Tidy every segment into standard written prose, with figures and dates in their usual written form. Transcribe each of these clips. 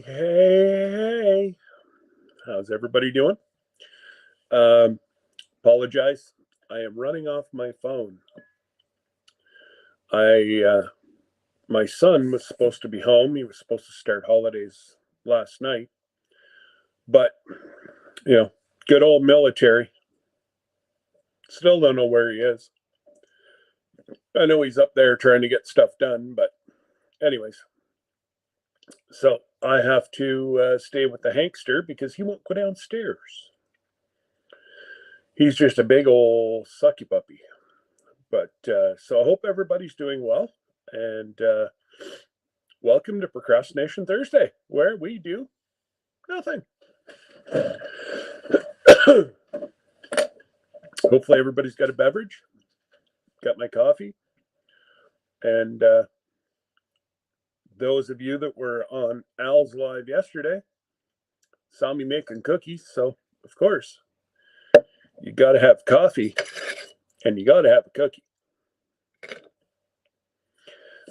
Hey. How's everybody doing? Apologize. I am running off my phone. My son was supposed to be home. He was supposed to start holidays last night. But, good old military. Still don't know where he is. I know he's up there trying to get stuff done, but anyways. So I have to stay with the Hankster because he won't go downstairs. He's just a big old sucky puppy. But so I hope everybody's doing well. And welcome to Procrastination Thursday, where we do nothing. Hopefully everybody's got a beverage. Got my coffee. And those of you that were on Al's live yesterday saw me making cookies. So, of course, you got to have coffee and you got to have a cookie.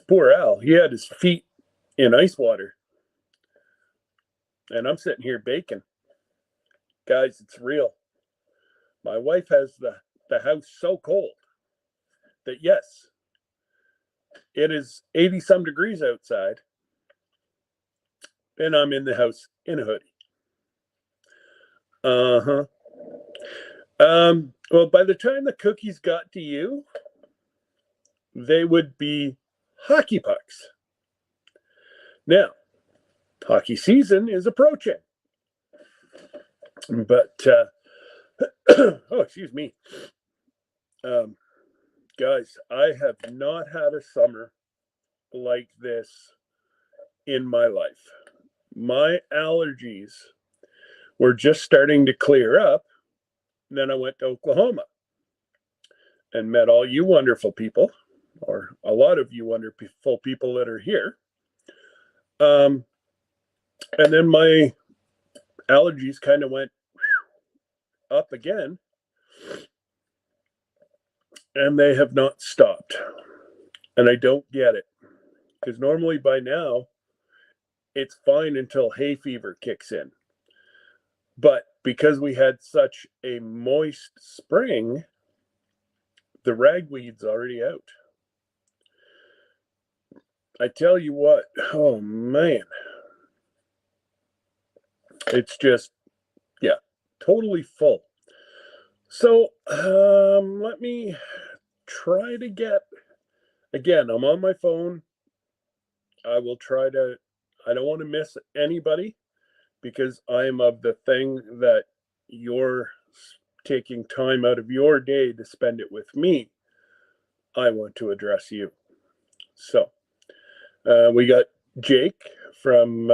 Poor Al, he had his feet in ice water. And I'm sitting here baking. Guys, it's real. My wife has the house so cold that, yes, it is 80-some degrees outside. And I'm in the house in a hoodie. Well, by the time the cookies got to you, they would be hockey pucks. Now, hockey season is approaching. But, excuse me. Guys, I have not had a summer like this in my life. My allergies were just starting to clear up. And then I went to Oklahoma and met all you wonderful people, or a lot of you wonderful people that are here. And then my allergies kind of went up again. And they have not stopped. And I don't get it. Because normally by now, it's fine until hay fever kicks in. But because we had such a moist spring, the ragweed's already out. I tell you what, oh man. It's just, totally full. So let me try to get, again, I'm on my phone. I will try to, I don't want to miss anybody because I am of the thing that you're taking time out of your day to spend it with me. I want to address you. So we got Jake from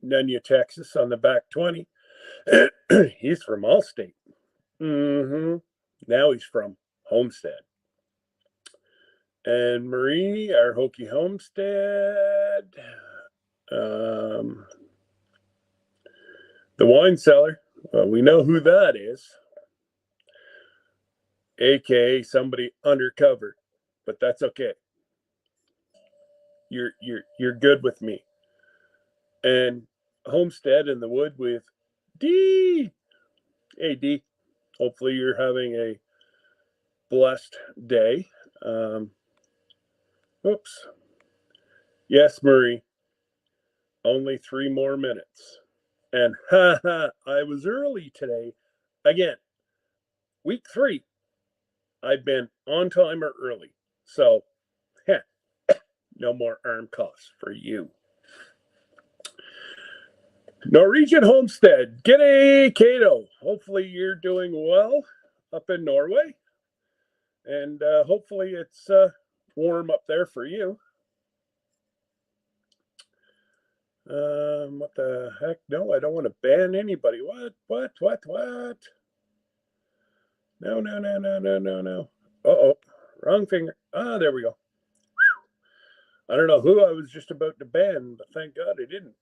Nunya, Texas on the back 20. He's from Allstate. Now he's from Homestead. And Marie, our Hokie Homestead. The wine cellar. Well, we know who that is. AKA somebody undercover. But that's okay. You're good with me. And Homestead in the wood with D. Hey, D. Hopefully you're having a blessed day. Oops. Yes, Marie. Only 3 more minutes. And I was early today. Again, week 3, I've been on time or early. So, no more arm costs for you. Norwegian Homestead. G'day, Cato. Hopefully you're doing well up in Norway. And hopefully it's warm up there for you. What the heck? No, I don't want to ban anybody. What? No. Uh-oh. Wrong finger. Ah, there we go. I don't know who I was just about to ban, but thank God I didn't.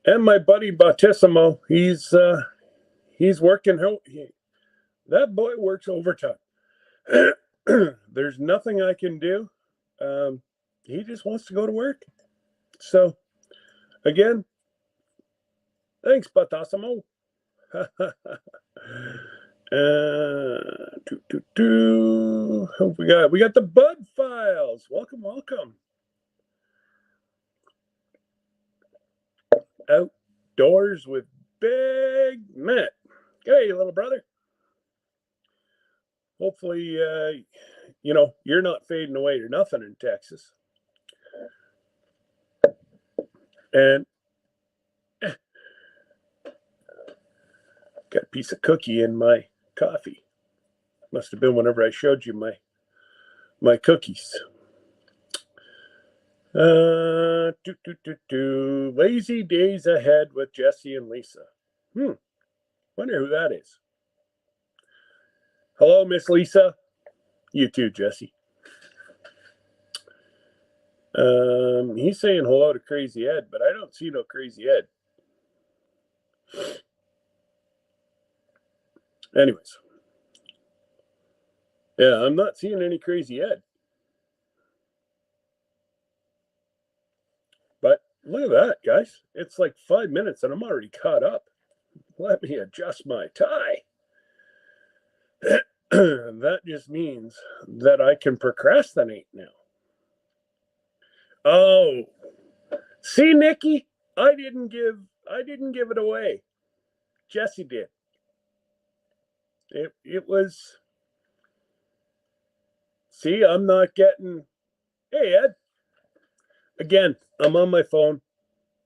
And my buddy Bautissimo, he's working. That boy works overtime. There's nothing I can do. He just wants to go to work. So, again, thanks, Bautissimo. We got the Bud Files. Welcome. Outdoors with Big Matt. Hey, little brother. Hopefully, you're not fading away to nothing in Texas. And got a piece of cookie in my coffee. Must have been whenever I showed you my cookies. Lazy days ahead with Jesse and Lisa. Wonder who that is. Hello, Miss Lisa. You too, Jesse. He's saying hello to Crazy Ed, but I don't see no Crazy Ed. Anyways. Yeah, I'm not seeing any Crazy Ed. But look at that, guys. It's like 5 minutes and I'm already caught up. Let me adjust my tie. That just means that I can procrastinate now. Oh, see, Nikki, I didn't give it away. Jesse did. It was. See, I'm not getting. Hey, Ed. Again, I'm on my phone,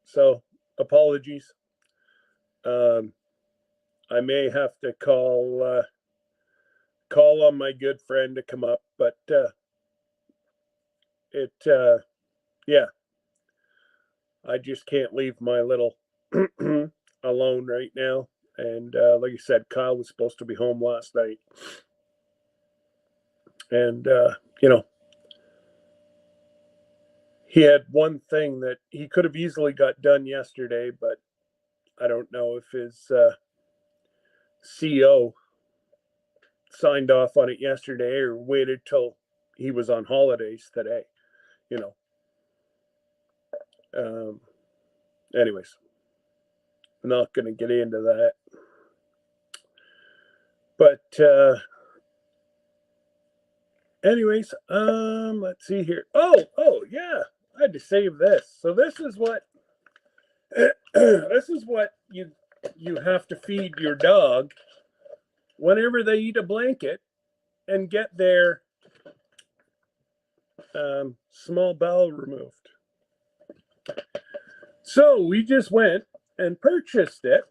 so apologies. I may have to call on my good friend to come up, but yeah, I just can't leave my little alone right now. And like I said, Kyle was supposed to be home last night, and he had one thing that he could have easily got done yesterday, but I don't know if his CEO signed off on it yesterday or waited till he was on holidays today. Anyways, I'm not going to get into that. But anyways, let's see here. Oh yeah, I had to save this. So this is what you have to feed your dog whenever they eat a blanket and get their small bowel removed. So we just went and purchased it.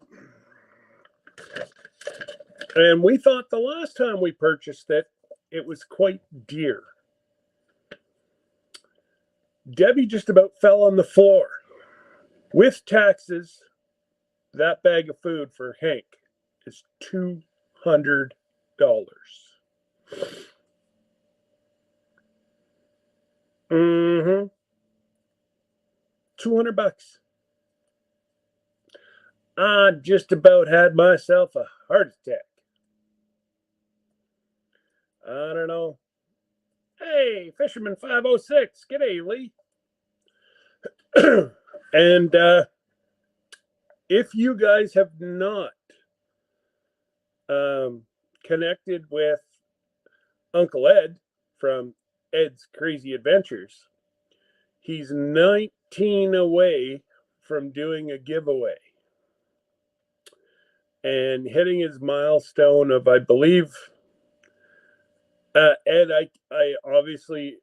And we thought the last time we purchased it, it was quite dear. Debbie just about fell on the floor. With taxes, that bag of food for Hank is $200. $200. I just about had myself a heart attack. I don't know. Hey, Fisherman 506. G'day, Lee. And if you guys have not connected with Uncle Ed from Ed's Crazy Adventures. He's 19 away from doing a giveaway and hitting his milestone of, I believe, Ed, I obviously,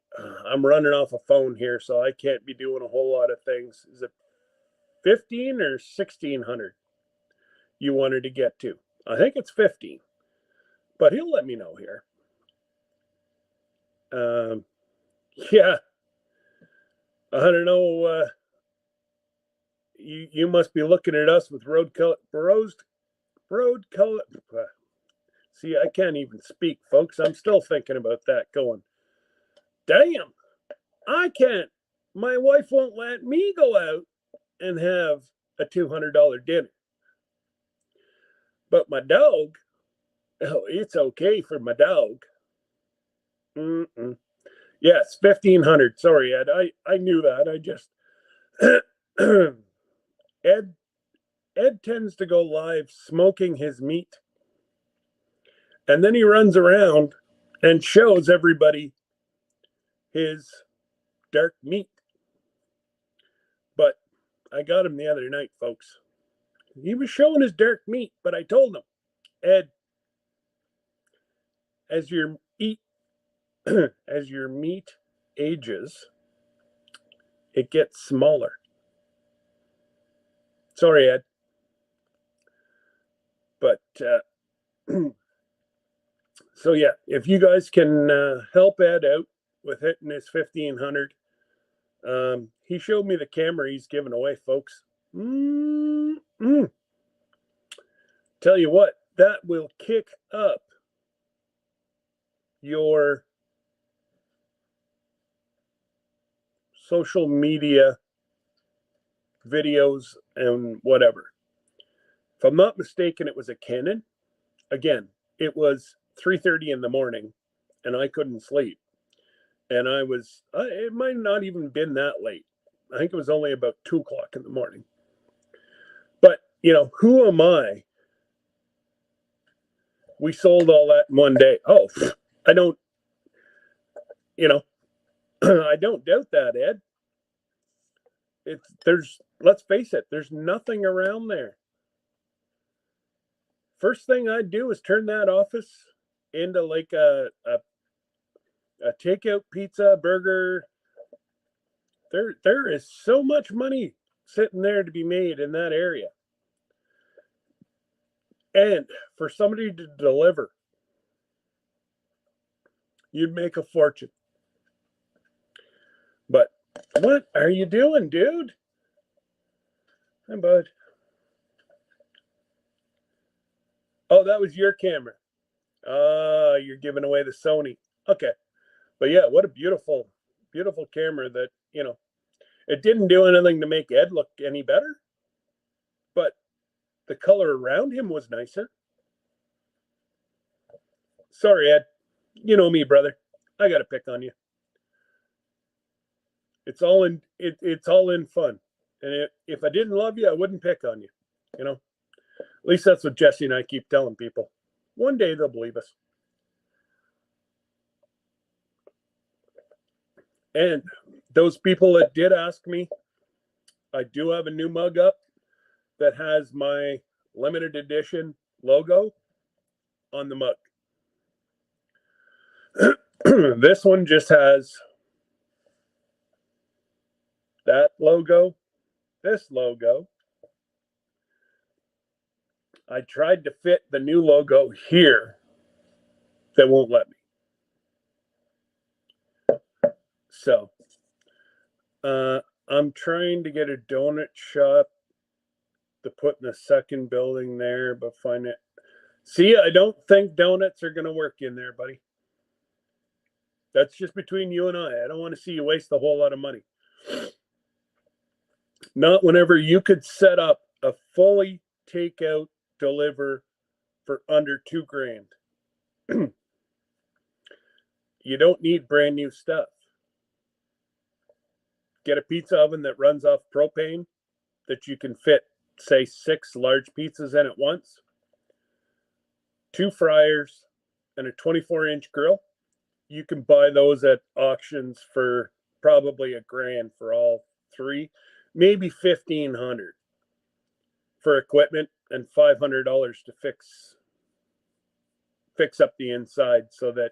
I'm running off a phone here, so I can't be doing a whole lot of things. Is it 15 or 1600 you wanted to get to? I think it's 15, but he'll let me know here. Yeah, I don't know. You must be looking at us with road color. See, I can't even speak, folks. I'm still thinking about that. Going, damn, I can't. My wife won't let me go out and have a $200 dinner. But my dog, oh, it's okay for my dog. Yes, 1500. Sorry, Ed. I knew that. I just Ed tends to go live smoking his meat. And then he runs around and shows everybody his dark meat. But I got him the other night, folks. He was showing his dark meat, but I told him, Ed, as your meat ages, it gets smaller. Sorry, Ed. But so yeah, if you guys can help Ed out with hitting his 1500, he showed me the camera he's giving away, folks. Tell you what, that will kick up your social media videos and whatever. If I'm not mistaken, it was a Canon. Again, it was 3:30 in the morning and I couldn't sleep. And it might not even been that late. I think it was only about 2 o'clock in the morning. But, who am I? We sold all that in one day. Oh, I don't, I don't doubt that, Ed. Let's face it, there's nothing around there. First thing I'd do is turn that office into like a takeout pizza, burger. There is so much money sitting there to be made in that area. And for somebody to deliver, you'd make a fortune. But what are you doing, dude? Hi, bud. Oh, that was your camera. You're giving away the Sony. Okay. But yeah, what a beautiful, beautiful camera that, it didn't do anything to make Ed look any better, but the color around him was nicer. Sorry, Ed. You know me, brother. I got to pick on you. It's all in fun. And if I didn't love you, I wouldn't pick on you. At least that's what Jesse and I keep telling people. One day they'll believe us. And those people that did ask me, I do have a new mug up that has my limited edition logo on the mug. This one just has that logo, this logo. I tried to fit the new logo here. They won't let me. So I'm trying to get a donut shop to put in the second building there, but find it. See, I don't think donuts are going to work in there, buddy. That's just between you and I. I don't want to see you waste a whole lot of money. Not whenever you could set up a fully takeout deliver for under $2,000. You don't need brand new stuff. Get a pizza oven that runs off propane that you can fit, say, 6 large pizzas in at once. 2 fryers, and a 24-inch grill. You can buy those at auctions for probably $1,000 for all 3, maybe $1,500 for equipment, and $500 to fix up the inside so that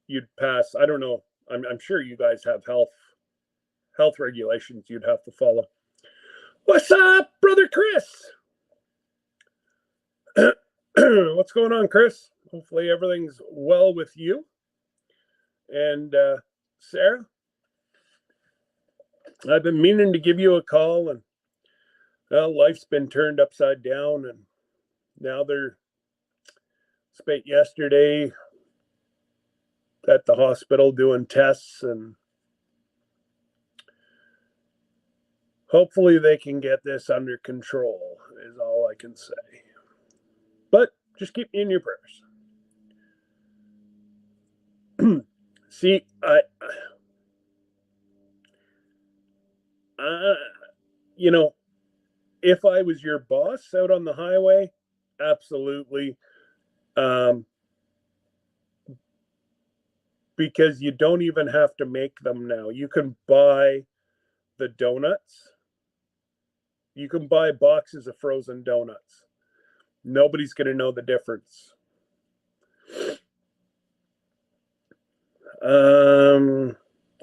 you'd pass. I don't know. I'm sure you guys have health regulations you'd have to follow. What's up, brother Chris? What's going on, Chris? Hopefully everything's well with you. And Sarah, I've been meaning to give you a call, and life's been turned upside down, and now they're spent yesterday at the hospital doing tests, and hopefully they can get this under control is all I can say. But just keep me in your prayers. See, if I was your boss out on the highway, absolutely. Because you don't even have to make them now. You can buy the donuts. You can buy boxes of frozen donuts. Nobody's going to know the difference. Oh,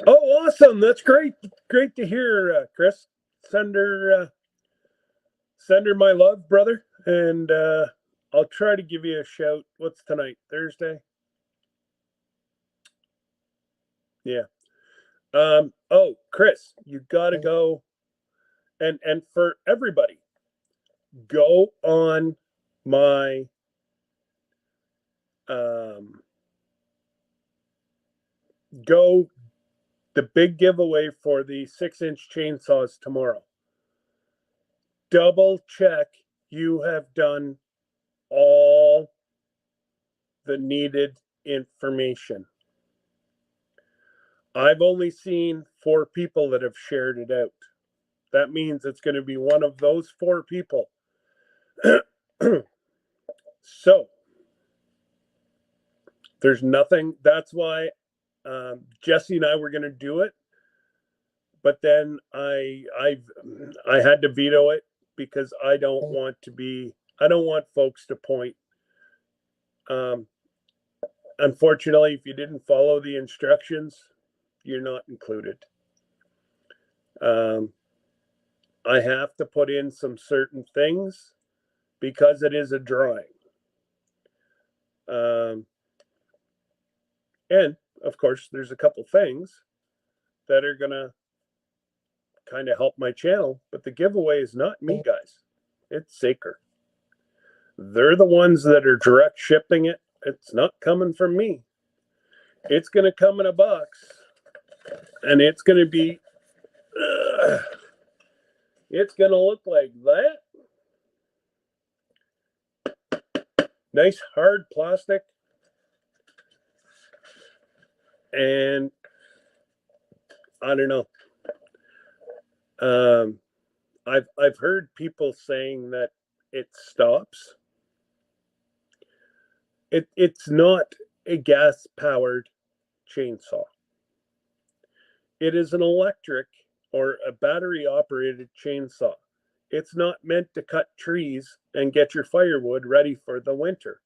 awesome. That's great. Great to hear, Chris. Send her my love, brother. And I'll try to give you a shout. What's tonight? Thursday? Yeah. Oh, Chris, you got to go. And for everybody, go on my the big giveaway for the 6-inch chainsaws tomorrow. Double check you have done all the needed information. I've only seen 4 people that have shared it out. That means it's going to be one of those 4 people. So there's nothing. That's why Jesse and I were going to do it, but then I had to veto it because I don't want folks to point. Unfortunately, if you didn't follow the instructions, you're not included. I have to put in some certain things because it is a drawing. And of course, there's a couple things that are going to kind of help my channel, but the giveaway is not me, guys. It's Saker. They're the ones that are direct shipping it. It's not coming from me. It's going to come in a box, and it's going to be, it's going to look like that. Nice hard plastic. And I don't know. I've heard people saying that it stops. It's not a gas-powered chainsaw. It is an electric or a battery-operated chainsaw. It's not meant to cut trees and get your firewood ready for the winter.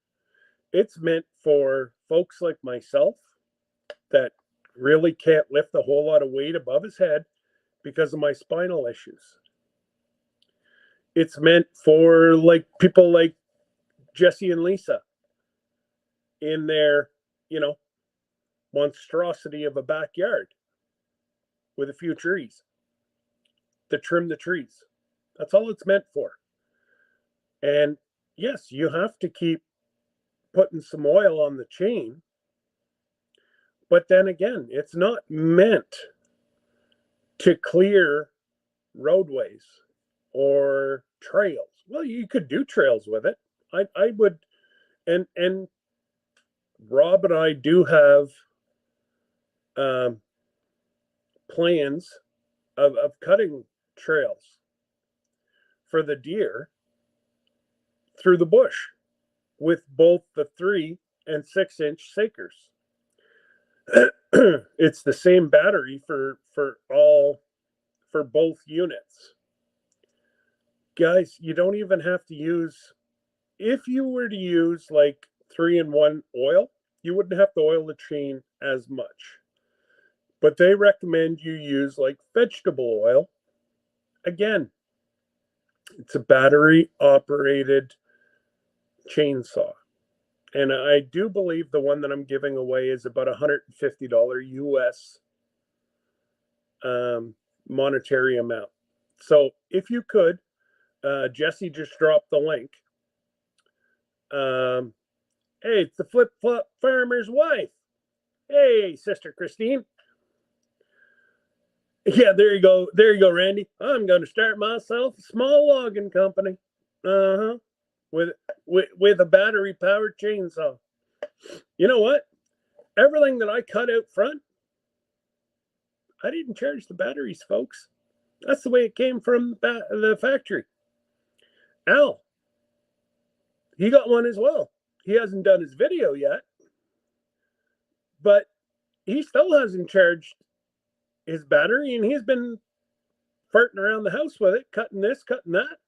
It's meant for folks like myself that really can't lift a whole lot of weight above his head because of my spinal issues. It's meant for people like Jesse and Lisa in their, monstrosity of a backyard with a few trees to trim the trees. That's all it's meant for. And yes, you have to keep putting some oil on the chain. But then again, it's not meant to clear roadways or trails. Well, you could do trails with it. I would, and Rob and I do have plans of cutting trails for the deer through the bush with both the 3 and 6-inch sakers. It's the same battery for both units. Guys, you don't even have to use, if you were to use like 3-in-1 oil, you wouldn't have to oil the chain as much. But they recommend you use like vegetable oil. Again, it's a battery operated chainsaw. And I do believe the one that I'm giving away is about $150 US monetary amount. So if you could, Jesse just dropped the link. Hey, it's the Flip Flop Farmer's wife. Hey, Sister Christine. Yeah, there you go. There you go, Randy. I'm going to start myself a small logging company. With a battery powered chainsaw. You know what? Everything that I cut out front, I didn't charge the batteries, folks. That's the way it came from the factory. Al, he got one as well. He hasn't done his video yet, but he still hasn't charged his battery, and he's been farting around the house with it, cutting this, cutting that.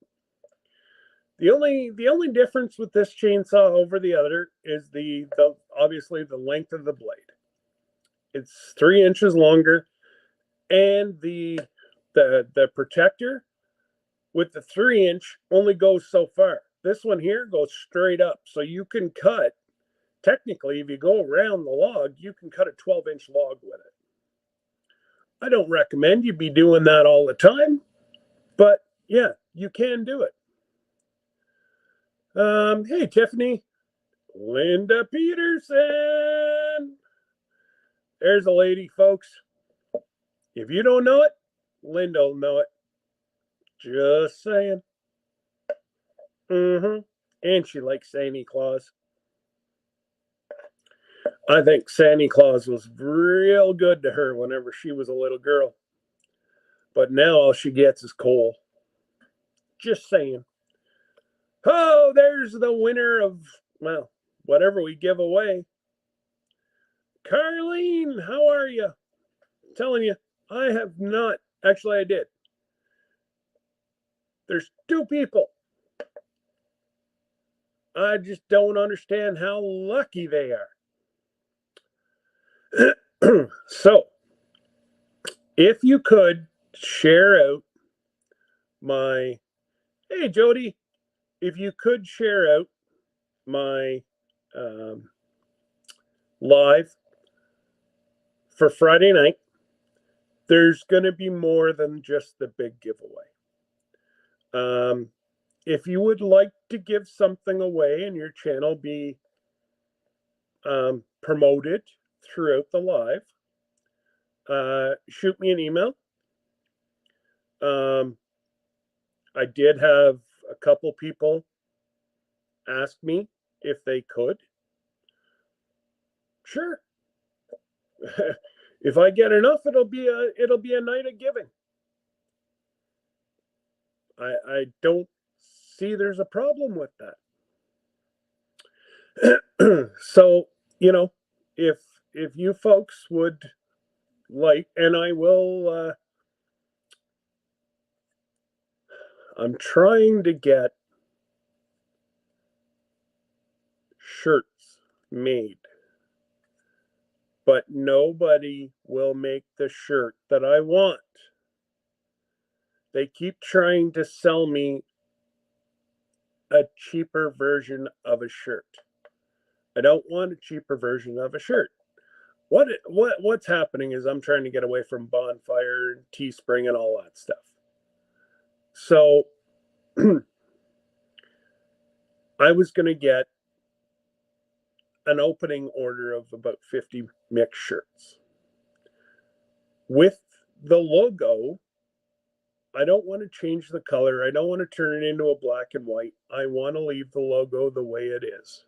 The only difference with this chainsaw over the other is the obviously the length of the blade. It's 3 inches longer, and the protector with the 3-inch only goes so far. This one here goes straight up, so you can cut. Technically, if you go around the log, you can cut a 12-inch log with it. I don't recommend you be doing that all the time, but yeah, you can do it. Hey, Tiffany. Linda Peterson. There's a lady, folks. If you don't know it, Linda will know it. Just saying. And she likes Santa Claus. I think Santa Claus was real good to her whenever she was a little girl. But now all she gets is coal. Just saying. Oh, there's the winner of, well, whatever we give away. Carlene, how are you? I'm telling you, I have not. Actually, I did. There's 2 people. I just don't understand how lucky they are. So, if you could share out my, hey, Jody, if you could share out my live for Friday night, there's going to be more than just the big giveaway. If you would like to give something away and your channel be promoted throughout the live, shoot me an email. I did have a couple people ask me if they could. Sure. If I get enough, it'll be a night of giving. I don't see there's a problem with that. So, you know, if you folks would like, and I will, I'm trying to get shirts made, but nobody will make the shirt that I want. They keep trying to sell me a cheaper version of a shirt. I don't want a cheaper version of a shirt. What's happening is I'm trying to get away from Bonfire and Teespring and all that stuff. So I was going to get an opening order of about 50 mixed shirts. With the logo, I don't want to change the color. I don't want to turn it into a black and white. I want to leave the logo the way it is.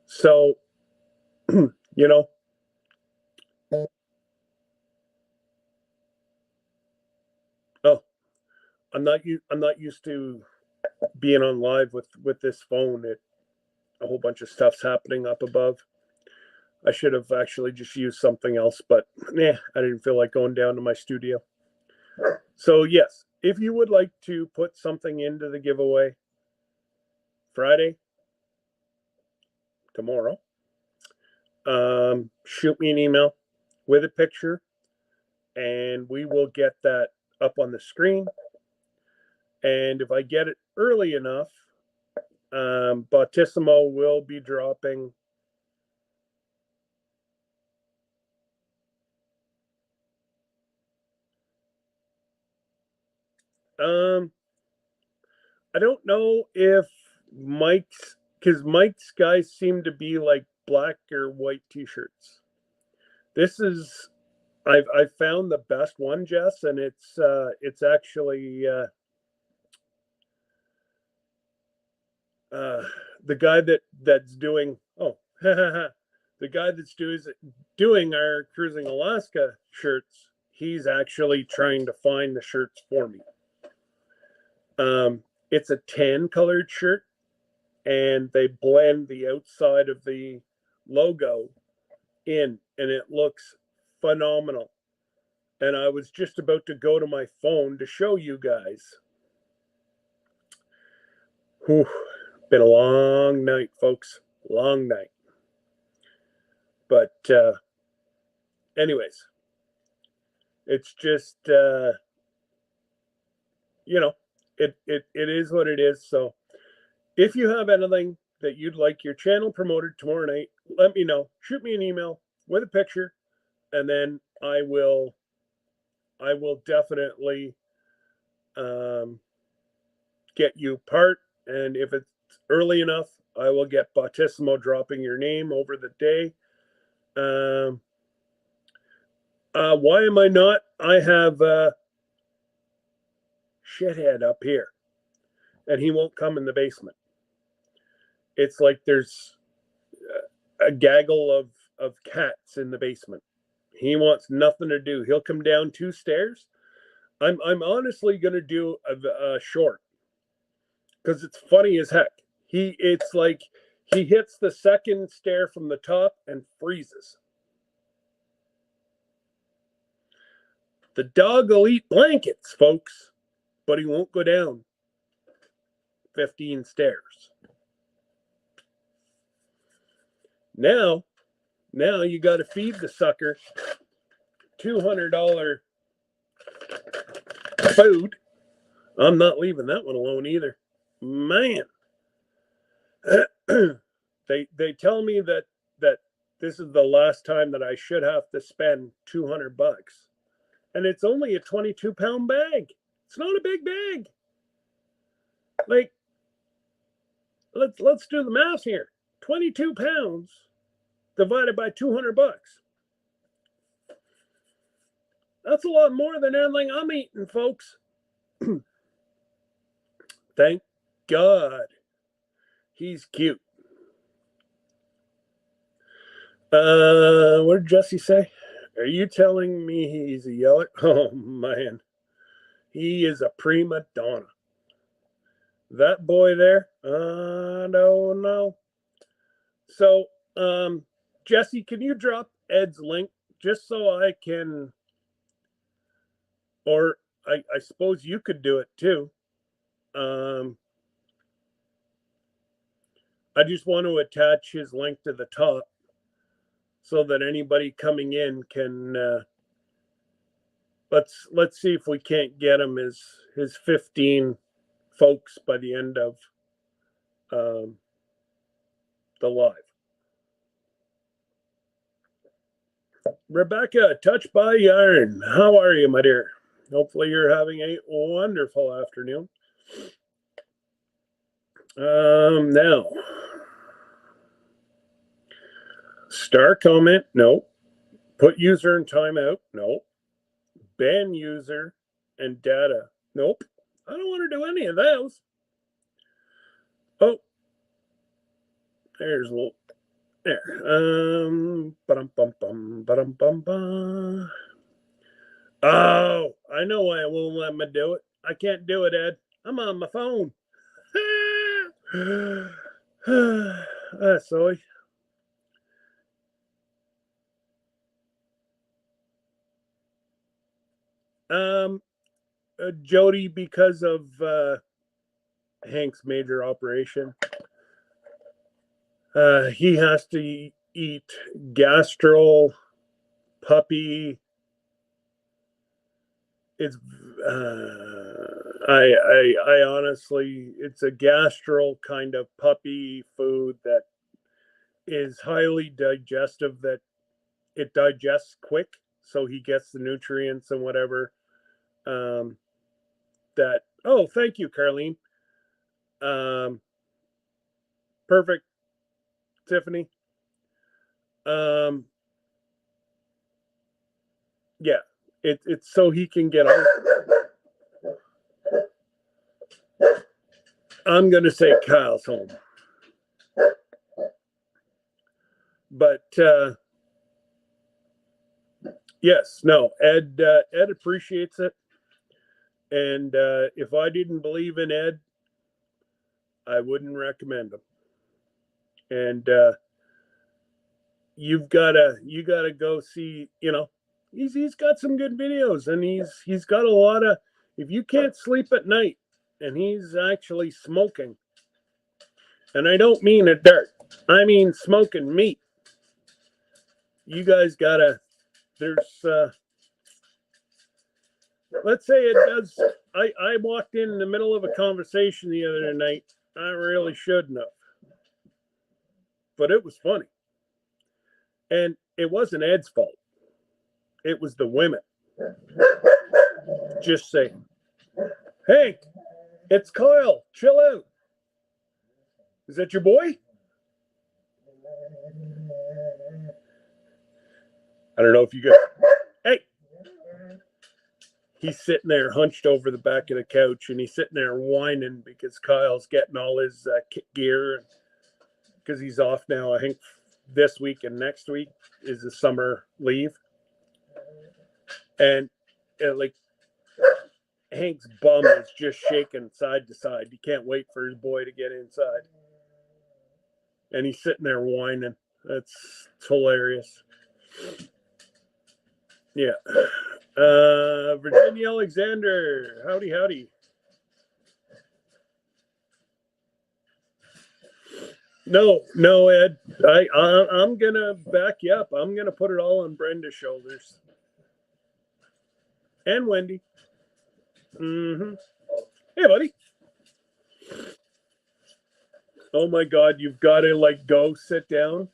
So, you know, oh, I'm not used to being on live with this phone, a whole bunch of stuff's happening up above. I should have actually just used something else, but I didn't feel like going down to my studio. So yes, if you would like to put something into the giveaway Friday, tomorrow, shoot me an email with a picture, and we will get that up on the screen. And if I get it early enough, Bautissimo will be dropping I don't know if because Mike's guys seem to be like black or white t-shirts. This is I've found the best one, Jess, and it's actually the guy that's doing the guy that's doing our Cruising Alaska shirts. He's actually trying to find the shirts for me. It's a tan colored shirt, and they blend the outside of the logo in, and it looks phenomenal. And I was just about to go to my phone to show you guys. Whew, been a long night, folks. Long night. But anyways, it's just it is what it is. So if you have anything that you'd like your channel promoted tomorrow night, let me know. Shoot me an email with a picture, and then I will definitely get you part. And if it's early enough, I will get Bautissimo dropping your name over the day. Why am I not? I have shithead up here, and he won't come in the basement. It's like there's a gaggle of cats in the basement. He wants nothing to do. He'll come down 2 stairs. I'm honestly gonna do a short, because it's funny as heck. It's like he hits the second stair from the top and freezes. The dog will eat blankets, folks, but he won't go down 15 stairs. Now you got to feed the sucker $200 food. I'm not leaving that one alone either. Man, they tell me that this is the last time that I should have to spend $200, and it's only a 22-pound bag. It's not a big bag. Like, let's do the math here. 22 pounds divided by $200. That's a lot more than anything I'm eating, folks. Thank God. He's cute. What did Jesse say? Are you telling me he's a yeller? Oh, man. He is a prima donna. That boy there, I don't know. So, Jesse, can you drop Ed's link just so I can, or I suppose you could do it too. I just want to attach his link to the top so that anybody coming in can, let's see if we can't get him his 15 folks by the end of the live. Rebecca, Touched by Yarn. How are you, my dear? Hopefully you're having a wonderful afternoon. Now, star comment, no. Put user in timeout, no. Ban user and data, nope. I don't want to do any of those. Oh, there's a little, there. Oh, I know why it won't let me do it. I can't do it, Ed. I'm on my phone. Silly. Jody, because of Hank's major operation, he has to eat gastro puppy. It's I honestly, it's a gastro kind of puppy food that is highly digestive, that it digests quick, so he gets the nutrients and whatever. That, oh, thank you, Carlene. Perfect, Tiffany. Yeah, it's so he can get on. I'm gonna say Kyle's home, but yes, no, Ed appreciates it, and if I didn't believe in Ed, I wouldn't recommend him. And you gotta go see. He's got some good videos, and he's got a lot of. If you can't sleep at night, and he's actually smoking, and I don't mean a dart, I mean smoking meat. You guys gotta. There's. Let's say it does. I walked in the middle of a conversation the other night. I really shouldn't have, but it was funny, and it wasn't Ed's fault. It was the women. Just saying. Hank, it's Kyle. Chill out. Is that your boy? I don't know if you got. Hey, he's sitting there hunched over the back of the couch, and he's sitting there whining because Kyle's getting all his gear, because he's off now. I think this week and next week is the summer leave, and like Hank's bum is just shaking side to side. He can't wait for his boy to get inside, and he's sitting there whining. It's hilarious. Yeah. Virginia Alexander, howdy. No, Ed. I'm gonna back you up. I'm gonna put it all on Brenda's shoulders. And Wendy. Mm-hmm. Hey, buddy. Oh my God, you've got to go sit down.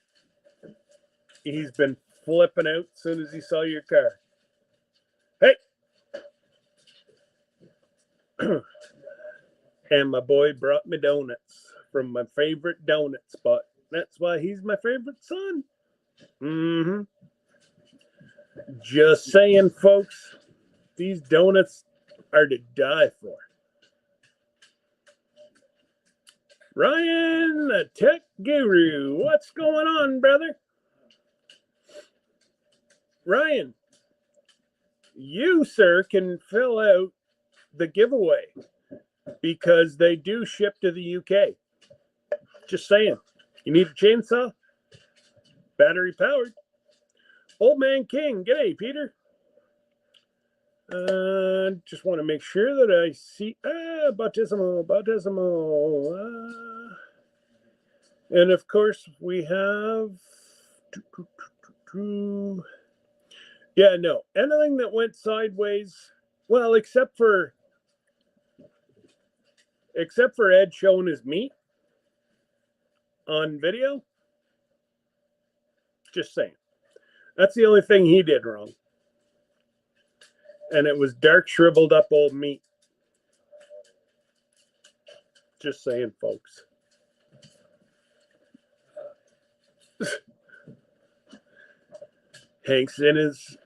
He's been flipping out as soon as he saw your car. Hey. And my boy brought me donuts from my favorite donut spot. That's why he's my favorite son. Mm-hmm. Just saying, folks, these donuts are to die for. Ryan, the tech guru, what's going on, brother? Ryan, you, sir, can fill out the giveaway because they do ship to the UK. Just saying. You need a chainsaw? Battery powered. Old Man King, g'day, Peter. Just want to make sure that I see Bautismo. And of course we have anything that went sideways, well, except for Ed showing his meat on video. Just saying. That's the only thing he did wrong. And it was dark, shriveled up old meat. Just saying, folks. Hank's in his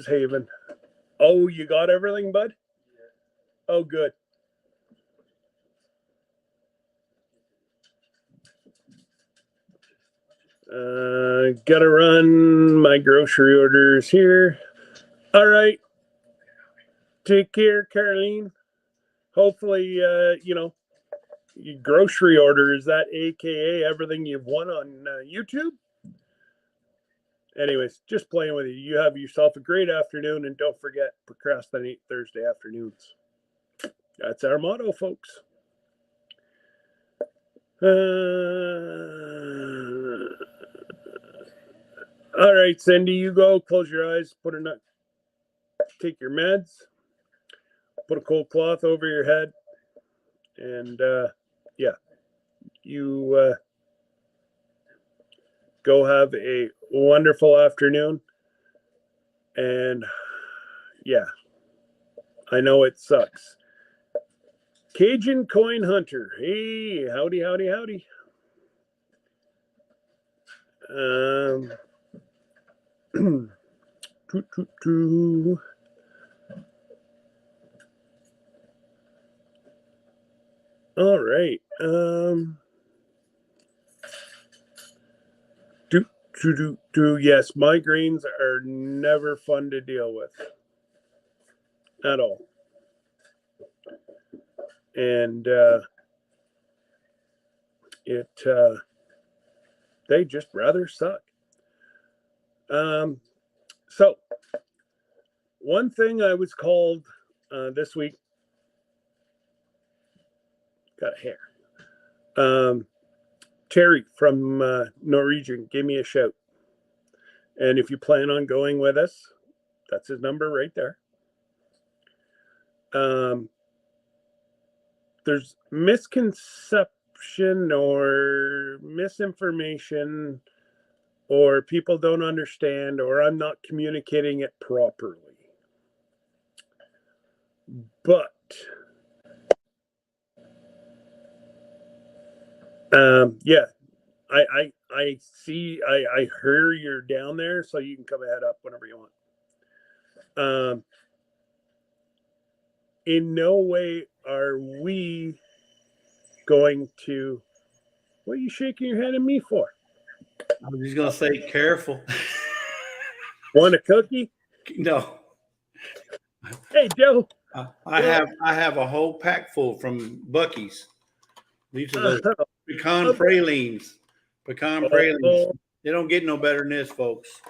haven. Oh, you got everything, bud? Oh, good. Gotta run my grocery orders here. All right. Take care, Caroline. Hopefully, grocery order. Is that AKA everything you've won on YouTube? Anyways, just playing with you. You have yourself a great afternoon, and don't forget, procrastinate Thursday afternoons. That's our motto, folks. All right, Cindy, you go. Close your eyes. Take your meds. Put a cold cloth over your head, and you go have a wonderful afternoon. And yeah, I know it sucks. Cajun Coin Hunter. Hey, howdy, howdy, howdy. All right. Yes, migraines are never fun to deal with at all. And they just rather suck. So one thing I was called this week, got a hair. Terry from Norwegian gave me a shout. And if you plan on going with us, that's his number right there. There's misconception or misinformation, or people don't understand, or I'm not communicating it properly. But yeah, I see, I hear you're down there, so you can come ahead up whenever you want. In no way are we going to, what are you shaking your head at me for? I was just going to say, careful. Want a cookie? No. Hey, Joe. I have a whole pack full from Buc-ee's. These are those pecan pralines. Pralines. They don't get no better than this, folks.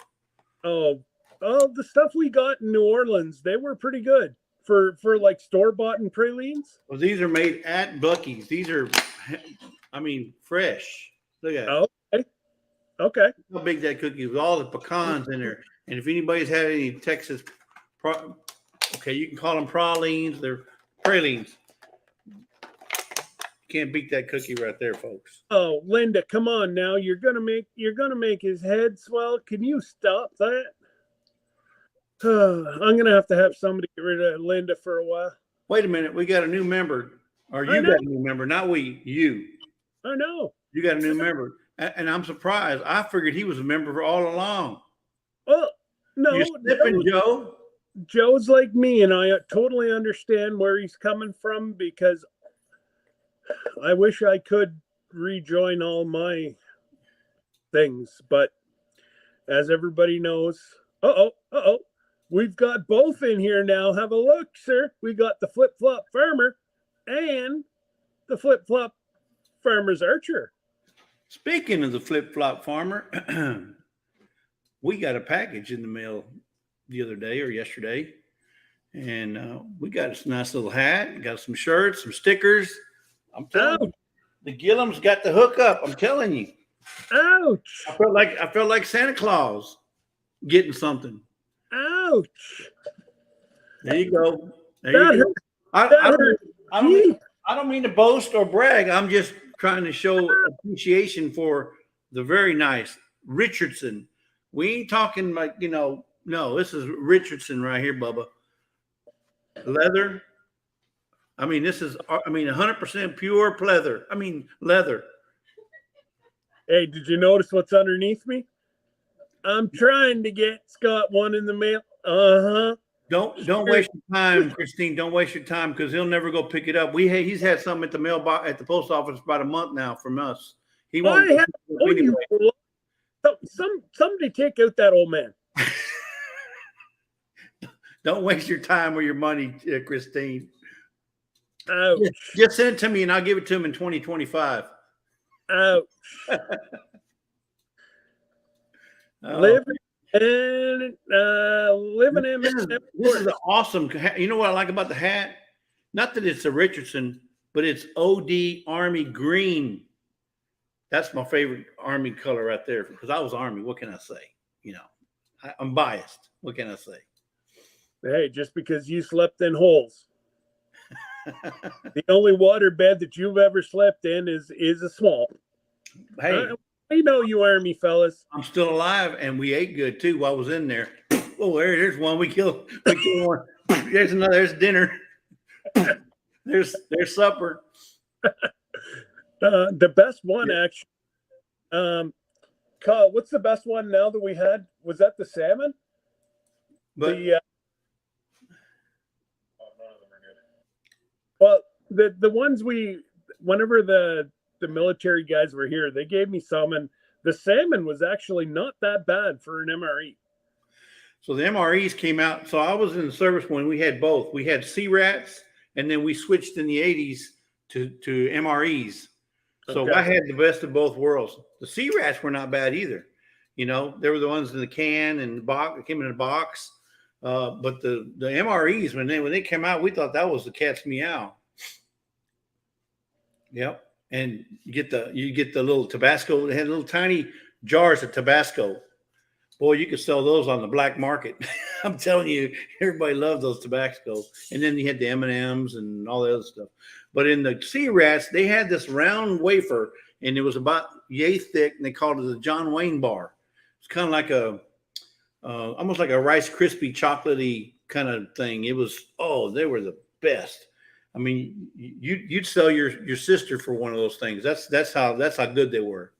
Oh, the stuff we got in New Orleans, they were pretty good for like store-bought and pralines. Well, these are made at Buc-ee's. These are, fresh. Look at it. Okay. How big that cookie with all the pecans in there. And if anybody's had any Texas, you can call them pralines. They're pralines. Can't beat that cookie right there, folks. Oh, Linda, come on now. You're gonna make his head swell. Can you stop that? I'm gonna have somebody get rid of Linda for a while. Wait a minute, we got a new member. Or you got a new member, not we, you. I know. You got a new member. And I'm surprised. I figured he was a member all along. Well, no. You're slipping, Joe. Joe's like me, and I totally understand where he's coming from, because I wish I could rejoin all my things, but as everybody knows, we've got both in here now. Have a look, sir. We got the flip-flop farmer and the flip-flop farmer's archer. Speaking of the flip-flop farmer, we got a package in the mail the other day or yesterday, and we got a nice little hat, got some shirts, some stickers. I'm telling you, the Gillums got the hookup. I'm telling you. Ouch! I felt like Santa Claus getting something. Ouch! There you go. There you go. I don't mean to boast or brag. I'm just trying to show appreciation for the very nice Richardson. We ain't talking like, no, this is Richardson right here, Bubba. Leather. This is 100% pure leather. Hey, did you notice what's underneath me? I'm trying to get Scott one in the mail. Don't waste your time, Christine. Don't waste your time, because he'll never go pick it up. He's had something at the mailbox at the post office about a month now from us. He won't. Anyway. Somebody take out that old man. Don't waste your time or your money, Christine. Ouch. Just send it to me and I'll give it to him in 2025. Ouch. Living in this is an awesome. You know what I like about the hat? Not that it's a Richardson, but it's OD Army green. That's my favorite Army color right there, because I was Army. What can I say? You know, I'm biased. What can I say? Hey, just because you slept in holes. The only waterbed that you've ever slept in is a swamp. Hey, we know you Army fellas. I'm still alive, and we ate good too while I was in there. Oh, there's one. We killed one. There's another. There's dinner. There's supper. The best one, actually. Kyle, what's the best one now that we had? Was that the salmon? But well, the ones whenever the military guys were here, they gave me some, and the salmon was actually not that bad for an MRE. So the MREs came out. So I was in the service when we had both. We had sea rats, and then we switched in the 80s to MREs. So okay. I had the best of both worlds. The sea rats were not bad either. You know, they were the ones in the can and the box. They came in a box. But the MREs, when they came out, we thought that was the cat's meow. Yep. And you get the little Tabasco. They had little tiny jars of Tabasco. Boy, you could sell those on the black market. I'm telling you, everybody loved those Tabasco. And then you had the M&Ms and all the other stuff. But in the sea rats, they had this round wafer, and it was about yay thick, and they called it the John Wayne bar. It's kind of like almost like a Rice Krispie chocolatey kind of thing. It was, they were the best. I mean, you'd sell your sister for one of those things. That's how good they were.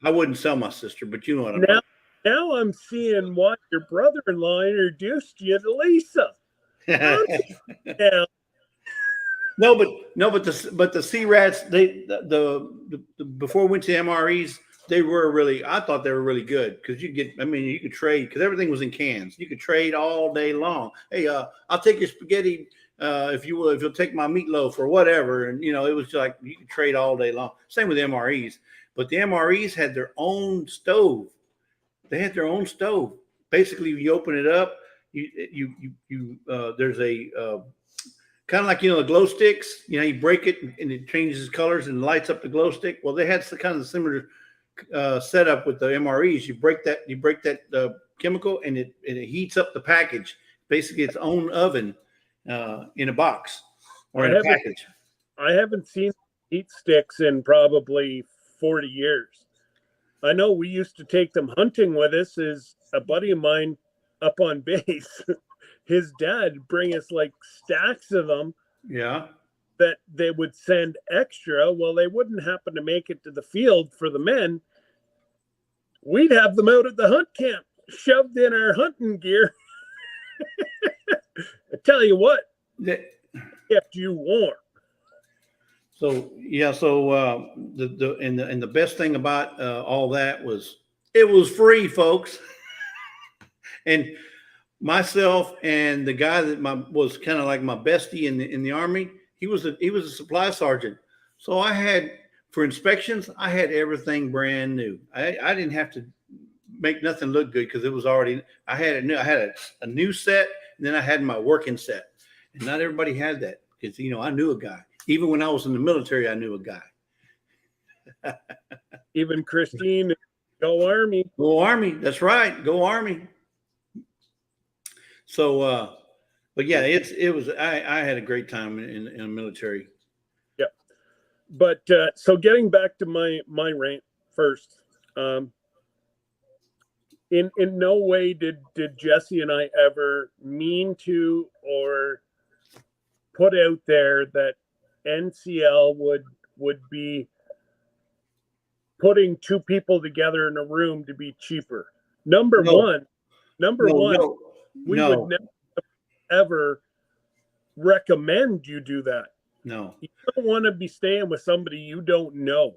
I wouldn't sell my sister, but you know what I'm saying. Now I'm seeing why your brother-in-law introduced you to Lisa. Yeah. No, but the sea rats, the before we went to MREs, I thought they were really good, because you could trade, because everything was in cans. You could trade all day long. Hey, I'll take your spaghetti if you'll take my meatloaf or whatever. And it was like you could trade all day long. Same with MREs, but the MREs had their own stove. They had their own stove. Basically, you open it up, there's a kind of like the glow sticks. You break it and it changes colors and lights up the glow stick. Well, they had kind of similar setup with the MREs. You break that chemical and it heats up the package. Basically, its own oven in a box or in a package. I haven't seen heat sticks in probably 40 years. I know we used to take them hunting with us. As a buddy of mine up on base, his dad bring us like stacks of them. Yeah. That they would send extra. Well, they wouldn't happen to make it to the field for the men. We'd have them out at the hunt camp, shoved in our hunting gear. I tell you what, kept you warm. So yeah, the best thing about all that was it was free, folks. And myself and the guy that was kind of like my bestie in the Army, he was a supply sergeant. So I had, for inspections, I had everything brand new. I didn't have to make nothing look good, because it was already. I had a new set, and then I had my working set, and not everybody had that, because I knew a guy. Even when I was in the military, I knew a guy. Even Christine, go Army. Go Army. That's right. Go Army. So, but yeah, it was. I had a great time in the military. Yeah, but so getting back to my rant first. In no way did Jesse and I ever mean to or put out there that NCL would be putting two people together in a room to be cheaper. Number one, we would never ever recommend you do that. No. You don't want to be staying with somebody you don't know.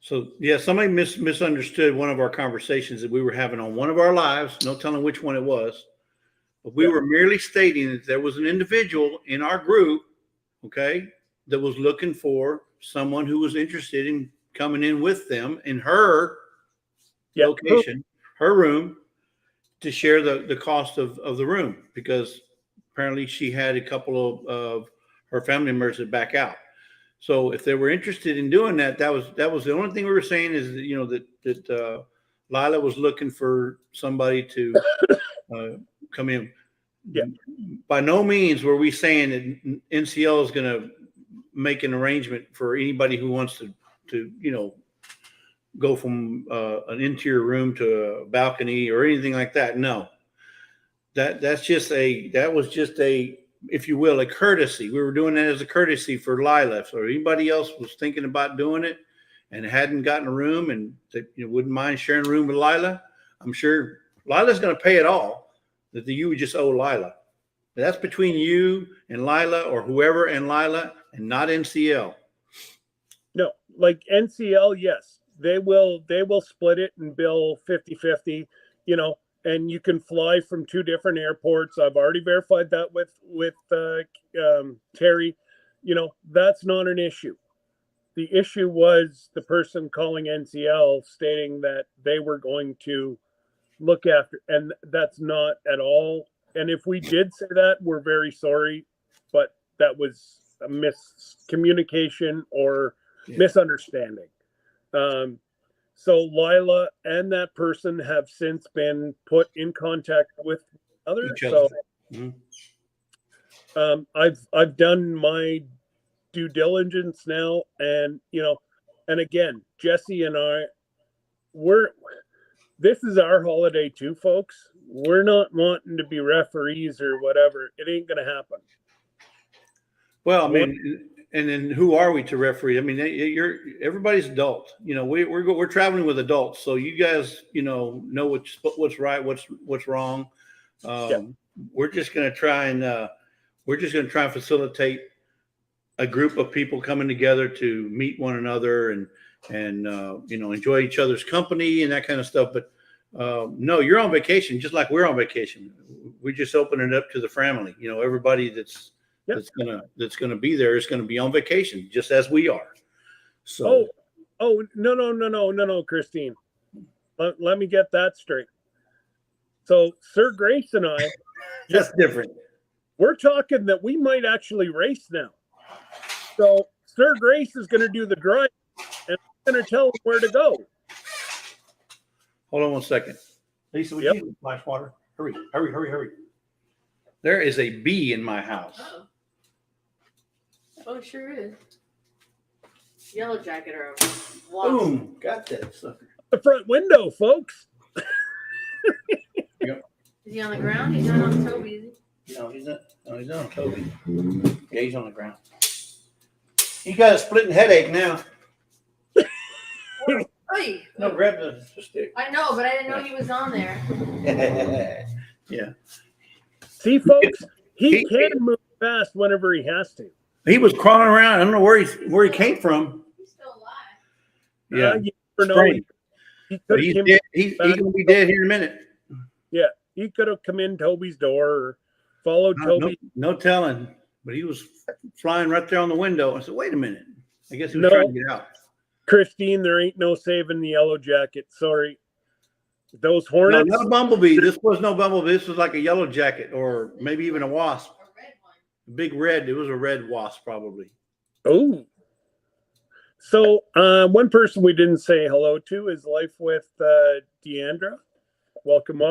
So yeah, somebody misunderstood one of our conversations that we were having on one of our lives. No telling which one it was, But we were merely stating that there was an individual in our group, okay, that was looking for someone who was interested in coming in with them in her location, her room, to share the cost of the room, because apparently she had a couple of her family members that back out. So if they were interested in doing that, that was the only thing we were saying, is that, that Lila was looking for somebody to come in. Yeah. By no means were we saying that NCL is going to make an arrangement for anybody who wants to go from an interior room to a balcony or anything like that. No, that was just a, if you will, a courtesy. We were doing that as a courtesy for Lila. So anybody else was thinking about doing it and hadn't gotten a room and they wouldn't mind sharing a room with Lila, I'm sure Lila's going to pay it all. That you would just owe Lila. That's between you and Lila, or whoever and Lila, and not NCL. No, like NCL, yes, they will split it and bill 50-50, and you can fly from 2 different airports. I've already verified that with Terry. That's not an issue. The issue was the person calling NCL stating that they were going to look after, and that's not at all. And if we did say that, we're very sorry, but that was a miscommunication or misunderstanding. So Lila and that person have since been put in contact with others. So I've done my due diligence now, and and again, Jesse and I, this is our holiday too, folks. We're not wanting to be referees or whatever. It ain't going to happen. Well, I mean, and then who are we to referee? I mean, everybody's adult. We're traveling with adults, so you guys, know what's right, what's wrong. We're just going to try and facilitate a group of people coming together to meet one another and enjoy each other's company and that kind of stuff. But no, you're on vacation, just like we're on vacation. We just open it up to the family. Everybody that's gonna be there is gonna be on vacation, just as we are. So, no, Christine. Let me get that straight. So, Sir Grace and I, that's different. We're talking that we might actually race now. So, Sir Grace is going to do the drive, and I'm going to tell him where to go. Hold on one second. Lisa, would you splash water? Hurry. There is a bee in my house. Oh, sure is. Yellow jacket or a wasp. Boom. Got that sucker. The front window, folks. Yep. Is he on the ground? He's not on Toby, is he? No, he's not. No, he's not on Toby. Yeah, he's on the ground. He got a splitting headache now. Hey. No, grab the stick. I know, but I didn't know he was on there. Yeah. See, folks, he can move fast whenever he has to. He was crawling around. I don't know where he came from. He's still alive. Yeah. You never know. He's dead. He's going to be dead here in a minute. Yeah. He could have come in Toby's door or followed Toby. No telling. But he was flying right there on the window. I said, wait a minute. I guess he was trying to get out. Christine, there ain't no saving the yellow jacket. Sorry. Those hornets. No, not a bumblebee. This was no bumblebee. This was like a yellow jacket or maybe even a wasp. A red one. Big red. It was a red wasp, probably. Oh. So one person we didn't say hello to is Life with Deandra. Welcome.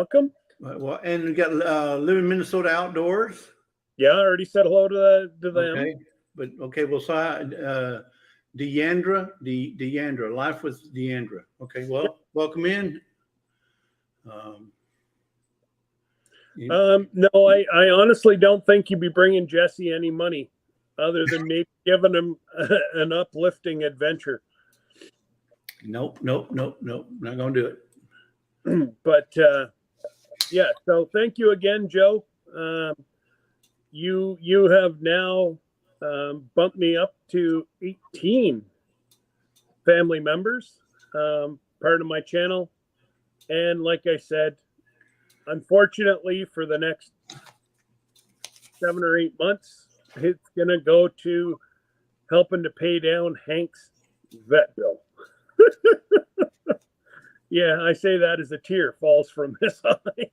Well, and we got Live in Minnesota Outdoors. Yeah, I already said hello to them. Okay, but we'll say Deandra, Life with Deandra. Okay, well, welcome in. No, I honestly don't think you'd be bringing Jesse any money other than maybe giving him an uplifting adventure. Nope. Not going to do it. But yeah, so thank you again, Joe. You have now bumped me up to 18 family members, part of my channel. And like I said, unfortunately, for the next 7 or 8 months, it's going to go to helping to pay down Hank's vet bill. Yeah, I say that as a tear falls from his eye.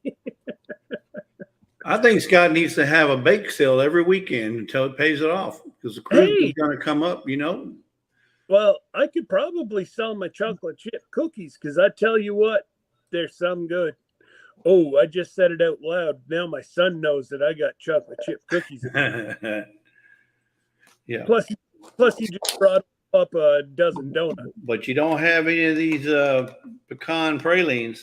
I think Scott needs to have a bake sale every weekend until it pays it off, because the cruise is going to come up, Well, I could probably sell my chocolate chip cookies, because I tell you what, there's some good. Oh, I just said it out loud. Now my son knows that I got chocolate chip cookies. Yeah. Plus, you just brought up a dozen donuts. But you don't have any of these pecan pralines.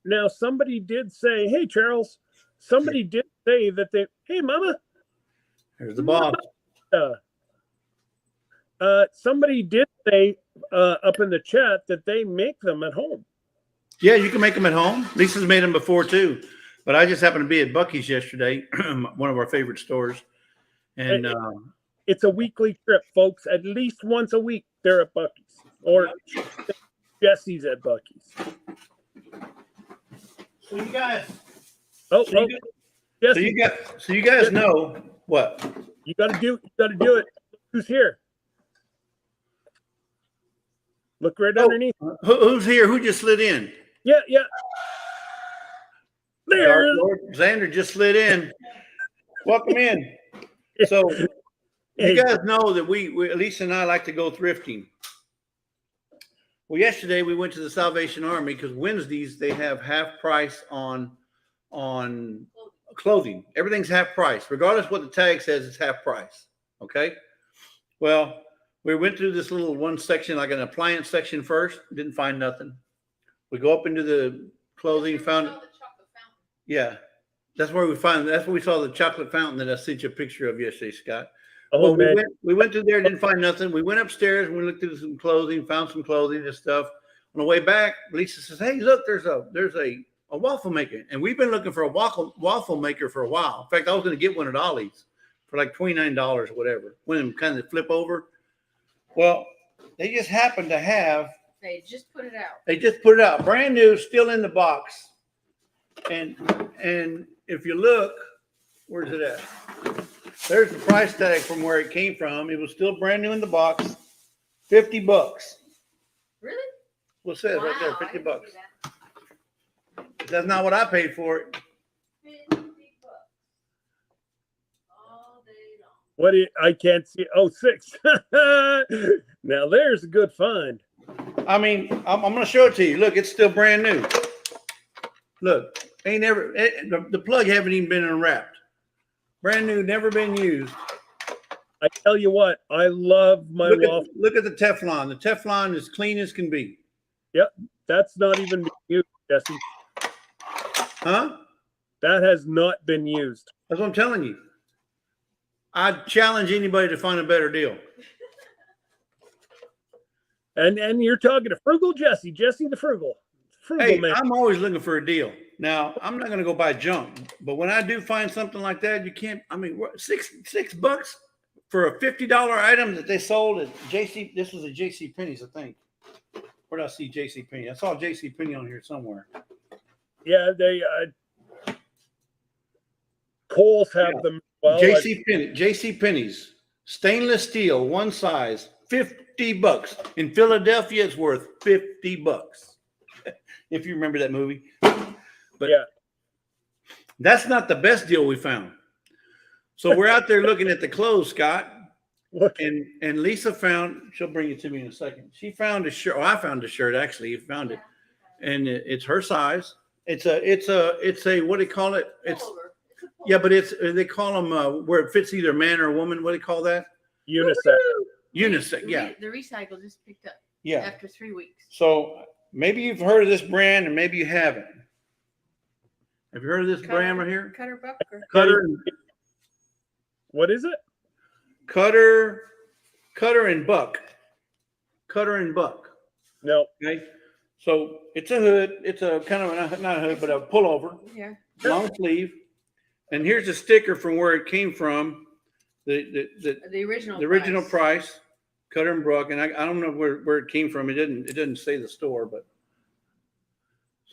Now, somebody did say, hey, Charles, somebody did say that hey, Mama. There's the boss. Somebody did say up in the chat that they make them at home. Yeah, you can make them at home. Lisa's made them before too, but I just happened to be at Buc-ee's yesterday, one of our favorite stores. And it's a weekly trip, folks. At least once a week, they're at Buc-ee's, or Jesse's at Buc-ee's. So you guys, Jesse, you guys know what you got to do. You got to do it. Who's here? Look right underneath. Who's here? Who just slid in? Yeah. There. Xander just slid in. Welcome in. So you guys know that we Lisa and I like to go thrifting. Well, yesterday we went to the Salvation Army because Wednesdays they have half price on clothing. Everything's half price, regardless what the tag says. It's half price. Okay. Well, we went through this little one section, like an appliance section first. Didn't find nothing. We go up into the clothing, found it. Yeah, that's where we saw the chocolate fountain that I sent you a picture of yesterday, Scott. Oh, man. We went through there, didn't find nothing. We went upstairs and we looked at some clothing, found some clothing and stuff. On the way back, Lisa says, "Hey, look, there's a waffle maker," and we've been looking for a waffle maker for a while. In fact, I was going to get one at Ollie's for like $29 or whatever. When them kind of flip over. Well, they just happened to have. They just put it out. They just put it out, brand new, still in the box. And if you look, where's it at? There's the price tag from where it came from. It was still brand new in the box, $50. Really? Well, it says right there, $50. That's not what I paid for it. $50 all day long. What? I can't see. Oh, 6. Now there's a good find. I mean, I'm going to show it to you. Look, it's still brand new. Look, the plug haven't even been unwrapped. Brand new, never been used. I tell you what, I love my waffle. Look at the Teflon. The Teflon is clean as can be. Yep, that's not even been used, Jesse. Huh? That has not been used. That's what I'm telling you. I'd challenge anybody to find a better deal. And you're talking to Frugal Jesse the Frugal man. I'm always looking for a deal. Now, I'm not going to go buy junk, but when I do find something like that, you can't. I mean, $6 for a $50 item that they sold at JC. This was at JC Penney's, I think. Where did I see JC Penney? I saw JC Penney on here somewhere. Yeah, they Kohl's have them. Well, JC Penney's stainless steel, one size, $50. In Philadelphia, it's worth $50. If you remember that movie. But yeah, that's not the best deal we found. So we're out there looking at the clothes, Scott. And Lisa found, she'll bring it to me in a second. She found a shirt. Oh, I found a shirt actually. You found it. And it's her size. It's a what do you call it? But they call them where it fits either man or woman. What do you call that? Unisex. Unisex, yeah. The recycle just picked up. Yeah. After 3 weeks. So maybe you've heard of this brand and maybe you haven't. Have you heard of this brand right here? Cutter Buck. Cutter. What is it? Cutter and Buck. Cutter and Buck. No. Okay. So it's a hood. It's a kind of not a hood, but a pullover. Yeah. Long sleeve. And here's a sticker from where it came from. The original price. Cutter and Buck. And I don't know where it came from. It didn't say the store, but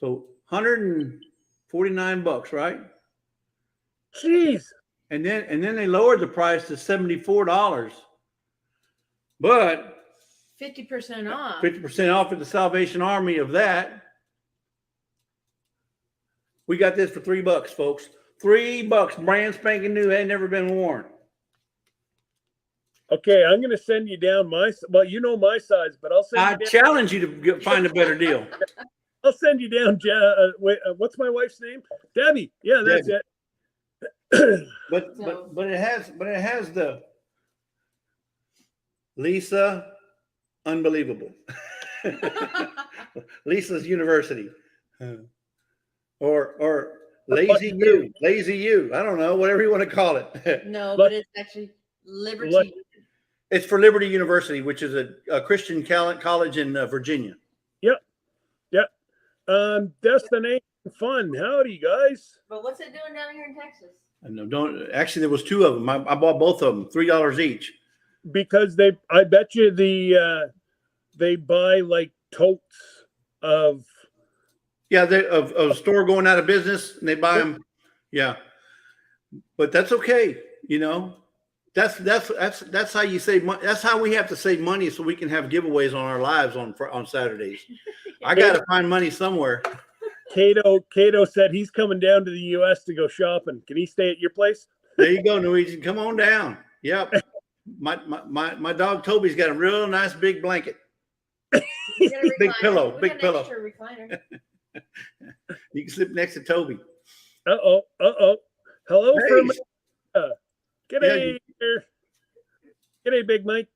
So $149, right? Jeez. And then they lowered the price to $74. But 50% off. 50% off at the Salvation Army of that. We got this for $3, folks. $3, brand spanking new, had never been worn. Okay, I'm going to send you down well, you know my size, but I'll send I you down. challenge you to find a better deal. I'll send you down. What's my wife's name? Debbie. Yeah, that's Debbie. it. But it has the Lisa, unbelievable. Lisa's University, or lazy you. I don't know, whatever you want to call it. No, but it's actually Liberty. It's for Liberty University, which is a Christian college in Virginia. Yep. Destination fun. Howdy, guys. But what's it doing down here in Texas? Actually, there was two of them. I bought both of them, $3 each. Because I bet you they buy like totes of. Yeah, of a store going out of business, and they buy them. Yeah, but that's okay. You know, that's how you save money. That's how we have to save money so we can have giveaways on our lives on Saturdays. I got to find money somewhere. Cato said he's coming down to the U.S. to go shopping. Can he stay at your place? There you go, Norwegian. Come on down. Yep. My dog Toby's got a real nice big blanket. Big pillow. Big pillow. You can sleep next to Toby. Uh-oh. Hello from G'day. Yeah. G'day, Big Mike.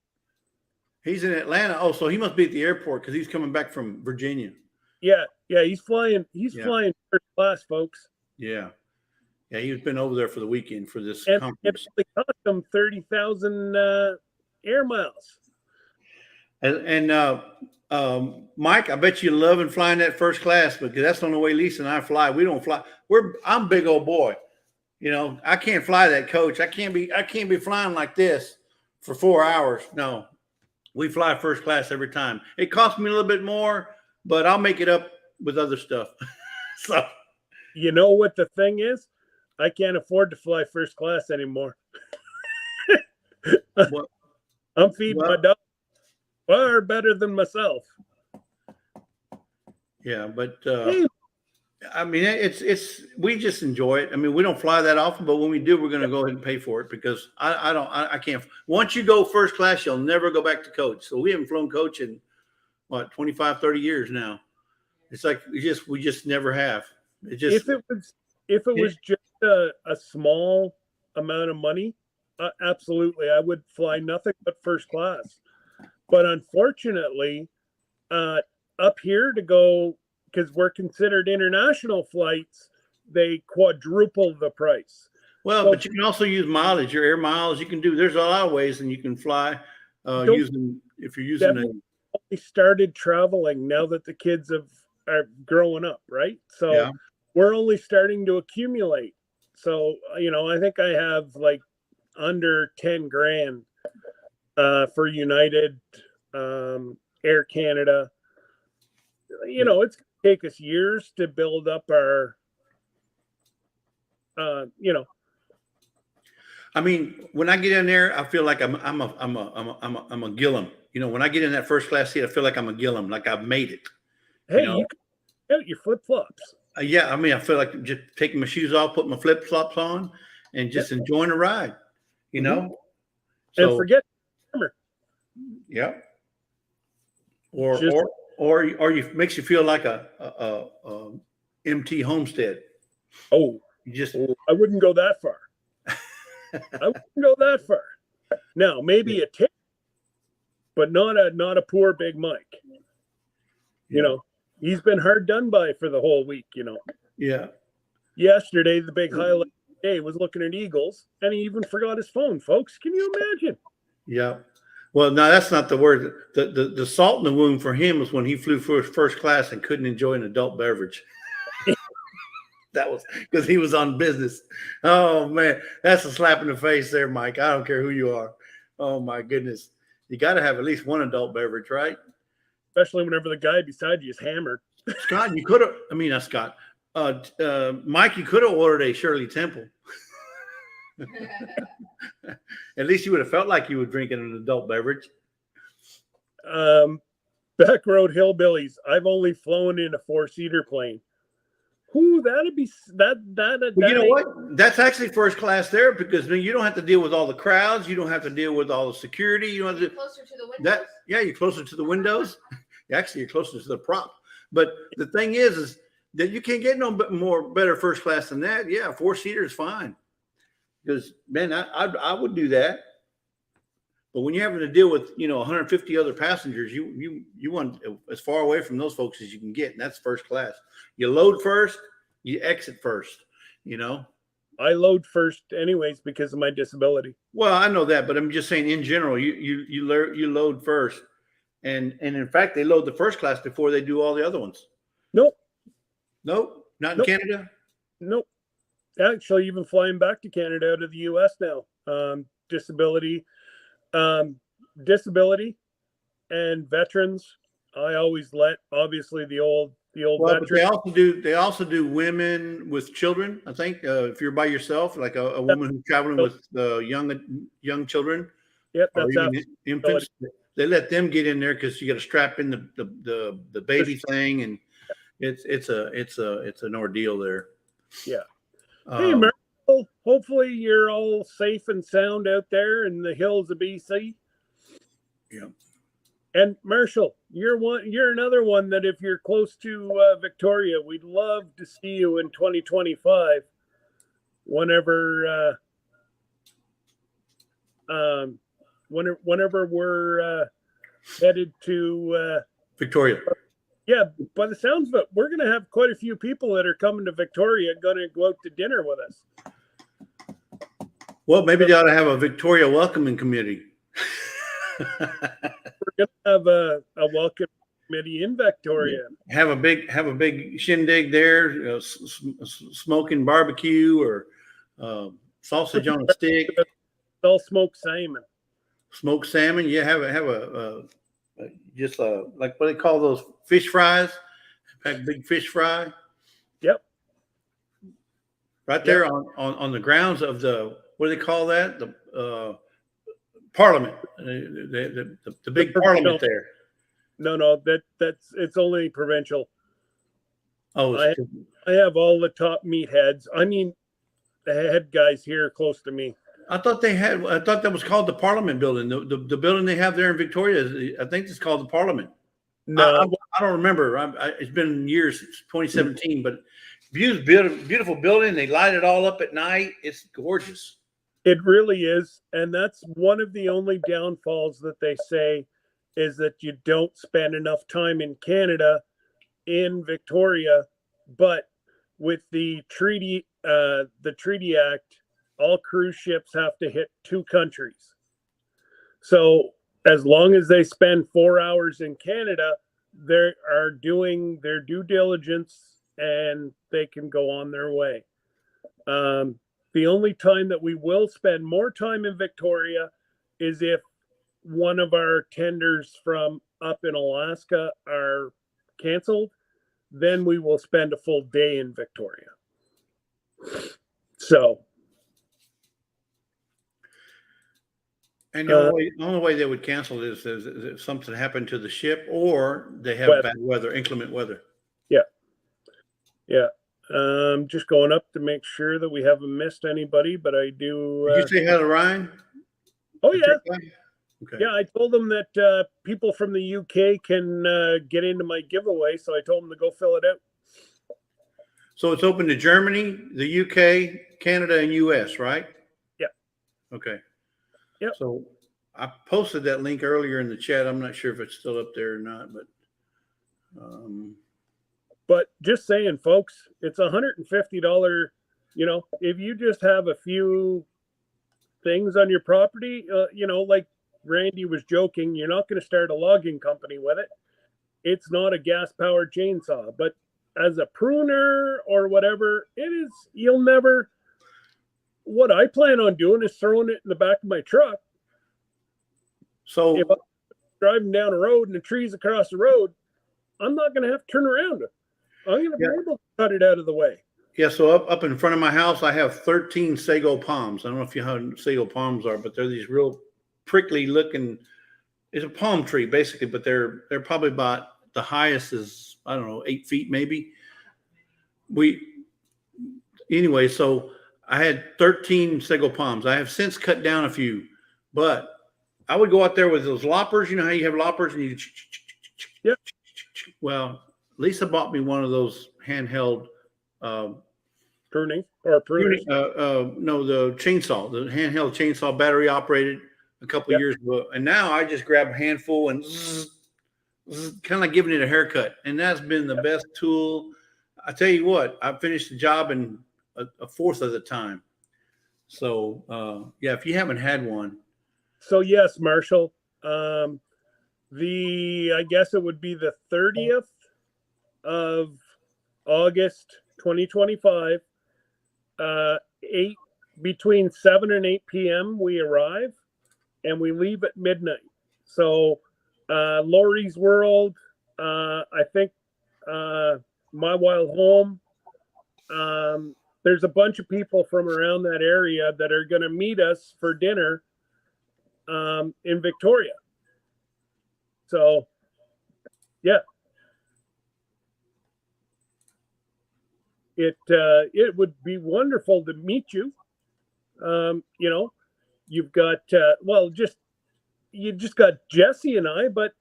He's in Atlanta. Oh, so he must be at the airport because he's coming back from Virginia. Yeah, he's flying. He's flying first class, folks. Yeah, he's been over there for the weekend for this and conference. It cost him 30,000 air miles. And Mike, I bet you loving flying that first class because that's the only way Lisa and I fly. We don't fly. I'm a big old boy. You know, I can't fly that coach. I can't be flying like this for 4 hours. No, we fly first class every time. It costs me a little bit more, but I'll make it up with other stuff. So, you know what the thing is? I can't afford to fly first class anymore. I'm feeding my dog far better than myself. Yeah, but I mean, it's we just enjoy it. I mean, we don't fly that often, but when we do, we're going to go ahead and pay for it because I can't. Once you go first class, you'll never go back to coach. So we haven't flown coach in 25, 30 years now. It's like we just never have. It just if it was just a small amount of money, absolutely, I would fly nothing but first class. But unfortunately, up here to go, because we're considered international flights, they quadruple the price. Well, but you can also use mileage, your air miles. You can do. There's a lot of ways, and you can fly using. We started traveling now that the kids are growing up, right? So we're only starting to accumulate. So I think I have like under 10 grand for United, Air Canada. It's going to take us years to build up our, I mean, when I get in there, I feel like I'm a Gillum. When I get in that first class seat, I feel like I'm a Gillum, like I've made it. Hey, you can out your flip flops. Yeah, I mean, I feel like just taking my shoes off, putting my flip flops on, and just enjoying the ride. And forget the camera. Yeah. Or you makes you feel like a MT Homestead. Oh, I wouldn't go that far. Now, maybe a tip, but not a poor Big Mike. He's been hard done by for the whole week. Yeah. Yesterday, the big highlight of the day was looking at Eagles, and he even forgot his phone. Folks, can you imagine? Yeah. Well, no, that's not the word. The salt in the wound for him was when he flew first class and couldn't enjoy an adult beverage. That was because he was on business. Oh, man, that's a slap in the face there, Mike. I don't care who you are. Oh, my goodness. You got to have at least one adult beverage, right? especially whenever the guy beside you is hammered. Scott, you could have. I mean, not Scott. Mike, you could have ordered a Shirley Temple. At least you would have felt like you were drinking an adult beverage. Back road hillbillies. I've only flown in a 4-seater plane. Ooh, that'd be that. Well, you know what? That's actually first class there because you don't have to deal with all the crowds. You don't have to deal with all the security. You don't have to. Closer to the windows. That yeah, you're closer to the windows. Actually, you're closer to the prop. But the thing is that you can't get no better first class than that. Yeah, 4-seater is fine. Because man, I would do that. But when you're having to deal with 150 other passengers, you want as far away from those folks as you can get, and that's first class. You load first, you exit first. I load first anyways because of my disability. Well, I know that, but I'm just saying in general, you load first, and in fact they load the first class before they do all the other ones. Nope, not in Canada. Nope. Actually, even flying back to Canada out of the U.S. now, disability and veterans. I always let obviously the old veterans. But they also do women with children. I think if you're by yourself, like a woman who's traveling with young children, yep, or that's even infants, they let them get in there because you got to strap in the baby thing, and it's an ordeal there. Yeah. Hey, Marshall, hopefully you're all safe and sound out there in the hills of BC. Yeah. And Marshall, you're another one that if you're close to Victoria, we'd love to see you in 2025. Whenever we're headed to Victoria. Yeah, by the sounds of it, we're going to have quite a few people that are coming to Victoria going to go out to dinner with us. Well, maybe they ought to have a Victoria welcoming committee. We're going to have a welcome committee in Victoria. Have a big shindig there, smoking barbecue or sausage on a stick. All smoked salmon. Smoked salmon. Yeah, have a just like what they call those fish fries, like big fish fry. Yep. Right there on the grounds of the, what do they call that? The Parliament, the big Parliament there. No, it's only provincial. Oh, I have all the top meatheads. I mean, the head guys here close to me. I thought that was called the Parliament building. The building they have there in Victoria, I think it's called the Parliament. No, I don't remember. It's been years, since 2017, but beautiful building. They light it all up at night. It's gorgeous. It really is. And that's one of the only downfalls that they say is that you don't spend enough time in Canada, in Victoria, but with the Treaty Act, all cruise ships have to hit 2 countries. So as long as they spend 4 hours in Canada, they are doing their due diligence and they can go on their way. The only time that we will spend more time in Victoria is if one of our tenders from up in Alaska are canceled, then we will spend a full day in Victoria. So. And the only way they would cancel it is if something happened to the ship or they have bad weather, inclement weather. Yeah. Yeah. Just going up to make sure that we haven't missed anybody, but I do. Did you say hi to Ryan? Oh, yeah. Okay. Yeah, I told them that people from the UK can get into my giveaway, so I told them to go fill it out. So it's open to Germany, the UK, Canada, and US, right? Yeah. Okay. Yep. So I posted that link earlier in the chat. I'm not sure if it's still up there or not, but just saying, folks, it's $150. If you just have a few things on your property, like Randy was joking, you're not going to start a logging company with it. It's not a gas-powered chainsaw, but as a pruner or whatever, you'll never. What I plan on doing is throwing it in the back of my truck. So driving down a road and the trees across the road, I'm not going to have to turn around. I'm going to be able to cut it out of the way. Yeah, so up in front of my house, I have 13 sago palms. I don't know if you know how sago palms are, but they're these real prickly looking. It's a palm tree basically, but they're probably about the highest is, I don't know, 8 feet maybe. Anyway, so I had 13 sago palms. I have since cut down a few, but I would go out there with those loppers. You know how you have loppers and you. Yep. Well, Lisa bought me one of those handheld. Pruning or pruners? No, the chainsaw, the handheld chainsaw, battery operated a couple of years ago. And now I just grab a handful and kind of like giving it a haircut. And that's been the best tool. I tell you what, I finished the job in a fourth of the time. So, yeah, if you haven't had one. So, yes, Marshall, I guess it would be the 30th of August, 2025, between 7 and 8 p.m. we arrive and we leave at midnight. So Lori's World, I think My Wild Home, there's a bunch of people from around that area that are going to meet us for dinner in Victoria. So, yeah. It would be wonderful to meet you. You've got you just got Jesse and I, but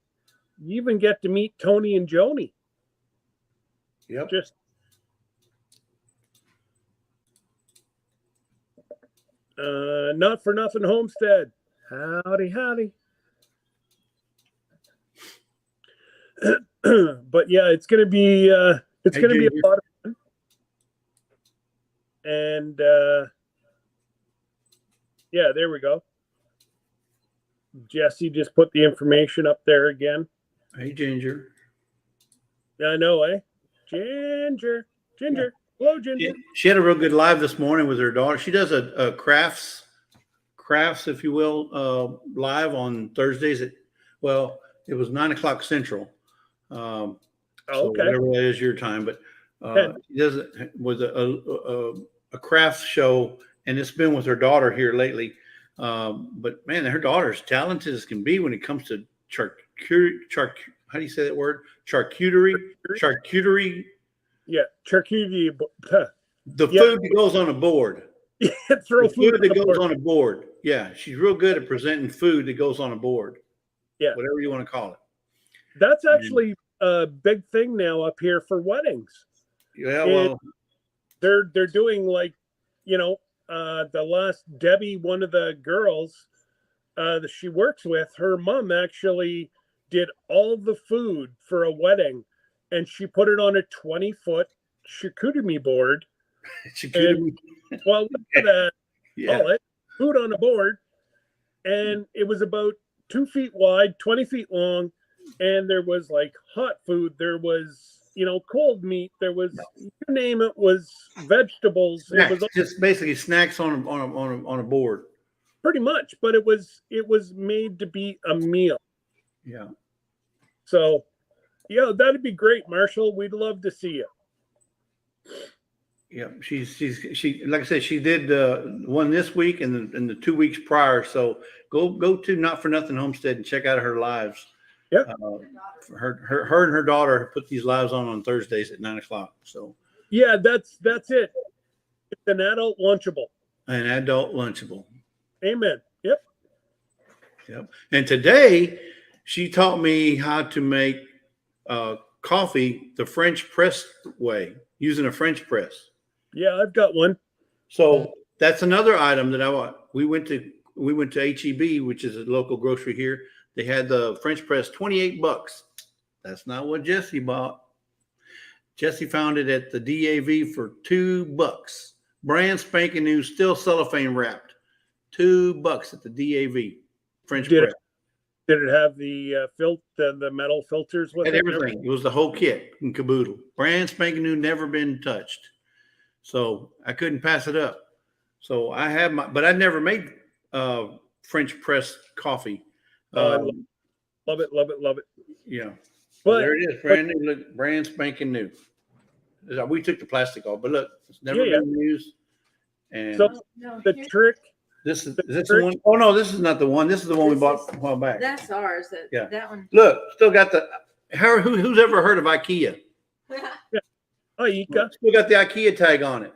you even get to meet Tony and Joni. Yep. Just not for nothing Homestead. Howdy, howdy. But yeah, it's gonna be a lot of fun. And yeah, there we go. Jesse just put the information up there again. Hey, Ginger. I know, eh? Ginger. Yeah. Hello, Ginger. She had a real good live this morning with her daughter. She does a crafts, if you will, live on Thursdays it was 9:00 Central. So whatever that is your time, but she does it with a crafts show, and it's been with her daughter here lately. But man, her daughter's talented as can be when it comes to how do you say that word? Charcuterie. Yeah, charcuterie. The food that goes on a board. Yeah, throw food that goes on a board. Yeah, she's real good at presenting food that goes on a board. Yeah, whatever you want to call it. That's actually a big thing now up here for weddings. Yeah, well, they're doing the last Debbie, one of the girls that she works with, her mom actually did all the food for a wedding, and she put it on a 20-foot charcuterie board. Charcuterie. Well, call it food on a board, and it was about 2 feet wide, 20 feet long, and there was like hot food, there was cold meat, there was you name it, was vegetables. Snacks, it was just basically snacks on a board. Pretty much, but it was made to be a meal. Yeah. So, yeah, that'd be great, Marshall. We'd love to see you. Yeah, she like I said, she did one this week and the 2 weeks prior. So go to Not for Nothing Homestead and check out her lives. Yeah. Her and her daughter put these lives on Thursdays at 9:00. So yeah, that's it. It's an adult lunchable. An adult lunchable. Amen. Yep. And today she taught me how to make coffee the French press way, using a French press. Yeah, I've got one. So that's another item that I want. We went to HEB, which is a local grocery here. They had the French press, $28. That's not what Jesse bought. Jesse found it at the DAV for $2. Brand spanking new, still cellophane wrapped. $2 at the DAV. French press. Did it have the the metal filters with it? Everything. It was the whole kit and caboodle. Brand spanking new, never been touched. So I couldn't pass it up. So I have but I never made French press coffee. Love it, love it, love it. Yeah. But there it is, brand new. Look, brand spanking new. We took the plastic off, but look, it's never been used. And so the trick. Is this the one? Oh no, this is not the one. This is the one we bought a while back. That's ours. That one. Look, still got the. Who's ever heard of IKEA? Yeah. IKEA. Still got the IKEA tag on it.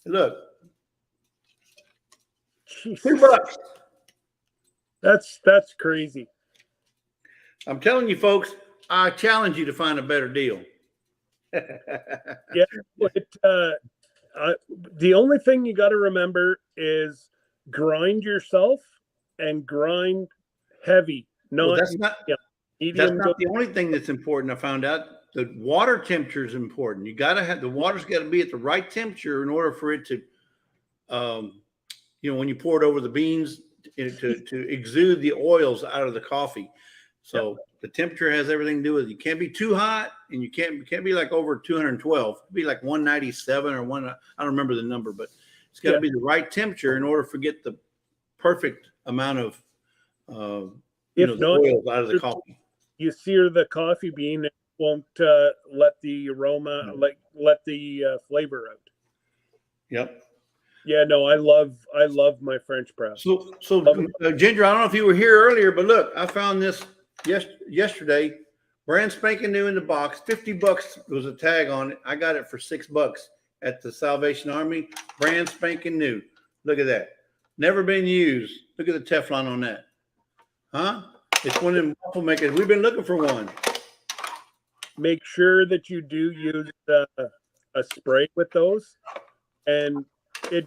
Look. Jeez. $2. That's crazy. I'm telling you, folks. I challenge you to find a better deal. Yeah, but the only thing you got to remember is grind yourself and grind heavy. That's not the only thing that's important. I found out the water temperature is important. You got to have the water's got to be at the right temperature in order for it to, when you pour it over the beans, to exude the oils out of the coffee. So the temperature has everything to do with it. You can't be too hot, and you can't be like over 212. It'd be like 197 or I don't remember the number, but it's got to be the right temperature in order to get the perfect amount of the oils out of the coffee. You sear the coffee bean, it won't let the aroma, let the flavor out. Yep. Yeah, no, I love my French press. So Ginger, I don't know if you were here earlier, but look, I found this yesterday, brand spanking new in the box. $50 was a tag on it. I got it for $6 at the Salvation Army. Brand spanking new. Look at that. Never been used. Look at the Teflon on that. Huh? It's one of them waffle makers. We've been looking for one. Make sure that you do use a spray with those, and it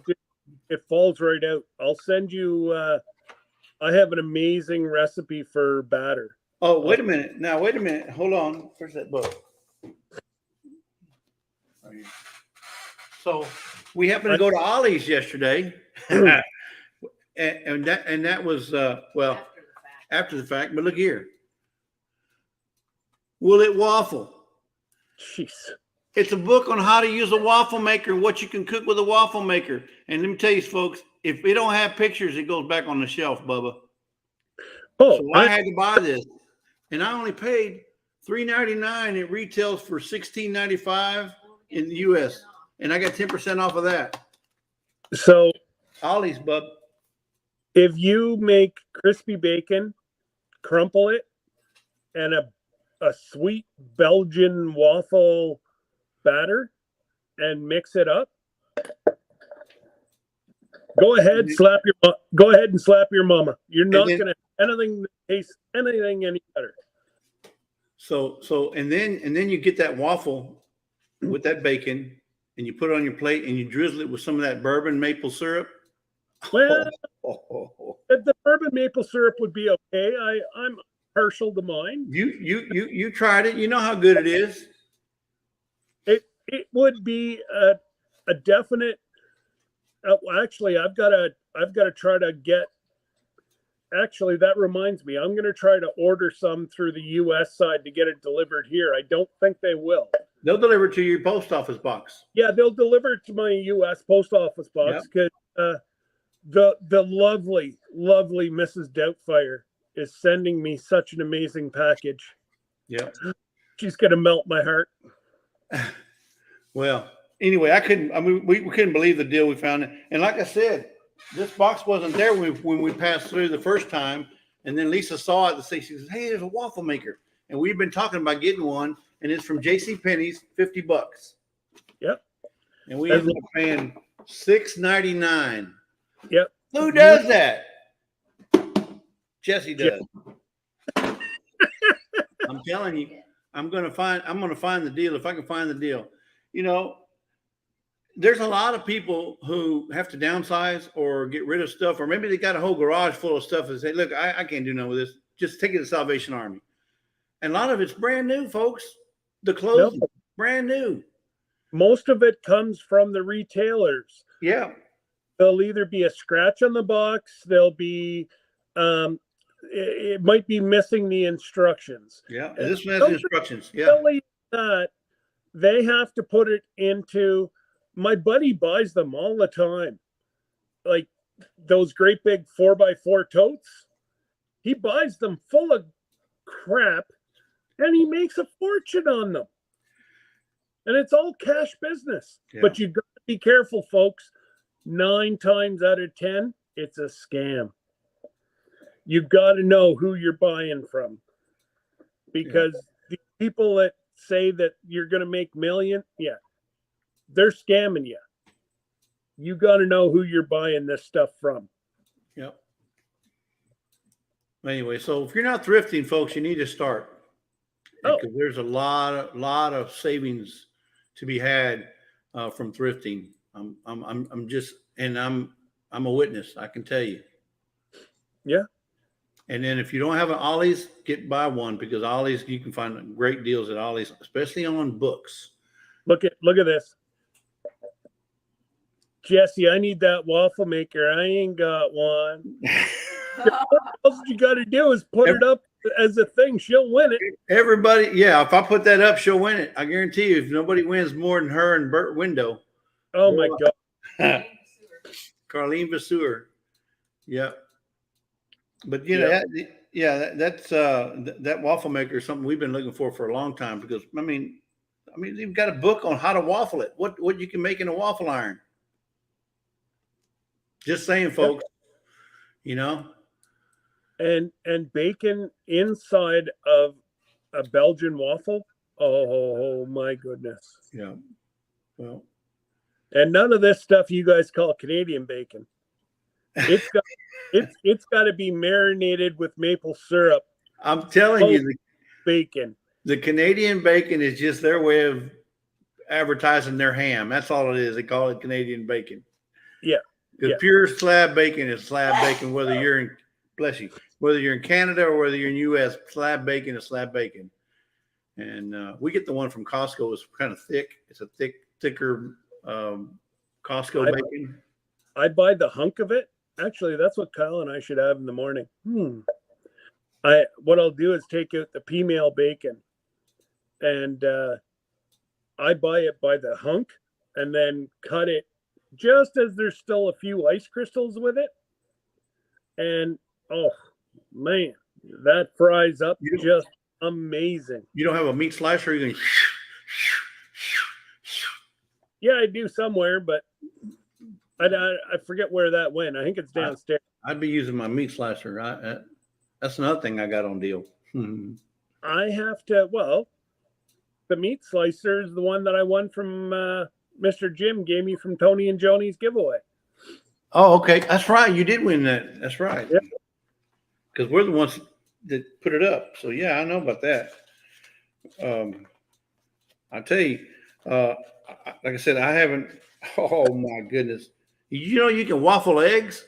falls right out. I'll send you. I have an amazing recipe for batter. Oh, wait a minute. Now, wait a minute. Hold on. Where's that book? So we happened to go to Ollie's yesterday, and that was after the fact. But look here. Will it waffle? Jeez. It's a book on how to use a waffle maker and what you can cook with a waffle maker. And let me tell you, folks, if it don't have pictures, it goes back on the shelf, Bubba. Oh, so I had to buy this, and I only paid $3.99. It retails for $16.95 in the U.S., and I got 10% off of that. So, Ollie's, bub. If you make crispy bacon, crumple it, and a sweet Belgian waffle batter, and mix it up, go ahead and slap your mama. You're not going to have anything that tastes anything any better. So and then you get that waffle with that bacon, and you put it on your plate, and you drizzle it with some of that bourbon maple syrup. Well, the bourbon maple syrup would be okay. I'm partial to mine. You tried it. You know how good it is. It would be a definite. Actually, I've got to try to get. Actually, that reminds me. I'm going to try to order some through the U.S. side to get it delivered here. I don't think they will. They'll deliver it to your post office box. Yeah, they'll deliver it to my U.S. post office box because the lovely Mrs. Doubtfire is sending me such an amazing package. Yeah, she's going to melt my heart. Well, anyway, we couldn't believe the deal we found. And like I said, this box wasn't there when we passed through the first time. And then Lisa saw it and she says, "Hey, there's a waffle maker." And we've been talking about getting one, and it's from JCPenney's, $50. Yep. And we ended up paying $6.99. Yep. Who does that? Jesse does. I'm telling you, I'm gonna find the deal if I can find the deal. You know, there's a lot of people who have to downsize or get rid of stuff, or maybe they got a whole garage full of stuff and say, "Look, I can't do nothing with this. Just take it to Salvation Army." And a lot of it's brand new, folks. The clothes, brand new. Most of it comes from the retailers. Yeah. There'll either be a scratch on the box. There'll be, it might be missing the instructions. Yeah, and this one has the instructions. Yeah. That they have to put it into. My buddy buys them all the time, like those great big 4x4 totes. He buys them full of crap, and he makes a fortune on them. And it's all cash business. Yeah. But you've got to be careful, folks. 9 times out of 10, it's a scam. You've got to know who you're buying from. Because the people that say that you're going to make million, they're scamming you. You got to know who you're buying this stuff from. Yep. Anyway, so if you're not thrifting, folks, you need to start, because there's a lot of savings to be had from thrifting. I'm just, and I'm a witness. I can tell you. Yeah. And then if you don't have an Ollie's, get buy one, because Ollie's, you can find great deals at Ollie's, especially on books. Look at this. Jesse, I need that waffle maker. I ain't got one. All you got to do is put it up as a thing. She'll win it. Everybody, yeah. If I put that up, she'll win it. I guarantee you. If nobody wins more than her and Bert Window. Oh my God. Carlene Vasseur. Yeah. But you know, that's that waffle maker is something we've been looking for a long time, because I mean, you've got a book on how to waffle it. What you can make in a waffle iron. Just saying, folks. You know. And bacon inside of a Belgian waffle. Oh my goodness. Yeah. Well. And none of this stuff you guys call Canadian bacon. It's got to be marinated with maple syrup. I'm telling you, bacon. The Canadian bacon is just their way of advertising their ham. That's all it is. They call it Canadian bacon. Yeah. The pure slab bacon is slab bacon, whether you're in, bless you, whether you're in Canada or whether you're in U.S., slab bacon is slab bacon. And we get the one from Costco. It's kind of thick. It's a thicker Costco bacon. I buy the hunk of it. Actually, that's what Kyle and I should have in the morning. What I'll do is take out the female bacon, and I buy it by the hunk, and then cut it just as there's still a few ice crystals with it. And oh man, that fries up just amazing. You don't have a meat slicer? You can... Yeah, I do somewhere, but I forget where that went. I think it's downstairs. I'd be using my meat slicer. That's another thing I got on deal. I have to, the meat slicer is the one that I won from Mr. Jim gave me from Tony and Joni's giveaway. Oh, okay. That's right. You did win that. That's right. Yep. Because we're the ones that put it up. So, yeah, I know about that. I tell you, like I said, I haven't. Oh, my goodness. You know you can waffle eggs?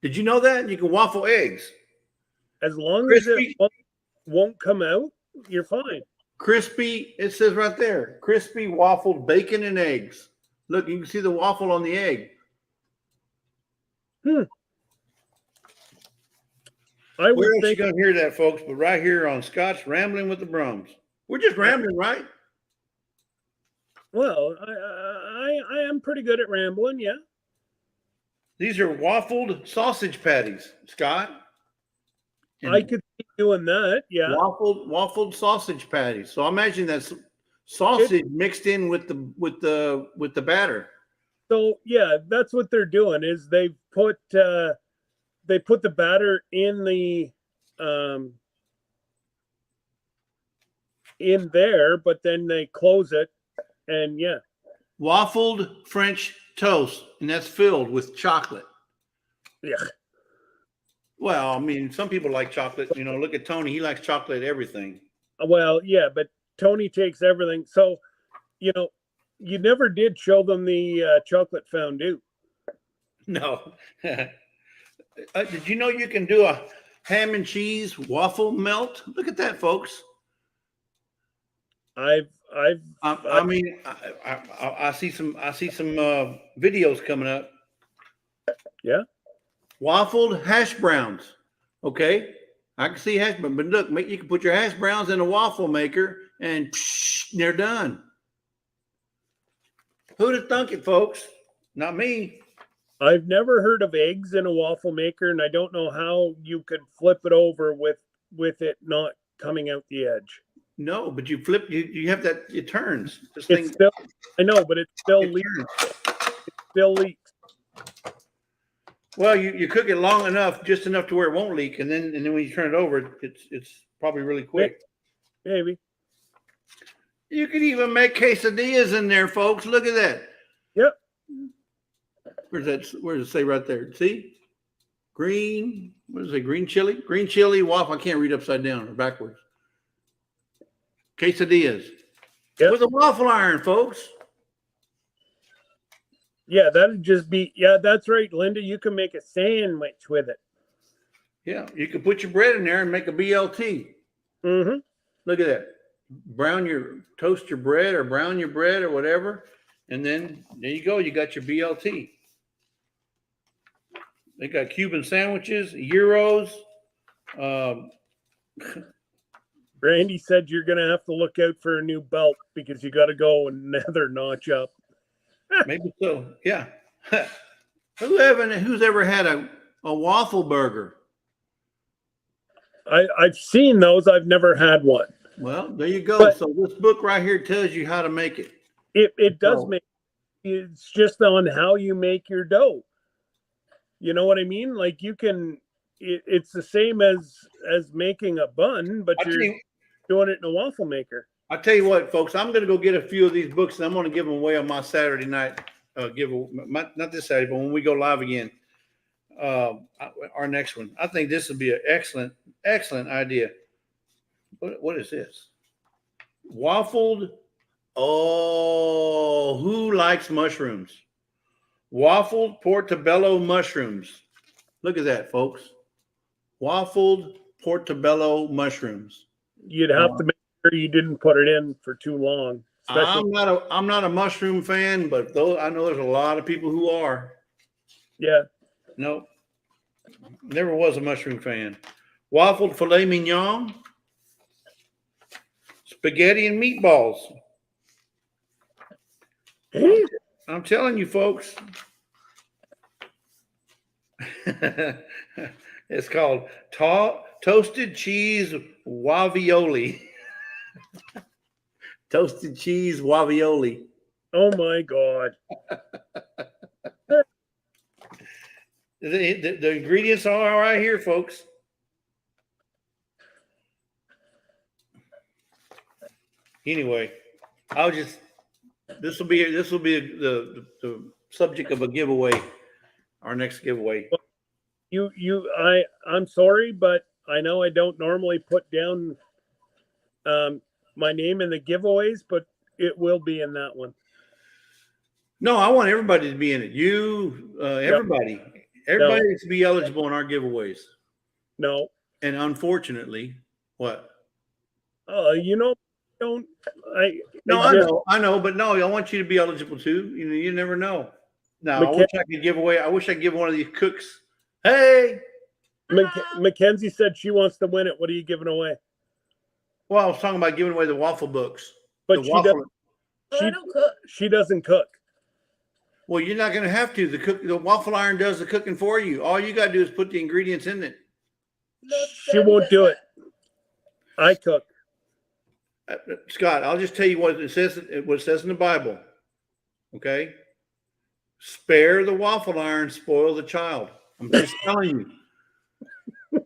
Did you know that? You can waffle eggs. As long as it won't come out, you're fine. Crispy, it says right there, crispy waffled bacon and eggs. Look, you can see the waffle on the egg. I Where would else think you gonna hear that, folks? But right here on Scott's Rambling with the Brums. We're just rambling, right? Well, I am pretty good at rambling, yeah. These are waffled sausage patties, Scott. And I could be doing that, yeah. Waffled sausage patties. So I imagine that's sausage mixed in with the batter. So yeah, that's what they're doing. Is they put the batter in the in there, but then they close it, and yeah. Waffled French toast, and that's filled with chocolate. Yeah. Well, I mean, some people like chocolate. You know, look at Tony. He likes chocolate everything. Well, yeah, but Tony takes everything. So, you know, you never did show them the chocolate fondue. No. Did you know you can do a ham and cheese waffle melt? Look at that, folks. I see some videos coming up. Yeah. Waffled hash browns. Okay. I can see hash browns, but look, you can put your hash browns in a waffle maker and they're done. Who'd have thunk it, folks? Not me. I've never heard of eggs in a waffle maker, and I don't know how you could flip it over with it not coming out the edge. No, but you flip, you have that, it turns. This It's thing, still, I know, but it still it leaks. turns. It still leaks. Well, you cook it long enough, just enough to where it won't leak, and then when you turn it over, it's probably really quick. Maybe. You could even make quesadillas in there, folks. Look at that. Yep. Where's that? Where does it say right there? See? Green, what is it? Green chili? Green chili waffle. I can't read upside down or backwards. Quesadillas. Yep. With a waffle iron, folks. Yeah, that'd just be, yeah, that's right, Linda. You can make a sandwich with it. Yeah, you can put your bread in there and make a BLT. Mm-hmm. Look at that. Toast your bread or brown your bread or whatever. And then there you go. You got your BLT. They got Cuban sandwiches, gyros. Randy said you're going to have to look out for a new belt because you got to go another notch up. Maybe so. Yeah. Who's ever had a waffle burger? I've seen those. I've never had one. Well, there you go. But so this book right here tells you how to make it. It does make. It's just on how you make your dough. You know what I mean? Like you can. It's the same as making a bun, but you're doing it in a waffle maker. I'll tell you what, folks. I'm going to go get a few of these books, and I'm going to give them away on my Saturday night not this Saturday, but when we go live again. Our next one. I think this would be an excellent idea. What is this? Waffled. Oh, who likes mushrooms? Waffled portobello mushrooms. Look at that, folks. Waffled portobello mushrooms. You'd have to make sure you didn't put it in for too long. I'm not a mushroom fan, but I know there's a lot of people who are. Yeah. No, never was a mushroom fan. Waffled filet mignon, spaghetti and meatballs. I'm telling you, folks. It's called toasted cheese wavioli. Toasted cheese wavioli. Oh my God. The ingredients are right here, folks. Anyway, this will be the subject of a giveaway, our next giveaway. I'm sorry, but I know I don't normally put down my name in the giveaways, but it will be in that one. No, I want everybody to be in it. Everybody. Yep. Everybody needs to be eligible in our giveaways. No. And unfortunately, what? I know, but no, I want you to be eligible too. You never know. Now, I wish I could give one of these cooks. Hey, Mackenzie said she wants to win it. What are you giving away? Well, I was talking about giving away the waffle books. But she don't cook. She doesn't cook. Well, you're not going to have to. The waffle iron does the cooking for you. All you got to do is put the ingredients in it. She won't do it. I cook. Scott, I'll just tell you what it says in the Bible. Okay? Spare the waffle iron, spoil the child. I'm just telling you.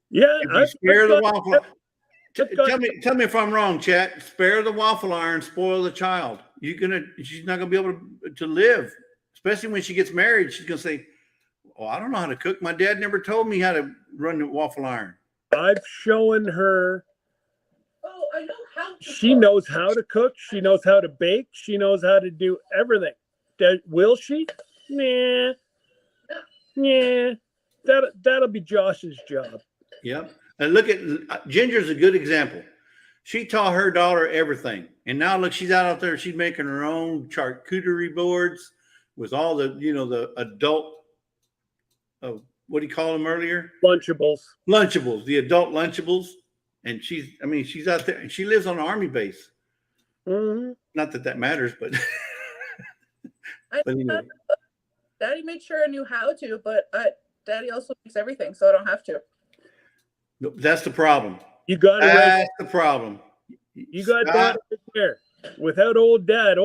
Yeah. Spare the waffle. Tell me if I'm wrong, chat. Spare the waffle iron, spoil the child. She's not gonna be able to live, especially when she gets married. She's gonna say, "Oh, I don't know how to cook. My dad never told me how to run the waffle iron." I've shown her. Oh, I know how to She knows how to cook. She knows how to bake. She knows how to do everything. Will she? Nah. Yeah. That'll be Josh's job. Yep. And look at Ginger's a good example. She taught her daughter everything. And now look, she's out there. She's making her own charcuterie boards with all the adult, what do you call them earlier? Lunchables, the adult Lunchables. And she's out there and she lives on an Army base. Mm-hmm. Not that matters, but, anyway. Daddy made sure I knew how to, but Daddy also makes everything, so I don't have to. That's the problem. You got it right. That's the problem. You got that right there. Without old dad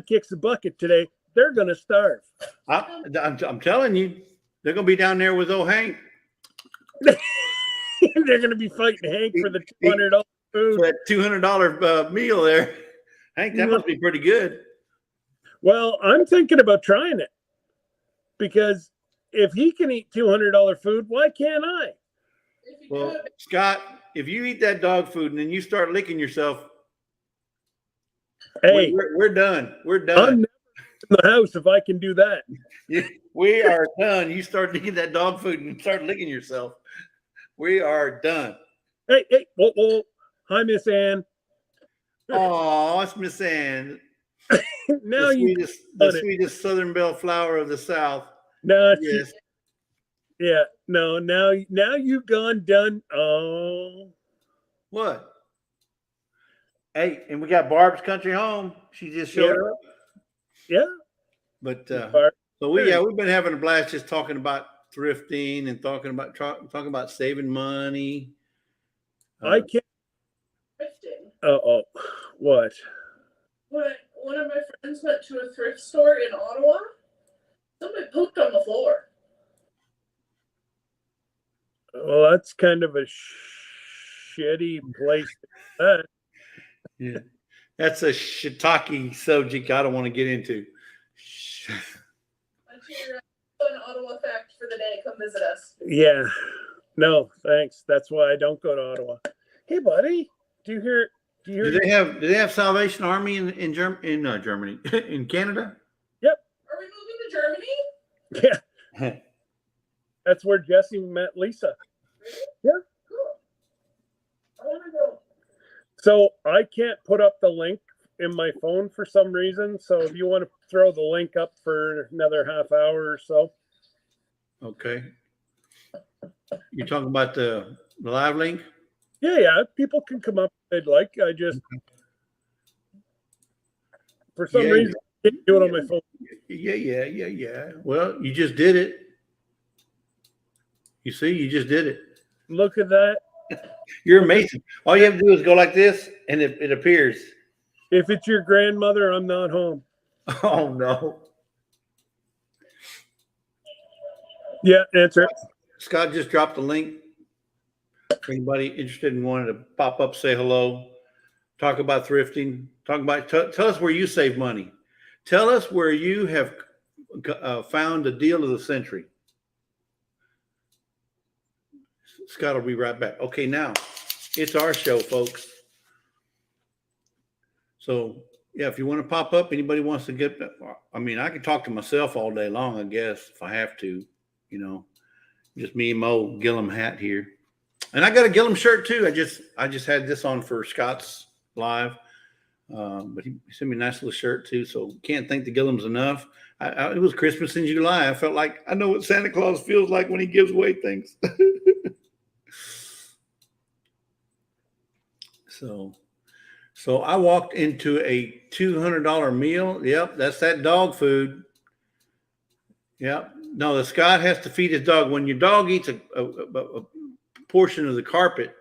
kicks the bucket today. They're gonna starve. I'm telling you, they're gonna be down there with old Hank. They're gonna be fighting Hank for the $200 food. For that $200 meal there. Hank, that must be pretty good. Well, I'm thinking about trying it because if he can eat $200 food, why can't I? Well, Scott, if you eat that dog food and then you start licking yourself, hey, we're done. We're done. I'm never in the house if I can do that. We are done. You start eating that dog food and start licking yourself. We are done. Hey, whoa. Hi, Miss Ann. Oh, it's Miss Ann. Now the sweetest Southern Belle flower of the South. No, yes. Yeah, no, now you've gone done. Oh. What? Hey, and we got Barb's Country Home. She just showed up. Yeah. But so we've been having a blast just talking about thrifting and talking about saving money. I can't. Thrifting. What? One of my friends went to a thrift store in Ottawa. Somebody pooped on the floor. Well, that's kind of a shitty place. Yeah, that's a shiitake subject I don't want to get into. That's your an Ottawa fact for the day. Come visit us. Yeah. No, thanks. That's why I don't go to Ottawa. Hey, buddy, do you hear? Do they have Salvation Army in Germany in Canada? Yep. Are we moving to Germany? Yeah. That's where Jesse met Lisa. Really? Yeah. Cool. I want to go. So I can't put up the link in my phone for some reason. So if you want to throw the link up for another half hour or so. Okay. You're talking about the live link? Yeah. People can come up if they'd like. I just, for some reason, I can't do it on my phone. Yeah. Well, you just did it. You see, you just did it. Look at that. You're amazing. All you have to do is go like this, and it appears. If it's your grandmother, I'm not home. Oh, no. Yeah, answer it. Scott just dropped a link for anybody interested in wanting to pop up, say hello, talk about thrifting, tell us where you save money. Tell us where you have found the deal of the century. Scott will be right back. Okay, now it's our show, folks. So, yeah, if you want to pop up, anybody wants to get, I mean, I can talk to myself all day long, I guess, if I have to, just me and my old Gillum hat here. And I got a Gillum shirt too. I just had this on for Scott's live. But he sent me a nice little shirt too. So can't thank the Gillums enough. It was Christmas in July. I felt like I know what Santa Claus feels like when he gives away things. So I walked into a $200 meal. Yep, that's that dog food. Yep. No, the Scott has to feed his dog. When your dog eats a portion of the carpet,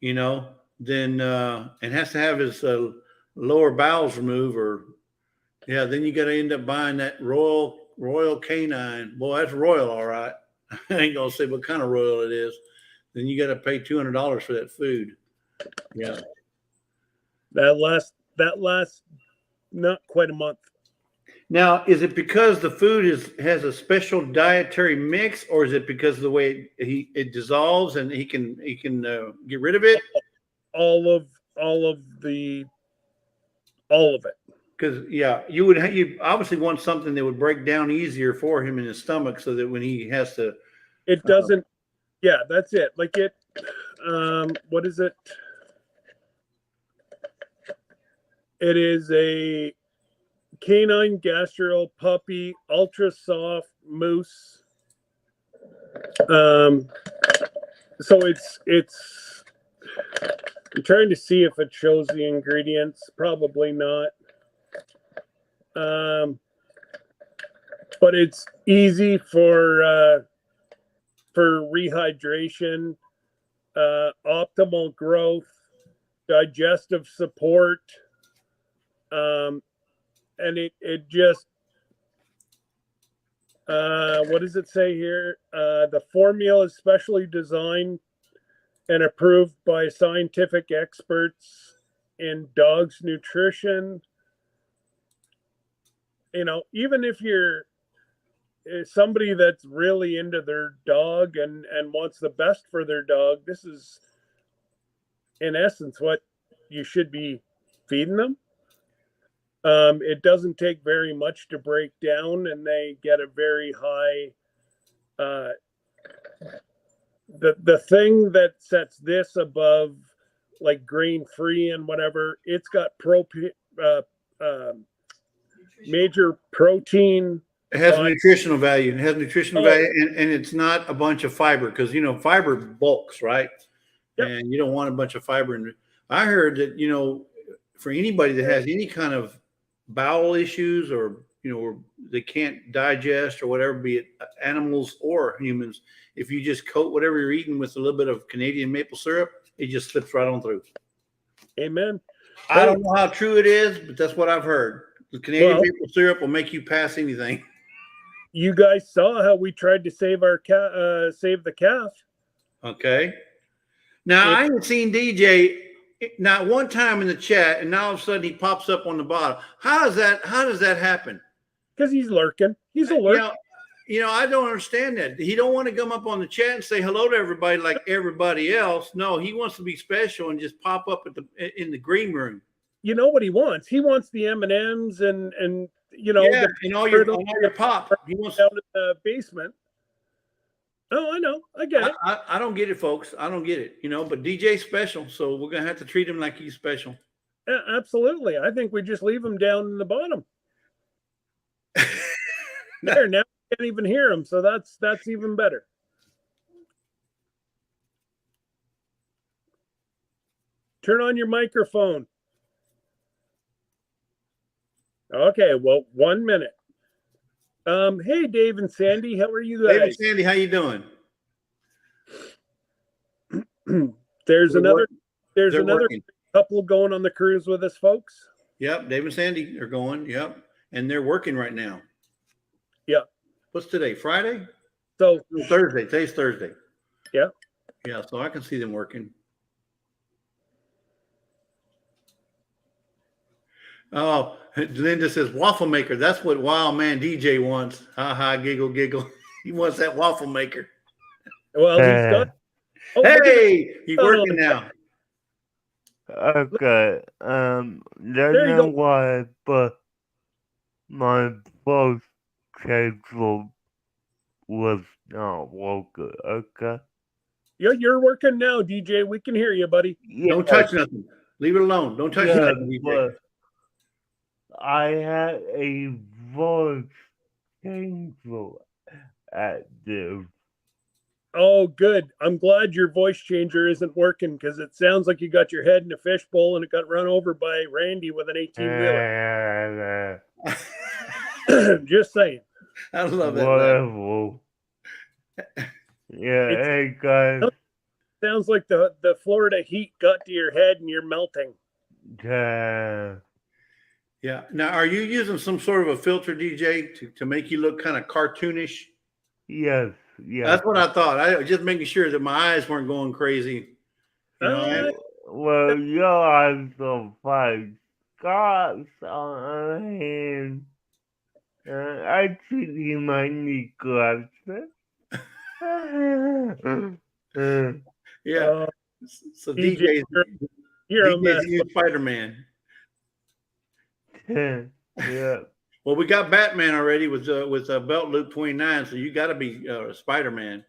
then and has to have his lower bowels removed, then you got to end up buying that Royal Canine. Boy, that's Royal, all right. I ain't gonna say what kind of Royal it is. Then you got to pay $200 for that food. Yeah. That lasts not quite a month. Now, is it because the food has a special dietary mix, or is it because of the way it dissolves and he can get rid of it? All of it. Because you obviously want something that would break down easier for him in his stomach, so that when he has to, it doesn't. Yeah, that's it. Like it. What is it? It is a canine gastro puppy ultra soft mousse. So it's I'm trying to see if it shows the ingredients. Probably not. but it's easy for rehydration, optimal growth, digestive support, and it just what does it say here? The formula is specially designed and approved by scientific experts in dogs' nutrition. You know, even if you're somebody that's really into their dog and wants the best for their dog, this is in essence what you should be feeding them. It doesn't take very much to break down, and they get a very high. The thing that sets this above like grain free and whatever, it's got major protein. It has nutritional value. It has nutritional value, and it's not a bunch of fiber, because fiber bulks, right? Yep. And you don't want a bunch of fiber in it. I heard that for anybody that has any kind of bowel issues, or or they can't digest or whatever, be it animals or humans, if you just coat whatever you're eating with a little bit of Canadian maple syrup, it just slips right on through. Amen. I don't know how true it is, but that's what I've heard. The Canadian maple syrup will make you pass anything. You guys saw how we tried to save our save the calf. Okay. Now I ain't seen DJ not one time in the chat, and now all of a sudden he pops up on the bottom. How does that happen? Because he's lurking. He's a lurk. I don't understand that. He don't want to come up on the chat and say hello to everybody like everybody else. No, he wants to be special and just pop up in the green room. You know what he wants? He wants the M&Ms and and all your pop. He wants down in the basement. Oh, I know. I get it. I don't get it, folks. I don't get it. But DJ's special, so we're gonna have to treat him like he's special. Yeah, absolutely. I think we just leave him down in the bottom. There, now you can't even hear him, so that's even better. Turn on your microphone. Okay, well, 1 minute. Hey, Dave and Sandy, how are you guys? Dave and Sandy, how you doing? There's another couple going on the cruise with us, folks. Yep, Dave and Sandy are going. Yep, and they're working right now. Yep. What's today? Friday? So Thursday. Today's Thursday. Yeah. Yeah, so I can see them working. Oh, Linda says waffle maker. That's what Wild Man DJ wants. Ha ha, giggle, giggle. He wants that waffle maker. Well, he's got. Oh, hey, he's working now. Okay. Don't know why, but my voice schedule was not working. Okay. Yeah, you're working now, DJ. We can hear you, buddy. Yeah. Don't touch nothing. Leave it alone. Don't touch nothing, DJ. I had a voice schedule at this. Oh, good. I'm glad your voice changer isn't working, because it sounds like you got your head in a fishbowl and it got run over by Randy with an 18-wheeler. Just saying. I love it. Whatever. Yeah, hey guys. Sounds like the Florida heat got to your head and you're melting. Yeah. Yeah. Now, are you using some sort of a filter, DJ, to make you look kind of cartoonish? Yes. Yeah. That's what I thought. I was just making sure that my eyes weren't going crazy. Well, your eyes are fine. Scott's on hand. I think you might need glasses. Yeah. So DJ's Spider-Man. Yeah. Well, we got Batman already with belt loop 29, so you got to be Spider-Man.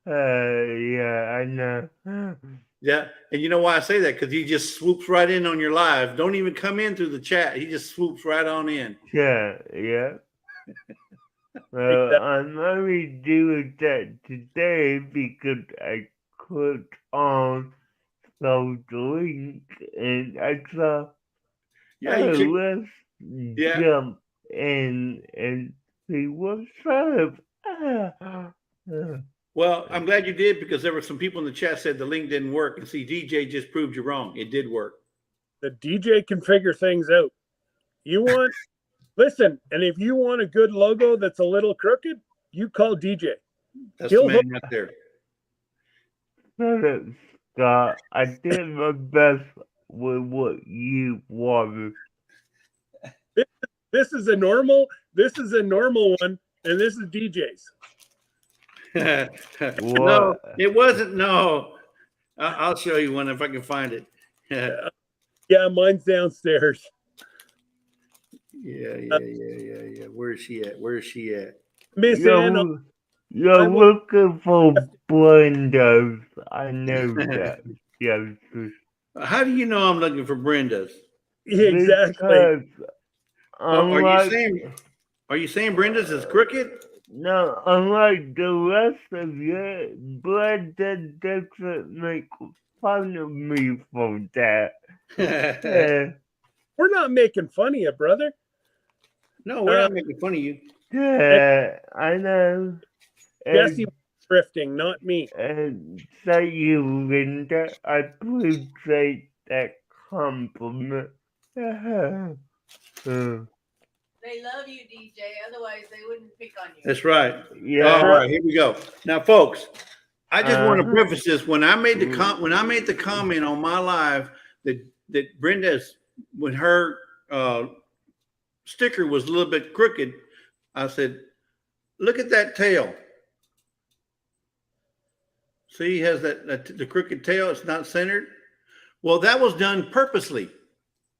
Yeah, I know. Yeah, and you know why I say that? Because he just swoops right in on your live. Don't even come in through the chat. He just swoops right on in. Yeah. Well, I'm only doing that today because I clicked on the link and I saw. Let's jump in and see what's up. Well, I'm glad you did because there were some people in the chat said the link didn't work. And see, DJ just proved you wrong. It did work. The DJ can figure things out. Listen, and if you want a good logo that's a little crooked, you call DJ. That's the man right there. Shut up, Scott. I did my best with what you wanted. This is a normal one, and this is DJ's. No, it wasn't. No, I'll show you one if I can find it. Yeah, mine's downstairs. Yeah. Where is she at? Miss Anna. You're looking for Brenda's. I know that. Yes. How do you know I'm looking for Brenda's? Exactly. Are you saying Brenda's is crooked? No, unlike the rest of you, Brenda doesn't make fun of me for that. We're not making fun of you, brother. No, we're not making fun of you. Yeah, I know. Jesse was drifting, not me. And thank you, Linda. I appreciate that compliment. They love you, DJ. Otherwise, they wouldn't pick on you. That's right. Yeah. All right, here we go. Now, folks, I just want to preface this. When I made the comment on my live that Brenda's, when her sticker was a little bit crooked, I said, "Look at that tail. See, he has the crooked tail. It's not centered." Well, that was done purposely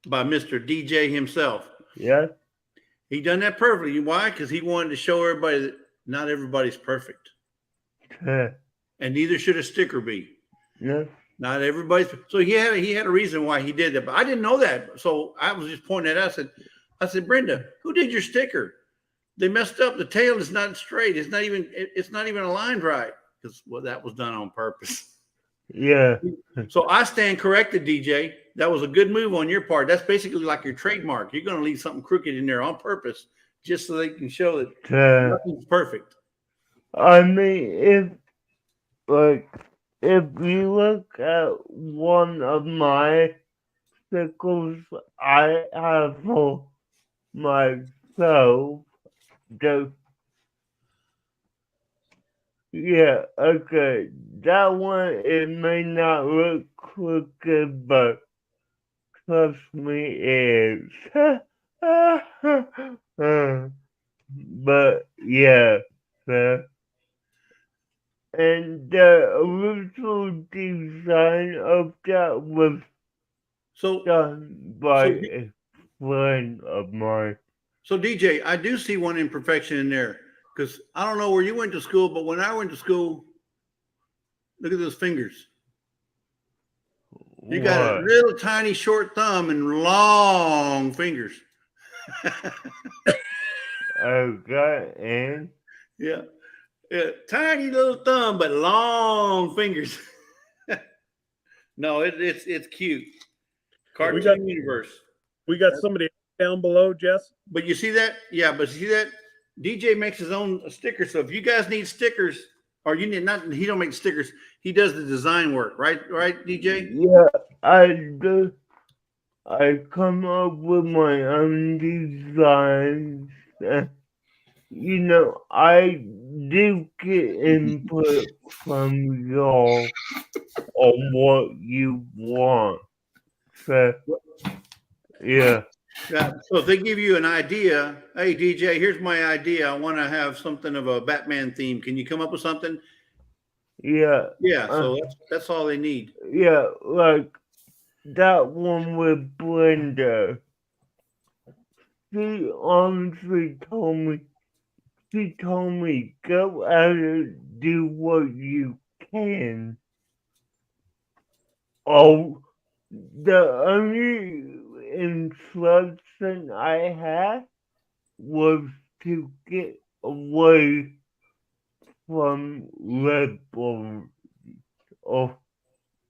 by Mr. DJ himself. Yeah. He done that perfectly. Why? Because he wanted to show everybody that not everybody's perfect. And neither should a sticker be. Yeah. Not everybody's. So he had a reason why he did that. But I didn't know that. So I was just pointing that out. I said, Brenda, who did your sticker? They messed up. The tail is not straight. It's not even aligned right. Because that was done on purpose. Yeah. So I stand corrected, DJ. That was a good move on your part. That's basically like your trademark. You're going to leave something crooked in there on purpose just so they can show that nothing's perfect. I mean, if you look at one of my stickers I have for myself, yeah, okay, that one, it may not look crooked, but trust me, it is. But, yeah, and the original design of that was done by a friend of mine. So, DJ, I do see one imperfection in there. Because I don't know where you went to school, but when I went to school, look at those fingers. You got a little tiny short thumb and long fingers. Okay, and? Yeah, tiny little thumb, but long fingers. No, it's cute. Cartoon universe. We got somebody down below, Jess. But you see that? Yeah, but see that? DJ makes his own stickers. So if you guys need stickers, or you need not, he don't make stickers. He does the design work, right? Right, DJ? Yeah, I do. I come up with my own designs. You know, I do get input from y'all on what you want. So, yeah. Yeah. So if they give you an idea, hey DJ, here's my idea. I want to have something of a Batman theme. Can you come up with something? Yeah. Yeah. So that's all they need. Yeah, like that one with Brenda. She honestly told me, go out and do what you can. Oh, the only instruction I had was to get away from Rebel, or,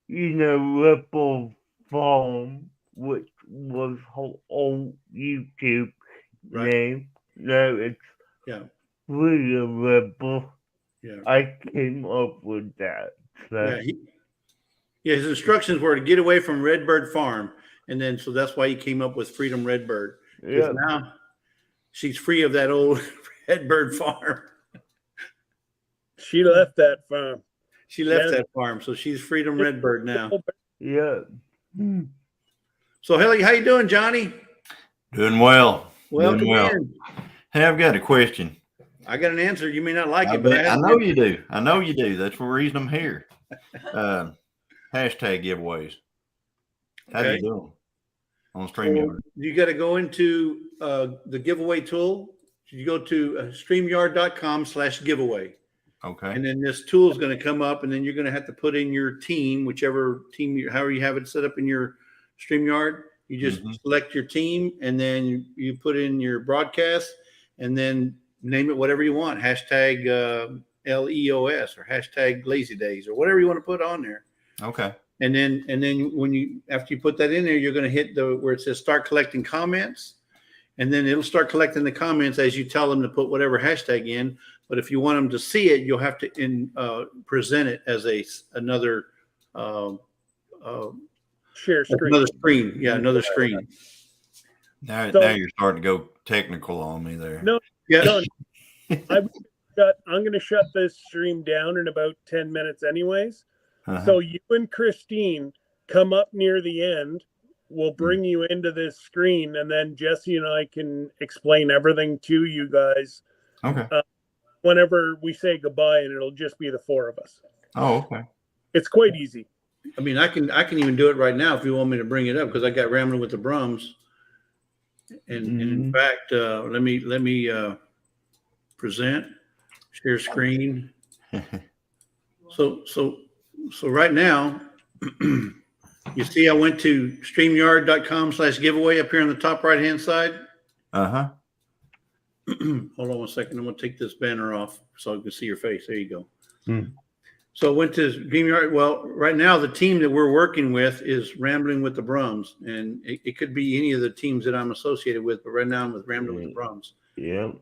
Rebel Farm, which was her old YouTube name. No, it's Yeah. Freedom Rebel. Yeah. I came up with that. So. Yeah. His instructions were to get away from Redbird Farm, and then so that's why he came up with Freedom Redbird. Because now she's free of that old Redbird Farm. She left that farm. She left that farm, so she's Freedom Redbird now. Yeah. So, how you doing, Johnny? Doing well. Welcome Doing well. in. Hey, I've got a question. I got an answer. You may not like it, but I know you do. I know you do. That's the reason I'm here. Hashtag giveaways. How do you do them on StreamYard? You got to go into the giveaway tool. You go to StreamYard.com/giveaway. Okay. And then this tool is going to come up, and then you're going to have to put in your team, whichever team, however you have it set up in your StreamYard. You just select your team, and then you put in your broadcast, and then name it whatever you want. Hashtag LEOS or hashtag Lazy Days or whatever you want to put on there. Okay. And then after you put that in there, you're going to hit where it says start collecting comments, and then it'll start collecting the comments as you tell them to put whatever hashtag in. But if you want them to see it, you'll have to present it as another share screen. Another screen. Yeah, another screen. Now you're starting to go technical on me there. No, yeah. I'm going to shut this stream down in about 10 minutes anyways. So you and Christine come up near the end. We'll bring you into this screen, and then Jesse and I can explain everything to you guys. Okay. Whenever we say goodbye, and it'll just be the four of us. Oh, okay. It's quite easy. I mean, I can even do it right now if you want me to bring it up, because I got Rambling with the Brums. And in fact, let me present, share screen. So right now, you see I went to StreamYard.com/giveaway up here on the top right hand side. Hold on 1 second. I'm going to take this banner off so I can see your face. There you go. So I went to StreamYard. Well, right now the team that we're working with is Rambling with the Brums, and it could be any of the teams that I'm associated with, but right now I'm with Rambling with the Brums. Yeah.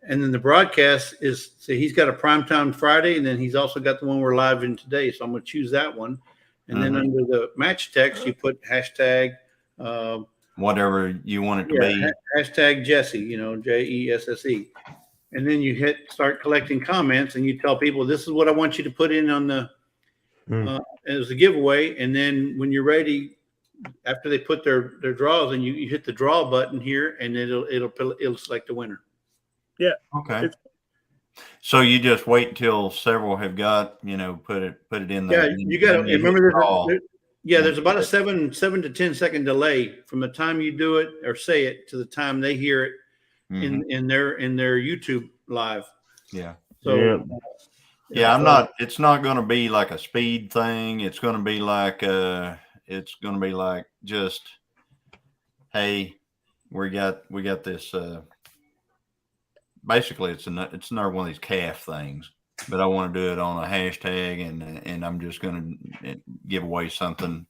And then the broadcast is, so he's got a primetime Friday, and then he's also got the one we're live in today. So I'm going to choose that one. And then under the match text, you put hashtag whatever you want it to be. Hashtag Jesse, JESSE. And then you hit start collecting comments, and you tell people this is what I want you to put in on the as a giveaway. And then when you're ready, after they put their draws, and you hit the draw button here, and it'll select the winner. Yeah. Okay. So you just wait until several have got put it in there. Yeah, you got to remember there's about a 7 to 10 second delay from the time you do it or say it to the time they hear it in their YouTube live. Yeah. So it's not going to be like a speed thing. It's going to be like just, hey, we got this basically it's another one of these calf things, but I want to do it on a hashtag, and I'm just going to give away something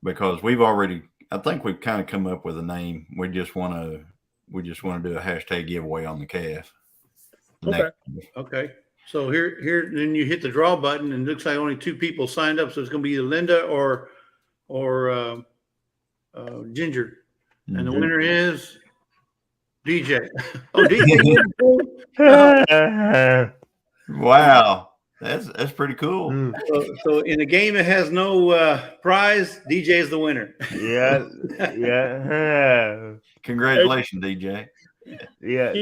because I think we've kind of come up with a name. We just want to do a hashtag giveaway on the calf. Okay. So here, then you hit the draw button, and it looks like only 2 people signed up. So it's going to be either Linda or Ginger, and the winner is DJ. Oh, DJ! Wow, that's pretty cool. So in a game that has no prize, DJ is the winner. Yeah. Congratulations, DJ. Yeah.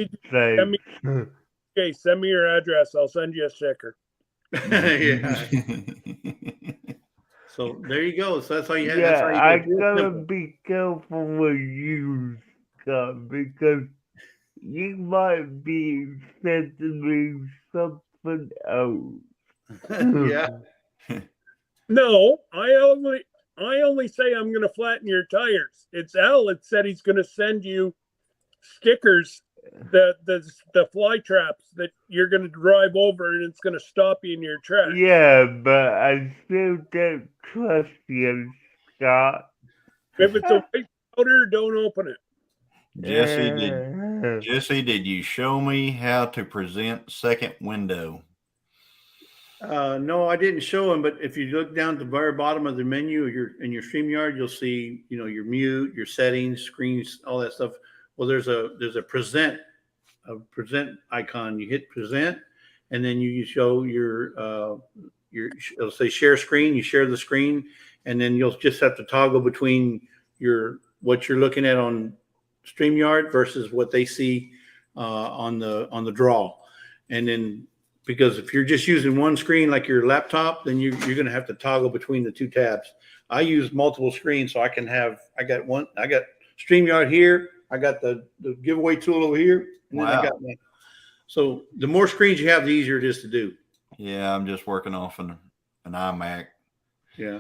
Send me your address. I'll send you a sticker. Yeah. So there you go. So that's how you have. Yeah, I do it. gotta be careful with you, Scott, because you might be sending me something else. Yeah. No, I only say I'm going to flatten your tires. It's Al that said he's going to send you stickers, the fly traps that you're going to drive over, and it's going to stop you in your tracks. Yeah, but I still don't trust you, Scott. If it's a white powder, don't open it. Jesse, Jesse, did you show me how to present second window? No, I didn't show him, but if you look down at the very bottom of the menu in your StreamYard, you'll see, your mute, your settings, screens, all that stuff. Well, there's a present icon. You hit present, and then you show it'll say share screen. You share the screen, and then you'll just have to toggle between what you're looking at on StreamYard versus what they see on the draw. And then, because if you're just using one screen like your laptop, then you're going to have to toggle between the two tabs. I use multiple screens, so I got StreamYard here, I got the giveaway tool over here, and then I got my. So the more screens you have, the easier it is to do. Yeah, I'm just working off an iMac. Yeah.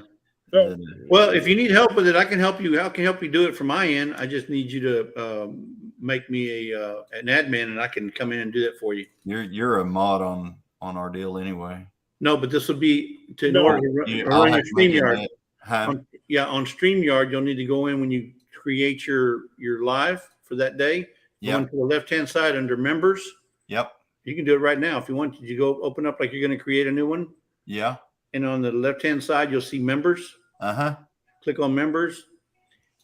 So, Well, if you need help with it, I can help you. I can help you do it from my end. I just need you to make me an admin, and I can come in and do that for you. You're a mod on our deal anyway. No, but this will be to No, run your StreamYard. On StreamYard, you'll need to go in when you create your live for that day. Yeah. Go to the left-hand side under members. Yep. You can do it right now if you want. You go open up like you're going to create a new one. Yeah. And on the left-hand side, you'll see members. Click on members.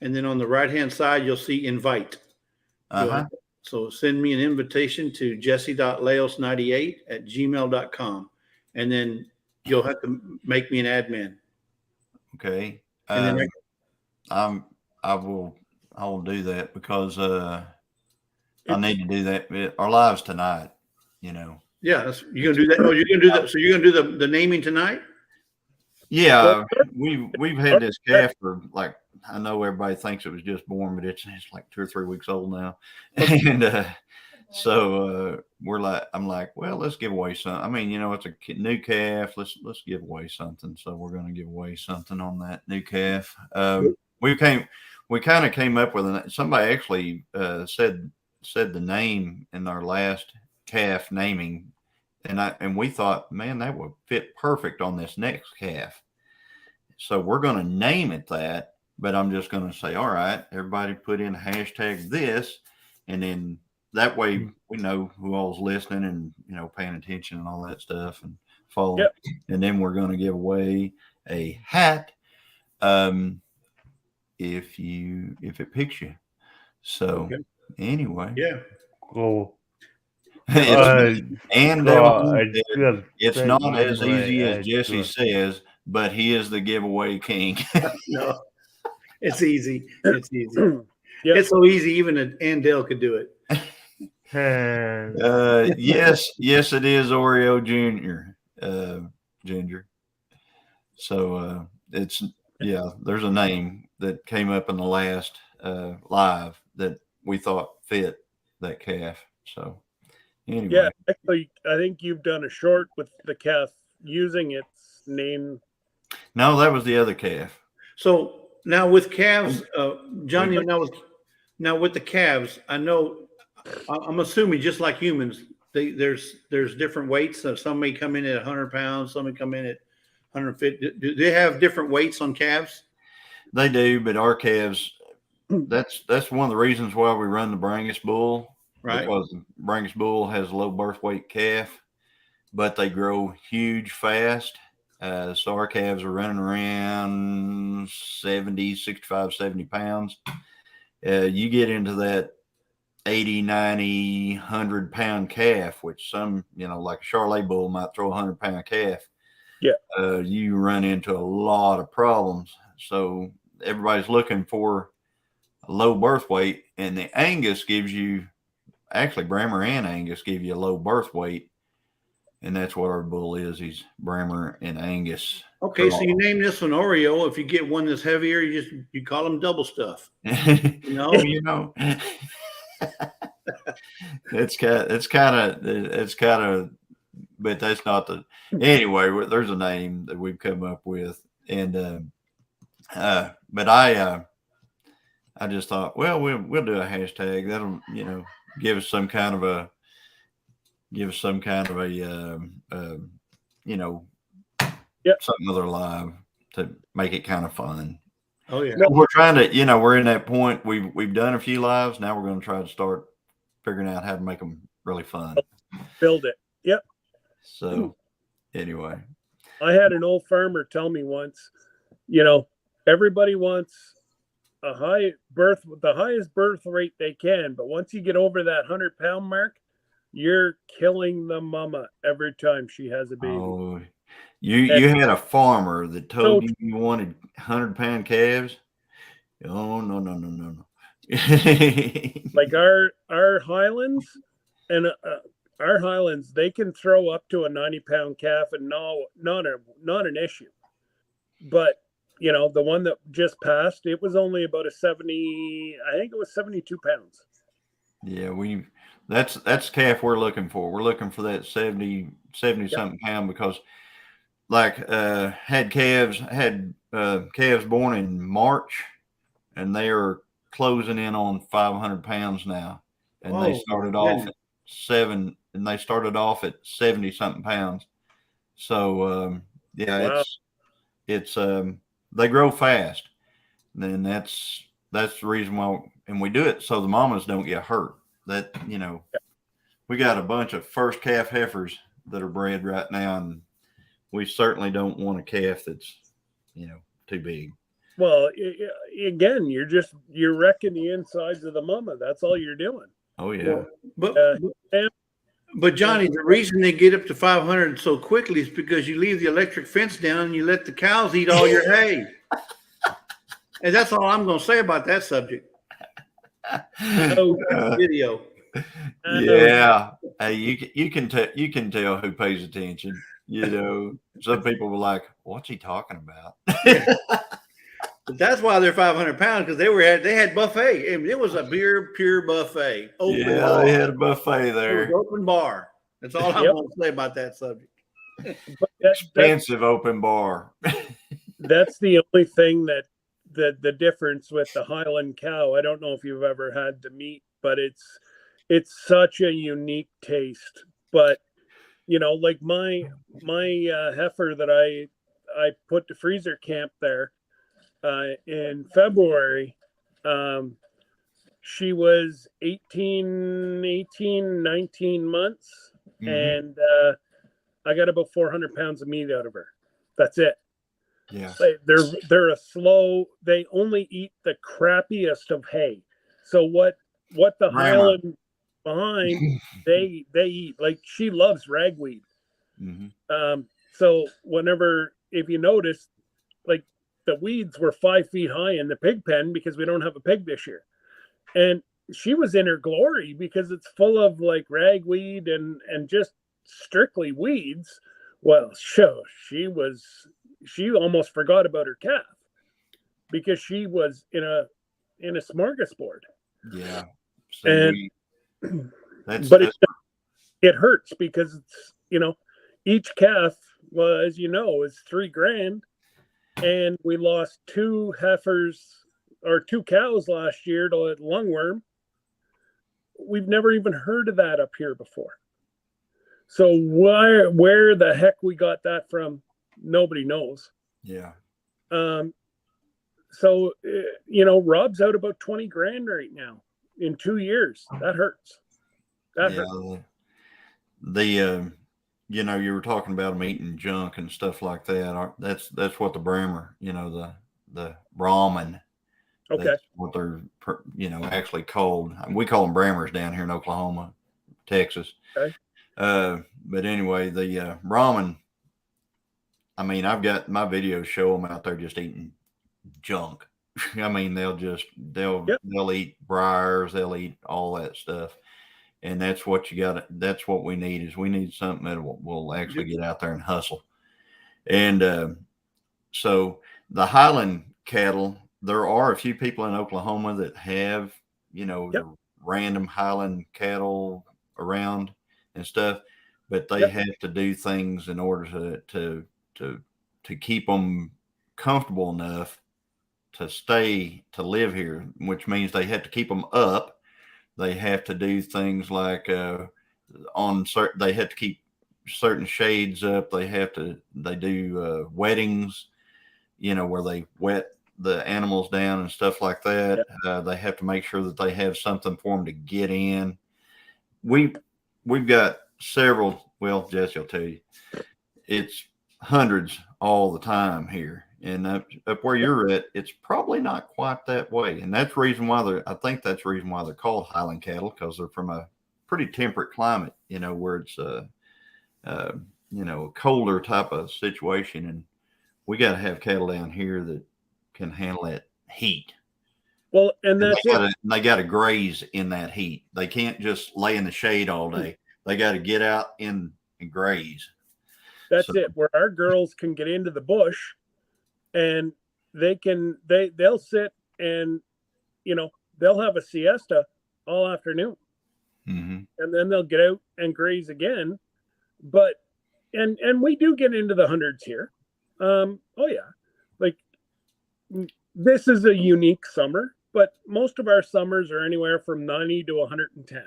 And then on the right-hand side, you'll see invite. So send me an invitation to jesse.leos98@gmail.com. And then you'll have to make me an admin. Okay. And then I will do that because I need to do that. Our lives tonight, Yeah, you're gonna do that. Oh, you're gonna do that. So you're gonna do the naming tonight? Yeah, we've had this calf for I know everybody thinks it was just born, but it's like 2 or 3 weeks old now, and so I'm like, well, let's give away some. I mean, it's a new calf. Let's give away something. So we're going to give away something on that new calf. We kind of came up with somebody actually said the name in our last calf naming. And we thought, man, that would fit perfect on this next calf. So we're going to name it that, but I'm just going to say, all right, everybody put in hashtag this, and then that way we know who all's listening and, paying attention and all that stuff and following. Yep. And then we're going to give away a hat if it picks you. So anyway. Yeah. Cool. It's not as easy as Jesse says, but he is the giveaway king. No, it's easy. It's easy. Yep. It's so easy, even Andale could do it. Yes, it is Oreo Junior, Ginger. So there's a name that came up in the last live that we thought fit that calf. So. Anyway. Yeah, actually, I think you've done a short with the calf using its name. No, that was the other calf. So now with calves, Johnny, now with the calves, I'm assuming just like humans, there's different weights. So some may come in at 100 pounds, some may come in at 150. Do they have different weights on calves? They do, but our calves, that's one of the reasons why we run the Brangus Bull. Right. Because the Brangus Bull has a low birth weight calf, but they grow huge fast. So our calves are running around 65, 70 pounds. You get into that 80, 90, 100 pound calf, which some, like a Charolais bull might throw a 100-pound calf. Yeah. You run into a lot of problems. So everybody's looking for a low birth weight, and the Angus gives you, actually, Brammer and Angus give you a low birth weight, and that's what our bull is. He's Brammer and Angus. Okay, so you name this one Oreo. If you get one that's heavier, you call them double stuff. It's kind of, but that's not the. Anyway, there's a name that we've come up with, and but I just thought, well, we'll do a hashtag that'll give us some kind of a something other live to make it kind of fun. Oh yeah. We're trying to, we're in that point. We've done a few lives. Now we're going to try to start figuring out how to make them really fun. Build it. Yep. So anyway, I had an old farmer tell me once, everybody wants the highest birth rate they can, but once you get over that 100-pound mark, you're killing the mama every time she has a baby. oh, you had a farmer that told you wanted 100-pound calves. Oh no. Like our Highlands and our Highlands, they can throw up to a 90-pound calf and not an issue. But the one that just passed, it was only about I think it was 72 pounds. Yeah, that's calf we're looking for. We're looking for that 70 something pound, because like had calves born in March, and they are closing in on 500 pounds now. And they started off at 70 something pounds. So Wow. it's they grow fast. And that's the reason why, and we do it so the mamas don't get hurt. That, we got a bunch of first calf heifers that are bred right now, and we certainly don't want a calf that's, too big. Well, again, you're wrecking the insides of the mama. That's all you're doing. Oh yeah. But Johnny, the reason they get up to 500 so quickly is because you leave the electric fence down and you let the cows eat all your hay. And that's all I'm going to say about that subject. Video. Yeah. Hey, you can tell who pays attention. Some people were like, "What's he talking about?" But that's why they're 500 pounds, because they had buffet. I mean, it was a pure buffet. Open bar. They had a buffet there. Open bar. That's all I'm going to say about that subject. Expensive open bar. That's the only thing that the difference with the Highland cow. I don't know if you've ever had the meat, but it's such a unique taste. But like my heifer that I put to freezer camp there in February, she was 19 months, and I got about 400 pounds of meat out of her. That's it. Yeah. They're they only eat the crappiest of hay. So what the Highland behind, they eat, like, she loves ragweed. So if you notice, like, the weeds were 5 feet high in the pig pen because we don't have a pig this year. And she was in her glory because it's full of like ragweed and just strictly weeds. Well, she almost forgot about her calf because she was in a smorgasbord. Yeah. It hurts because it's, each calf, well, as you know, is $3,000. And we lost 2 heifers or 2 cows last year to lungworm. We've never even heard of that up here before. So where the heck we got that from, nobody knows. Yeah. So, Rob's out about $20,000 right now in 2 years. That hurts. That hurts. You were talking about them eating junk and stuff like that. That's what the Bremer, the Brahman. Okay. That's what they're, actually called. We call them Brahmers down here in Oklahoma, Texas. Okay. But anyway, the Brahman, I mean, I've got my videos show them out there just eating junk. I mean, they'll eat briars, they'll eat all that stuff. And that's what that's what we need, is we need something that will actually get out there and hustle. And so the Highland cattle, there are a few people in Oklahoma that have, the random Highland cattle around and stuff, but they have to do things in order to keep them comfortable enough to live here, which means they have to keep them up. They have to do things like they have to keep certain shades up. They do wettings, where they wet the animals down and stuff like that. They have to make sure that they have something for them to get in. we've got several. Well, Jesse will tell you, it's hundreds all the time here. And up where you're at, it's probably not quite that way. And that's the reason why I think that's the reason why they're called Highland cattle, because they're from a pretty temperate climate, where it's a colder type of situation. And we got to have cattle down here that can handle that heat. Well, and that's they got to graze in that heat. They can't just lay in the shade all day. They got to get out and graze. That's it. Where our girls can get into the bush, and they'll sit and they'll have a siesta all afternoon, and then they'll get out and graze again. But and we do get into the hundreds here. Oh yeah, like this is a unique summer, but most of our summers are anywhere from 90 to 110.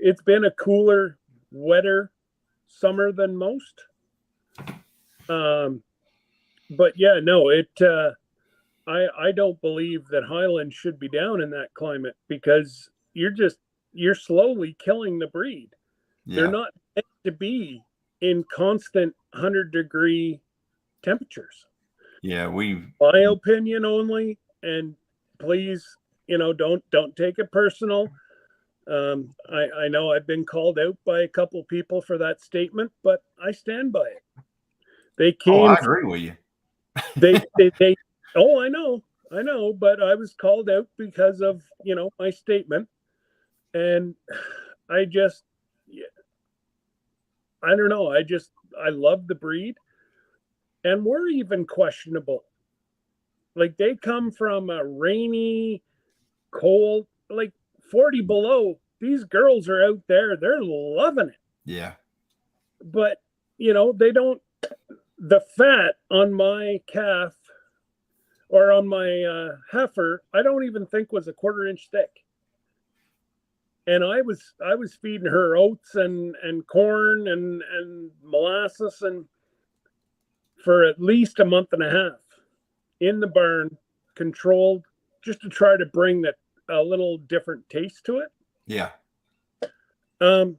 It's been a cooler, wetter summer than most. But yeah, no, I don't believe that Highland should be down in that climate, because you're slowly killing the breed. Yeah. They're not meant to be in constant 100-degree temperatures. Yeah, my opinion only, and please, don't take it personal. I know I've been called out by a couple people for that statement, but I stand by it. They came. I agree with you. they oh, I know, but I was called out because of, my statement. And I don't know. I love the breed, and we're even questionable. Like, they come from a rainy, cold, like 40 below. These girls are out there. They're loving it. Yeah. But, they don't, the fat on my calf or on my heifer, I don't even think was a 1/4 inch thick. And I was feeding her oats and corn and molasses and for at least a month and a half in the barn, controlled, just to try to bring a little different taste to it. Yeah. And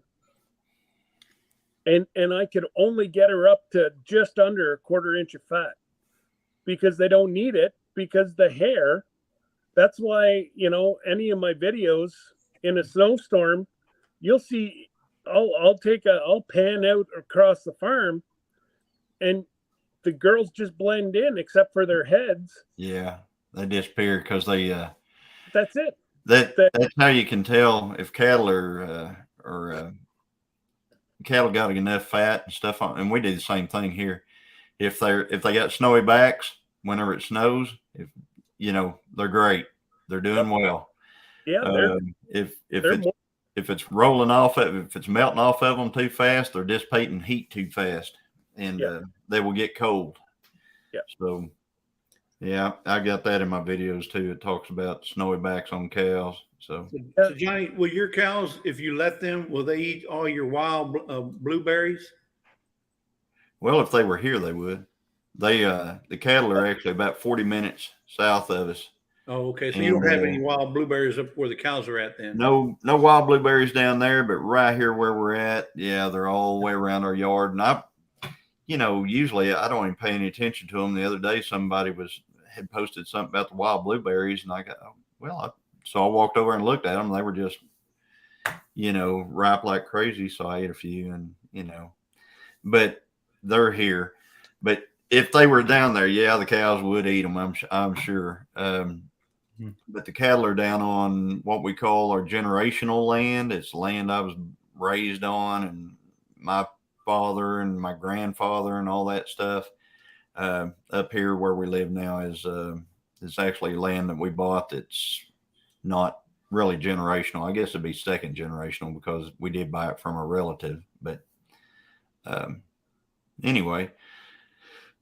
I could only get her up to just under a 1/4 inch of fat, because they don't need it, because the hair, that's why, any of my videos in a snowstorm, you'll see, I'll pan out across the farm, and the girls just blend in except for their heads. Yeah. They disappear because they, that's it. That's how you can tell if cattle are cattle got enough fat and stuff on, and we do the same thing here. If they got snowy backs whenever it snows, they're great. They're doing well. Yeah. If it's rolling off if it's melting off of them too fast, they're dissipating heat too fast, and they will get cold. Yeah. So yeah, I got that in my videos too. It talks about snowy backs on cows. So Johnny, will your cows, if you let them, will they eat all your wild blueberries? Well, if they were here, they would. The cattle are actually about 40 minutes south of us. Oh, okay. So you don't have any wild blueberries up where the cows are at then? No wild blueberries down there, but right here where we're at, yeah, they're all the way around our yard. And usually I don't even pay any attention to them. The other day, somebody had posted something about the wild blueberries, and I got, so I walked over and looked at them. They were just, ripe like crazy. So I ate a few, and, but they're here. But if they were down there, yeah, the cows would eat them. I'm sure. But the cattle are down on what we call our generational land. It's land I was raised on, and my father and my grandfather and all that stuff. Up here where we live now is actually land that we bought that's not really generational. I guess it'd be second generational because we did buy it from a relative. But anyway,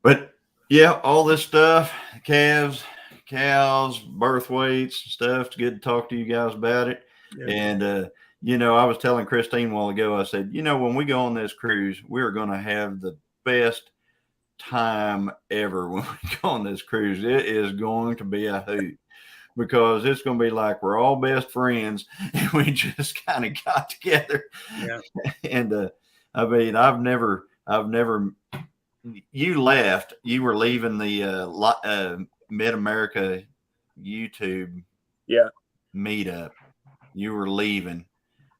but yeah, all this stuff, calves, cows, birth weights, stuff. It's good to talk to you guys about it. Yeah. And I was telling Christine a while ago, I said, when we go on this cruise, we're going to have the best time ever when we go on this cruise. It is going to be a hoot. because it's going to be like we're all best friends and we just kind of got together. Yeah. And I mean, I've never. You left. You were leaving the Mid America YouTube meetup. You were leaving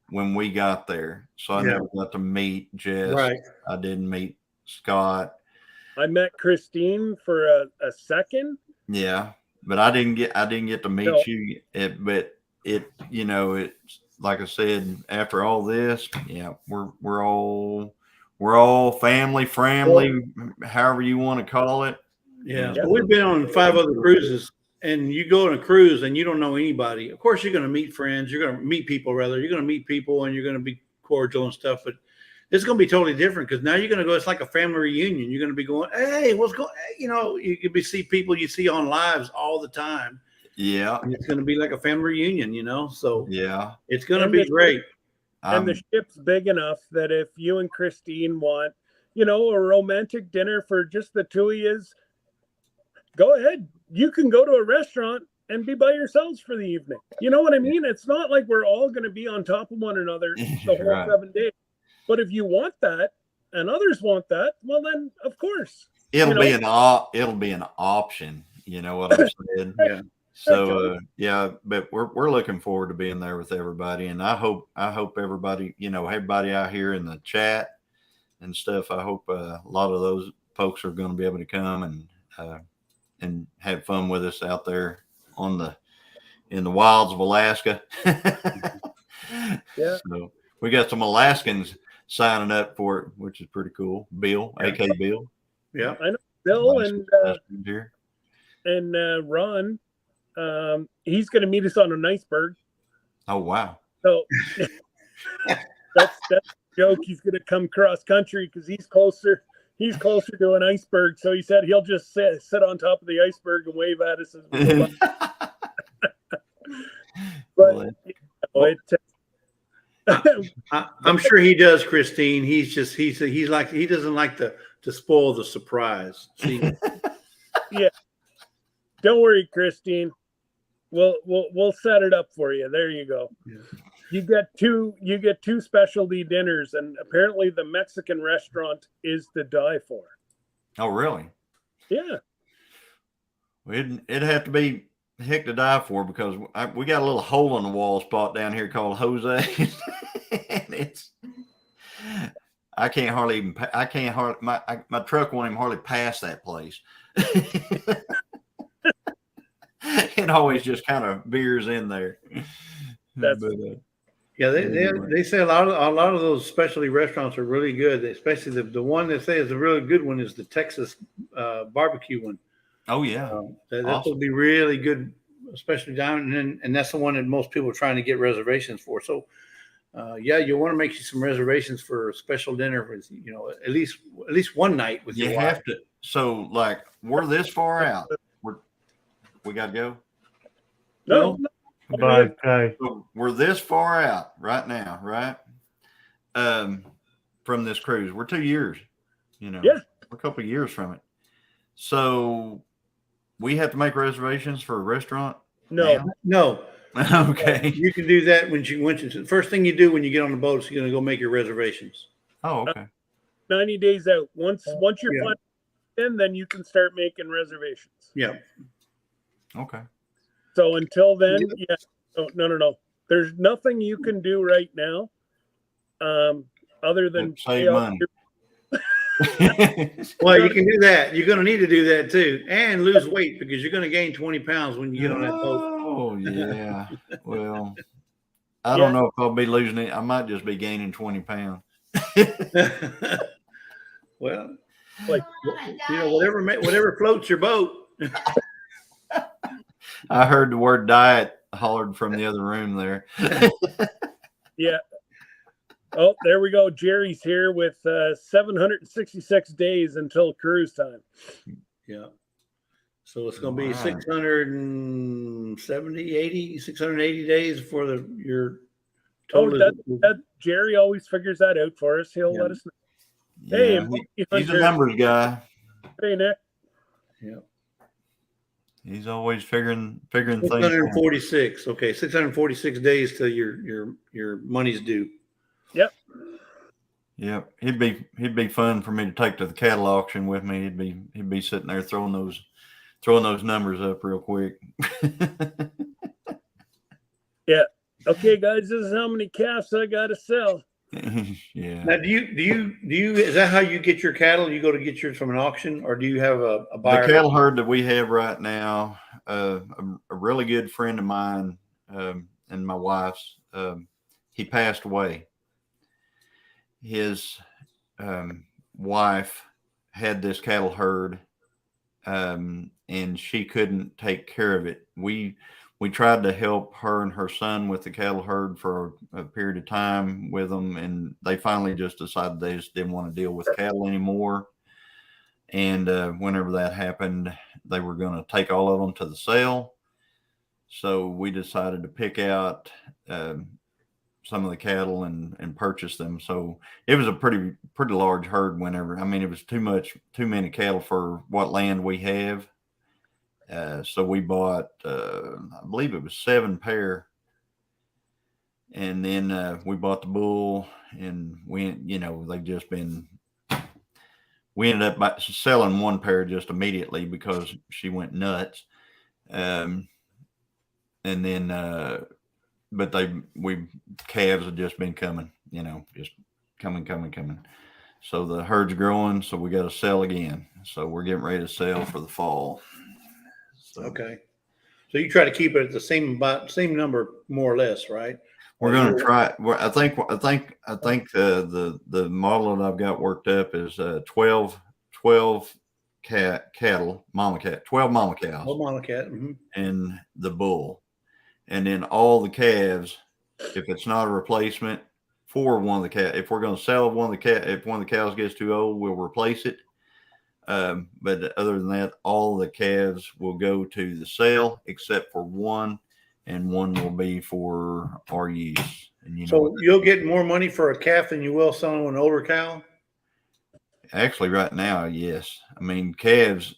when we got there, so I never got to meet Jess. Right. I didn't meet Scott. I met Christine for a second. Yeah, but I didn't get to meet you. But it's like I said, after all this, we're all family, however you want to call it. Yeah. So we've been on 5 other cruises, and you go on a cruise and you don't know anybody. Of course, you're going to meet friends. You're going to meet people, rather. You're going to meet people, and you're going to be cordial and stuff. But it's going to be totally different because now you're going to go. It's like a family reunion. You're going to be going, hey, what's going? You know, you could see people you see on lives all the time. Yeah, and it's going to be like a family reunion. You know, so yeah, it's going to be great. And the ship's big enough that if you and Christine want, a romantic dinner for just the two of yous, go ahead. You can go to a restaurant and be by yourselves for the evening. You know what I mean? It's not like we're all going to be on top of one another the whole 7 days. But if you want that and others want that, well, then of course it'll be an option. You know what I'm saying? Yeah. So but we're looking forward to being there with everybody, and I hope everybody, everybody out here in the chat and stuff. I hope a lot of those folks are going to be able to come and have fun with us out there in the wilds of Alaska. Yeah. So we got some Alaskans signing up for it, which is pretty cool. Bill, aka Bill. Yeah, I know Bill and Ron. He's going to meet us on an iceberg. Oh wow! So that's a joke. He's going to come cross country because he's closer. He's closer to an iceberg, so he said he'll just sit on top of the iceberg and wave at us as we go by. But I'm sure he does, Christine. He's like he doesn't like to spoil the surprise. See? Yeah. Don't worry, Christine. We'll set it up for you. There you go. Yeah. You get two specialty dinners, and apparently the Mexican restaurant is to die for. Oh really? Yeah. It'd have to be heck to die for because we got a little hole in the wall spot down here called Jose. And my truck won't even hardly pass that place. It always just kind of veers in there. They say a lot of those specialty restaurants are really good, especially the one they say is a really good one is the Texas barbecue one. Oh yeah, that will be really good, especially down and that's the one that most people are trying to get reservations for. So you want to make you some reservations for a special dinner with at least one night with your wife. Have to. So like we're this far out. We got to go. No. Okay. So we're this far out right now, right? From this cruise, we're 2 years. We're a couple of years from it. So we have to make reservations for a restaurant. No. Okay. You can do that when the first thing you do when you get on the boat is you're going to go make your reservations. Oh, okay. 90 days out. Once you're flying in, then you can start making reservations. Yeah. Okay. So until then, no. There's nothing you can do right now, other than save money. Well, you can do that. You're going to need to do that too, and lose weight because you're going to gain 20 pounds when you get on that boat. Oh yeah. Well, I don't know if I'll be losing it. I might just be gaining 20 pounds. Well, whatever floats your boat. I heard the word diet hollered from the other room there. Yeah. Oh, there we go. Jerry's here with 766 days until cruise time. Yeah. So it's going to be 680 days for your total. Jerry always figures that out for us. He'll let us know. Hey, he's a numbers guy. Hey, Nick. Yeah. He's always figuring things out. 646. Okay, 646 days till your money's due. Yep. Yep. He'd be fun for me to take to the cattle auction with me. He'd be sitting there throwing those numbers up real quick. Yeah. Okay, guys, this is how many calves I gotta sell. Yeah. Now, do you is that how you get your cattle? You go to get yours from an auction, or do you have a buyer? The cattle herd that we have right now, a really good friend of mine and my wife's, he passed away. His wife had this cattle herd, and she couldn't take care of it. We tried to help her and her son with the cattle herd for a period of time with them, and they finally just decided they just didn't want to deal with cattle anymore. And whenever that happened, they were going to take all of them to the sale. So we decided to pick out some of the cattle and purchase them. So it was a pretty large herd. It was too many cattle for what land we have. So we bought, I believe it was 7 pair. And then we bought the bull, and we ended up by selling 1 pair just immediately because she went nuts. And then, but calves have just been coming, just coming. So the herd's growing, so we got to sell again. So we're getting ready to sell for the fall. So, okay. So you try to keep it at the same number, more or less, right? We're going to try. I think the model that I've got worked up is 12 cattle, 12 mama cows. Oh, mama cat. Mm-hmm. And the bull. And then all the calves, if it's not a replacement for one of the calves, if we're going to sell if one of the cows gets too old, we'll replace it. But other than that, all the calves will go to the sale except for one, and one will be for our use. And so you'll get more money for a calf than you will selling an older cow? Actually, right now, yes. I mean, calves,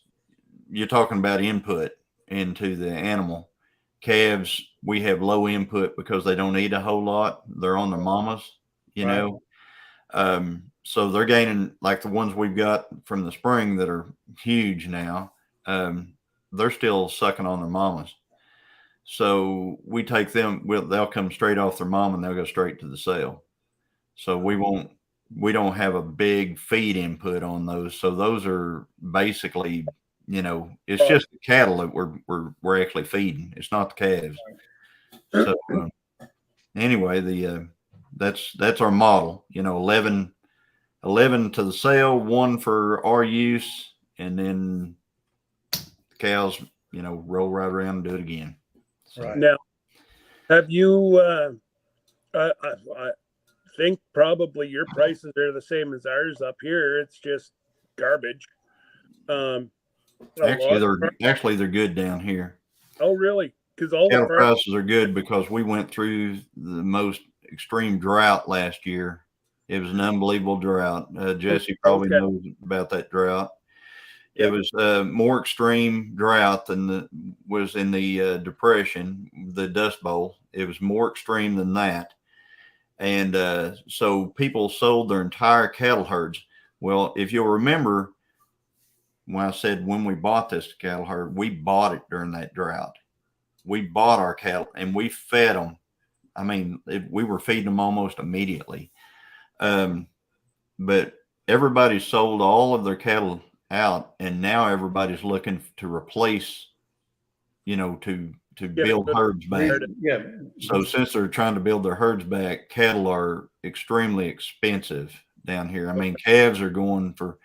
you're talking about input into the animal. Calves, we have low input because they don't eat a whole lot. They're on their mamas, know. So they're gaining, like the ones we've got from the spring that are huge now. They're still sucking on their mamas. So we take them, they'll come straight off their mom and they'll go straight to the sale. So we don't have a big feed input on those. So those are basically, it's just the cattle that we're actually feeding. It's not the calves. So anyway, that's our model, 11 to the sale, 1 for our use, and then the cows, roll right around and do it again. So. Right. Now, have you, I think probably your prices are the same as ours up here. It's just garbage. Actually, they're good down here. Oh, really? Because all cattle prices are good because we went through the most extreme drought last year. It was an unbelievable drought. Jesse probably knows about that drought. It was more extreme drought than was in the Depression, the Dust Bowl. It was more extreme than that. And so people sold their entire cattle herds. Well, if you'll remember, when I said when we bought this cattle herd, we bought it during that drought. We bought our cattle and we fed them. I mean, we were feeding them almost immediately. But everybody sold all of their cattle out, and now everybody's looking to replace, to build herds back. Yeah. So since they're trying to build their herds back, cattle are extremely expensive down here. I mean, calves are going for,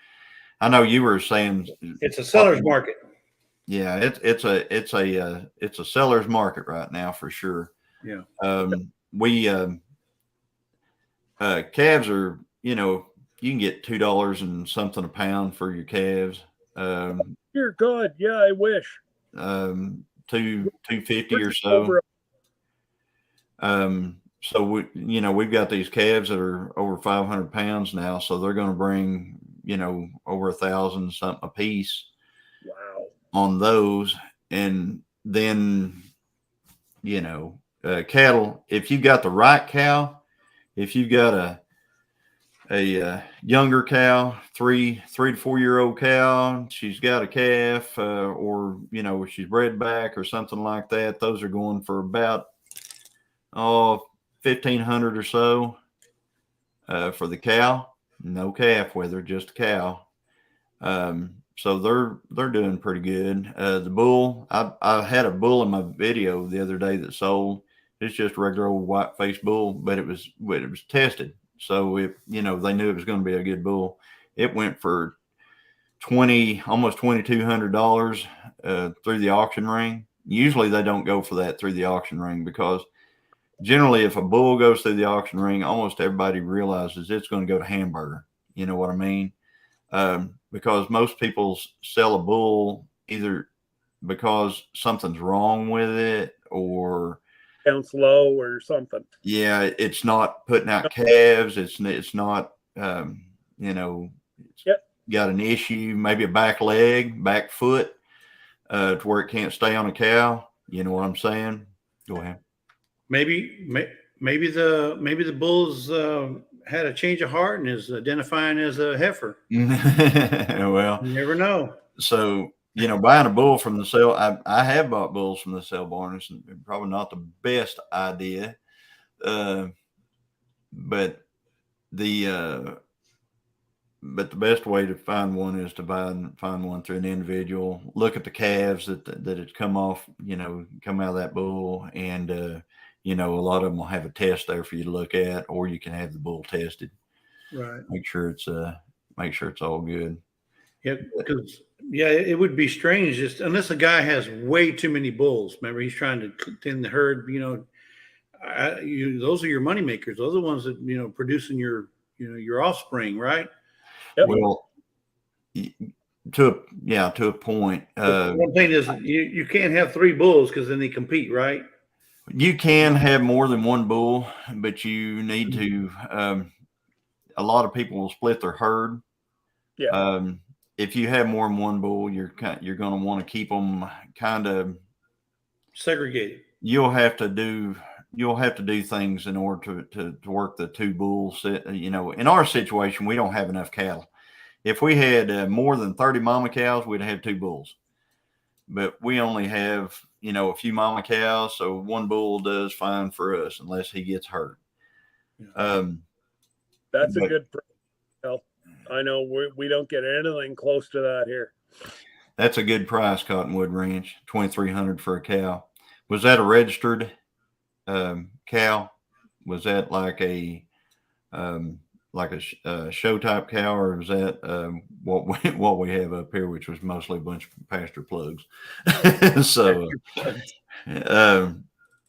I know you were saying it's a seller's market. Yeah, it's a seller's market right now for sure. Yeah. Calves are, you can get $2 and something a pound for your calves. Dear God, yeah, I wish. $250 or so. So we've got these calves that are over 500 pounds now, so they're going to bring, over 1,000 something a piece. Wow. On those. and then, cattle, if you've got the right cow, if you've got a younger cow, 3 to 4 year old cow, she's got a calf, or she's bred back or something like that, those are going for about 1,500 or so for the cow. No calf with her, just a cow. So they're doing pretty good. The bull, I had a bull in my video the other day that sold. It's just a regular old white faced bull, but it was tested. So they knew it was going to be a good bull. It went for almost $2,200 through the auction ring. Usually they don't go for that through the auction ring, because generally if a bull goes through the auction ring, almost everybody realizes it's going to go to hamburger. You know what I mean? Because most people sell a bull either because something's wrong with it, or counts low or something. Yeah, it's not putting out calves. It's not, it's got an issue, maybe a back leg, back foot, to where it can't stay on a cow. You know what I'm saying? Go ahead. Maybe the bull's had a change of heart and is identifying as a heifer. Well, you never know. So, buying a bull from the sale, I have bought bulls from the sale barn. It's probably not the best idea. But the best way to find one is to find one through an individual. Look at the calves that it's come off, come out of that bull, and a lot of them will have a test there for you to look at, or you can have the bull tested. Right. Make sure it's all good. Yeah, because it would be strange just unless a guy has way too many bulls. Remember, he's trying to thin the herd. Those are your money makers. Those are the ones that producing your offspring, right? Yep. Well, to a point. What I'm saying is you can't have 3 bulls because then they compete, right? You can have more than one bull, but you need to. A lot of people will split their herd. Yeah. If you have more than one bull, you're going to want to keep them kind of segregated. You'll have to do things in order to work the 2 bulls. In our situation, we don't have enough cattle. If we had more than 30 mama cows, we'd have 2 bulls. But we only have, a few mama cows, so 1 bull does fine for us unless he gets hurt. That's a good price. I know we don't get anything close to that here. That's a good price, Cottonwood Ranch, $2,300 for a cow. Was that a registered cow? Was that like a show type cow, or was that what we have up here, which was mostly a bunch of pasture plugs? So,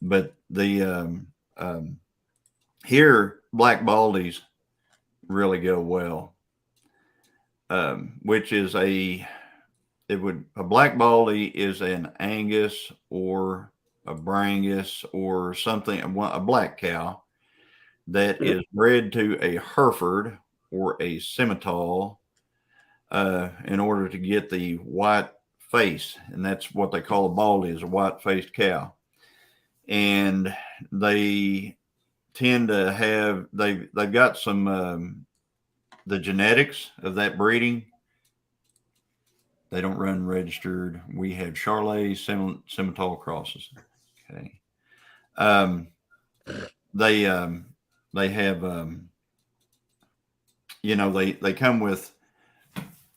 but the here black baldies really go well, which is a black baldy is an Angus or a Brangus or something, a black cow that is bred to a Hereford or a Simmental in order to get the white face. And that's what they call a baldy, is a white-faced cow. And they tend to have, they've got some, the genetics of that breeding. They don't run registered. We have Charolais Simmental crosses. Okay. They have, they come with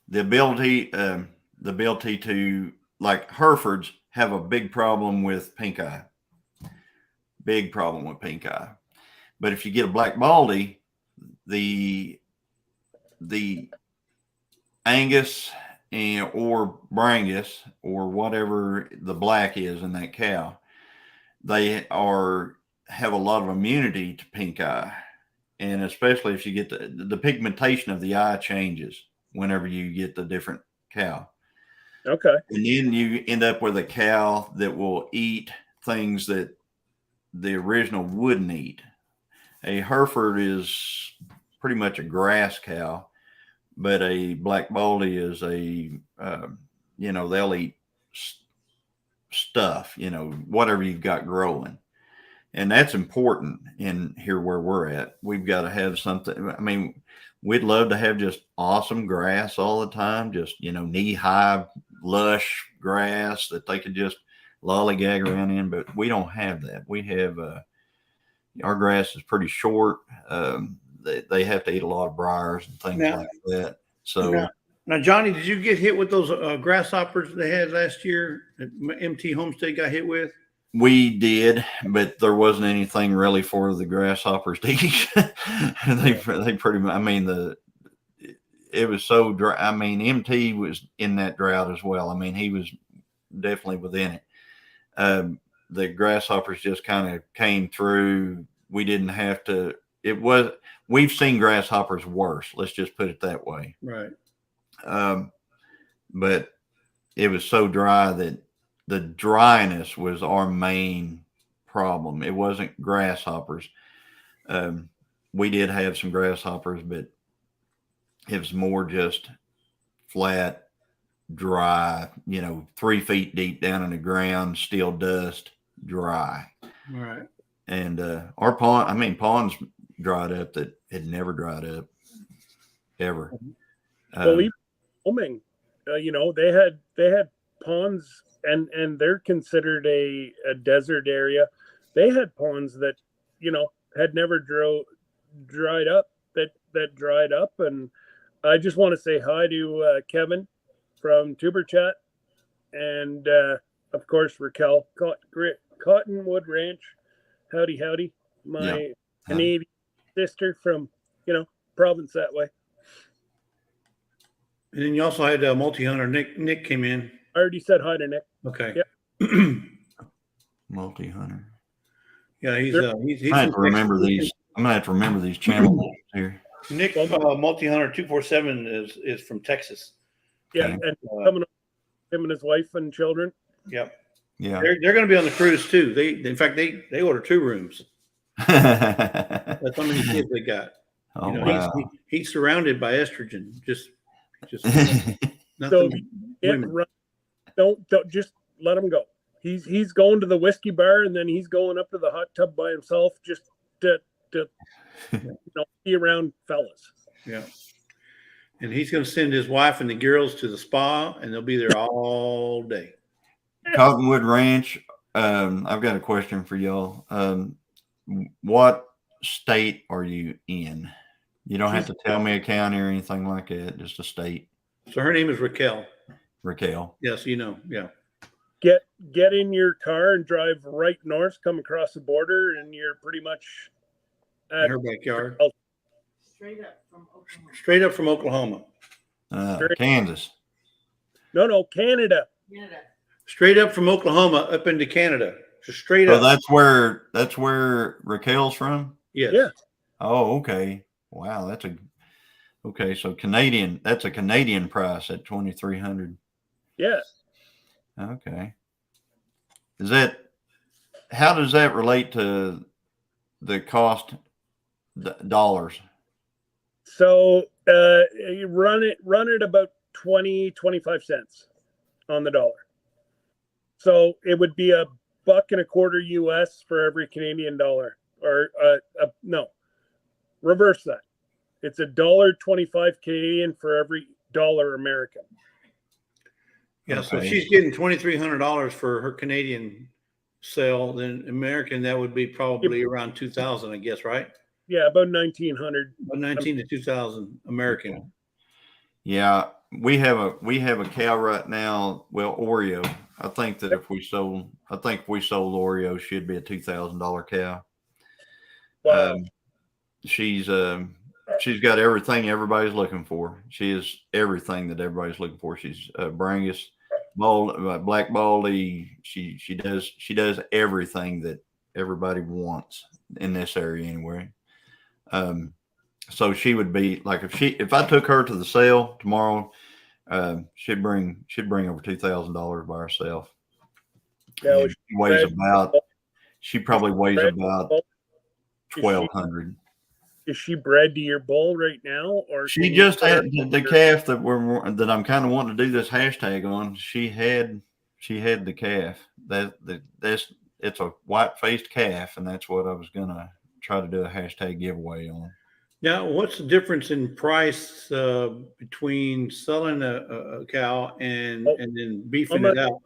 the ability to, like Herefords have a big problem with pink eye. Big problem with pink eye. But if you get a black baldy, the Angus or Brangus or whatever the black is in that cow, they have a lot of immunity to pink eye. And especially if you get the pigmentation of the eye changes whenever you get the different cow. Okay. And then you end up with a cow that will eat things that the original wouldn't eat. A Hereford is pretty much a grass cow, but a black baldy is they'll eat stuff, whatever you've got growing. And that's important in here where we're at. We've got to have something. I mean, we'd love to have just awesome grass all the time, just, knee-high, lush grass that they could just lollygag around in, but we don't have that. We have, our grass is pretty short. They have to eat a lot of briars and things like that. So now, Johnny, did you get hit with those grasshoppers they had last year that MT Homestead got hit with? We did, but there wasn't anything really for the grasshoppers to eat. They pretty much, I mean, it was so dry. I mean, MT was in that drought as well. I mean, he was definitely within it. The grasshoppers just kind of came through. We didn't have to, we've seen grasshoppers worse. Let's just put it that way. Right. But it was so dry that the dryness was our main problem. It wasn't grasshoppers. We did have some grasshoppers, but it was more just flat, dry, 3 feet deep down in the ground, still dust, dry. Right. And our ponds dried up that had never dried up ever. Well, even Wyoming, they had ponds, and they're considered a desert area. They had ponds that had never dried up, that dried up. And I just want to say hi to Kevin from Tuber Chat, and of course Raquel, Cottonwood Ranch. Howdy, my Canadian sister from province that way. And then you also had multi-hunter Nick came in. I already said hi to Nick. Okay. Yeah. Multi-hunter. Yeah, he's I have to remember these. I'm gonna have to remember these channel names here. Nick multi-hunter 247 is from Texas. Yeah, Okay. and coming up, him and his wife and children. Yep. Yeah. They're going to be on the cruise too. In fact they order 2 rooms. That's how many kids they got. Oh, wow. He's surrounded by estrogen. Just So nothing. don't just let him go. He's going to the whiskey bar, and then he's going up to the hot tub by himself just to be around fellas. Yeah. And he's going to send his wife and the girls to the spa, and they'll be there all day. Cottonwood Ranch. I've got a question for y'all. What state are you in? You don't have to tell me a county or anything like that. Just a state. So her name is Raquel. Raquel. Yes, yeah. Get in your car and drive right north, come across the border, and you're pretty much In her backyard. Straight up from Oklahoma. Straight up from Oklahoma. Kansas. No, Canada. Canada. Straight up from Oklahoma up into Canada. Just straight So up. that's where Raquel's from? Yes. Yeah. Oh, okay. Wow, okay. So Canadian, that's a Canadian price at $2,300. Yeah. Okay. How does that relate to the cost dollars? So you run it about 20-25 cents on the dollar. So it would be $1.25 US for every Canadian dollar, or no, reverse that. It's $1.25 Canadian for every dollar American. Yeah. So Okay. she's getting $2,300 for her Canadian sale. Then American, that would be probably around 2,000, I guess, right? Yeah, about 1,900. About 19 to 2,000 American. Okay. Yeah, we have a cow right now. Well, Oreo. I think if we sold Oreo, she'd be a $2,000 cow. Wow. She's got everything everybody's looking for. She is everything that everybody's looking for. She's Brangus, black baldy. She does everything that everybody wants in this area anyway. So she would be like, if I took her to the sale tomorrow, she'd bring over $2,000 by herself. Now, she probably weighs about 1,200. Is she bred to your bull right now, or She just had the calf that I'm kind of wanting to do this hashtag on. She She had the calf. It's a white-faced calf, and that's what I was gonna try to do a hashtag giveaway on. Now, what's the difference in price between selling a cow and then beefing it out?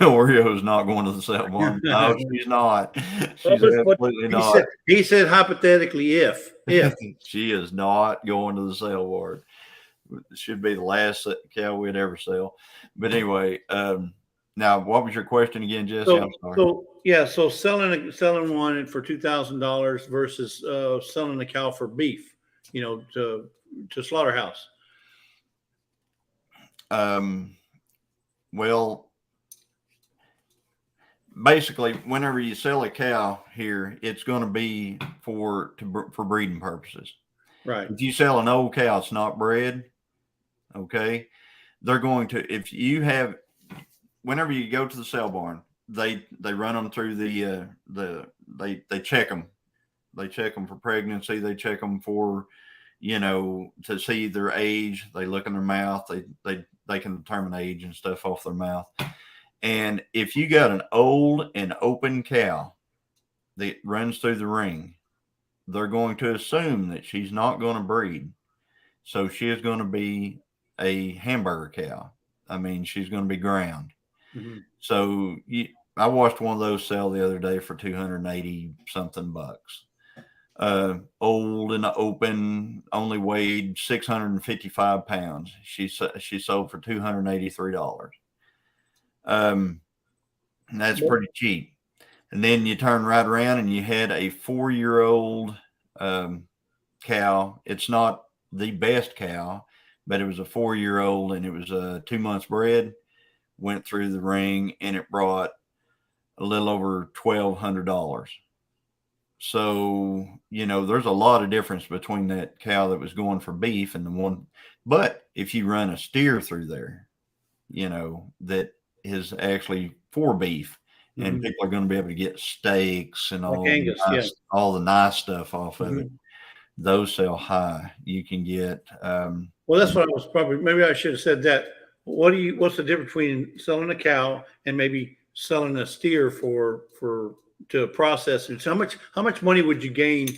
Oreo's not going to the sale barn. No, she's not. She's absolutely not. He said hypothetically, if she is not going to the sale barn. It should be the last cow we'd ever sell. But anyway, now what was your question again, Jesse? I'm sorry. So selling one for $2,000 versus selling a cow for beef, to slaughterhouse. Well, basically, whenever you sell a cow here, it's going to be for breeding purposes. Right. If you sell an old cow, it's not bred. Okay. They're going to, whenever you go to the sale barn, they run them through they check them. They check them for pregnancy. They check them for, to see their age. They look in their mouth. They can determine age and stuff off their mouth. And if you got an old and open cow that runs through the ring, they're going to assume that she's not going to breed. So she is going to be a hamburger cow. I mean, she's going to be ground. Mm-hmm. So I watched one of those sell the other day for $280 something bucks. Old and open, only weighed 655 pounds. She sold for $283. That's pretty cheap. And then you turn right around and you had a 4-year-old cow. It's not the best cow, but it was a 4-year-old and it was 2 months bred, went through the ring, and it brought a little over $1,200. So, there's a lot of difference between that cow that was going for beef and the one, but if you run a steer through there, that is actually for beef, and people are going to be able to get steaks and all the nice stuff off of it. Those sell high. You can get well, that's what I was maybe I should have said that. What's the difference between selling a cow and maybe selling a steer to process it? So how much money would you gain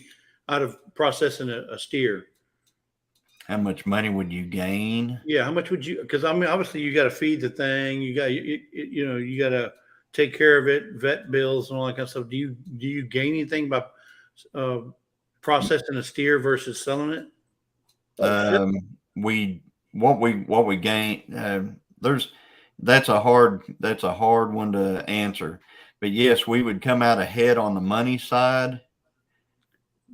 out of processing a steer? How much money would you gain? Yeah, how much would you? Because I mean, obviously, you got to feed the thing. You got you got to take care of it, vet bills, and all that kind of stuff. Do you gain anything by processing a steer versus selling it? What we gain. That's a hard one to answer. But yes, we would come out ahead on the money side.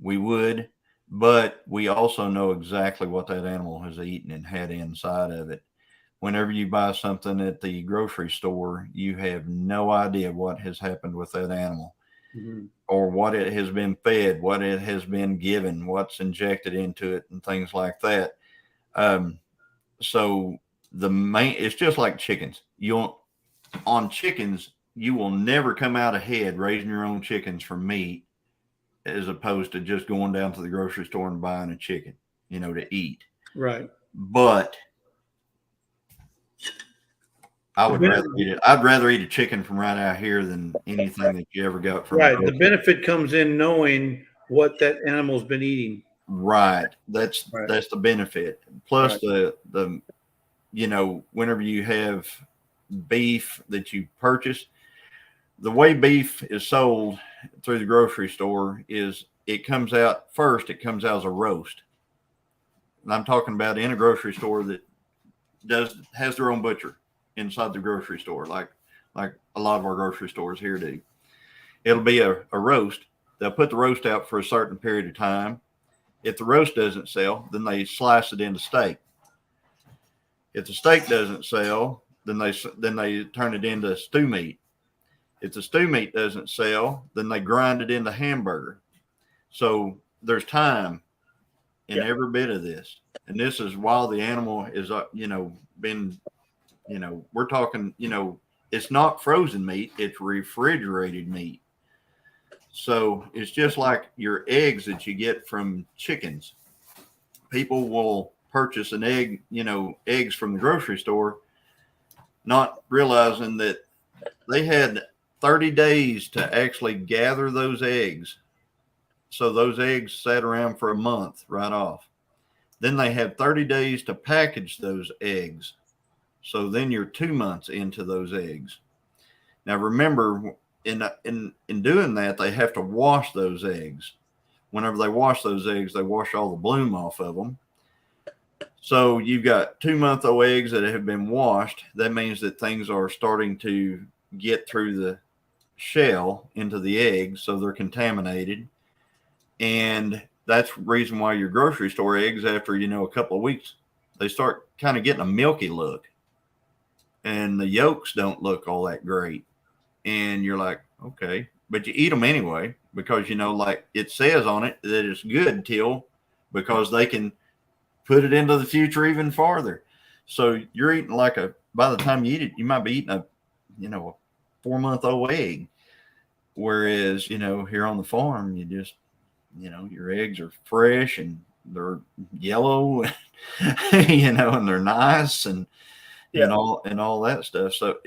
We would. But we also know exactly what that animal has eaten and had inside of it. Whenever you buy something at the grocery store, you have no idea what has happened with that animal, or what it has been fed, what it has been given, what's injected into it, and things like that. So it's just like chickens. On chickens, you will never come out ahead raising your own chickens for meat, as opposed to just going down to the grocery store and buying a chicken, to eat. Right. But I'd rather eat a chicken from right out here than anything that you ever got from. Right. The benefit comes in knowing what that animal's been eating. Right. That's the benefit. Plus the whenever you have beef that you purchase, the way beef is sold through the grocery store is it comes out as a roast. And I'm talking about in a grocery store that has their own butcher inside the grocery store, like a lot of our grocery stores here do. It'll be a roast. They'll put the roast out for a certain period of time. If the roast doesn't sell, then they slice it into steak. If the steak doesn't sell, then they turn it into stew meat. If the stew meat doesn't sell, then they grind it into hamburger. So there's time in every bit of this. And this is while the animal is, we're talking, it's not frozen meat, it's refrigerated meat. So it's just like your eggs that you get from chickens. People will purchase an egg, eggs from the grocery store, not realizing that they had 30 days to actually gather those eggs. So those eggs sat around for a month right off. Then they had 30 days to package those eggs. So then you're 2 months into those eggs. Now remember, in doing that, they have to wash those eggs. Whenever they wash those eggs, they wash all the bloom off of them. So you've got 2-month-old eggs that have been washed. That means that things are starting to get through the shell into the eggs, so they're contaminated. And that's the reason why your grocery store eggs, after, a couple of weeks, they start kind of getting a milky look. And the yolks don't look all that great. And you're like, okay, but you eat them anyway, because, like it says on it that it's good because they can put it into the future even farther. So you're eating by the time you eat it, you might be eating a 4-month-old egg. Whereas, here on the farm, you just, your eggs are fresh and they're yellow, and they're nice and all that stuff. So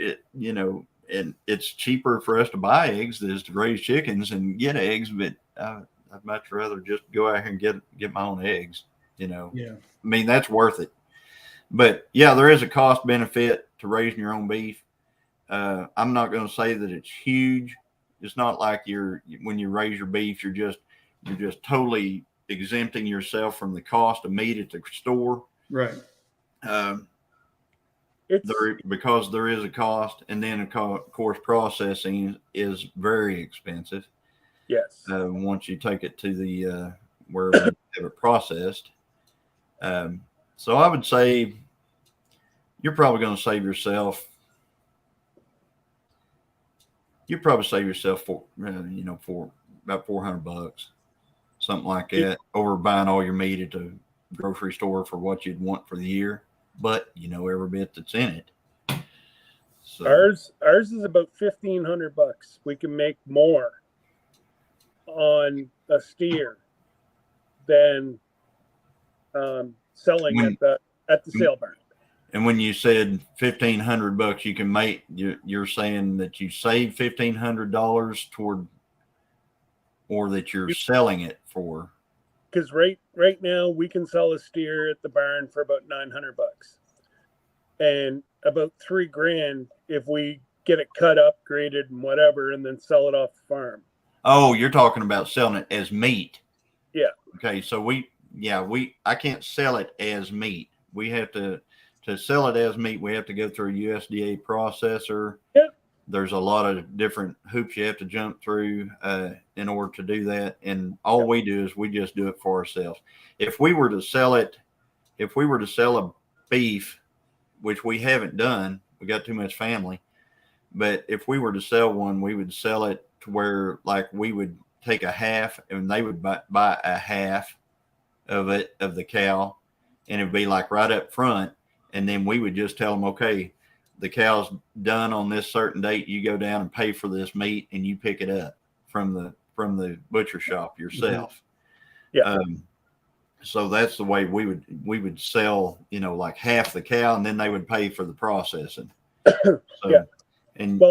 and it's cheaper for us to buy eggs than to raise chickens and get eggs. But I'd much rather just go out here and get my own eggs. Yeah. I mean, that's worth it. But yeah, there is a cost benefit to raising your own beef. I'm not going to say that it's huge. It's not like when you raise your beef, you're just totally exempting yourself from the cost of meat at the store. Right. Because there is a cost, and then of course processing is very expensive. Yes. Once you take it to the wherever you have it processed. So I would say you're probably going to save yourself. You probably save yourself for about $400, something like that, over buying all your meat at the grocery store for what you'd want for the year. But every bit that's in it. So ours is about $1,500. We can make more on a steer than selling at the sale barn. And when you said $1,500, you can make. You're saying that you save $1,500 toward, or that you're selling it for. Because right now we can sell a steer at the barn for about $900, and about $3,000 if we get it cut up, graded, and whatever, and then sell it off the farm. Oh, you're talking about selling it as meat. Yeah. Okay, so I can't sell it as meat. We have to sell it as meat. We have to go through a USDA processor. Yeah. There's a lot of different hoops you have to jump through in order to do that. And all we do is we just do it for ourselves. If we were to sell a beef, which we haven't done, we got too much family. But if we were to sell one, we would sell it to where we would take a half and they would buy a half of the cow, and it'd be right up front. And then we would just tell them, okay, the cow's done on this certain date. You go down and pay for this meat, and you pick it up from the butcher shop yourself. Yeah. So that's the way we would sell, half the cow, and then they would pay for the processing. So, yeah. And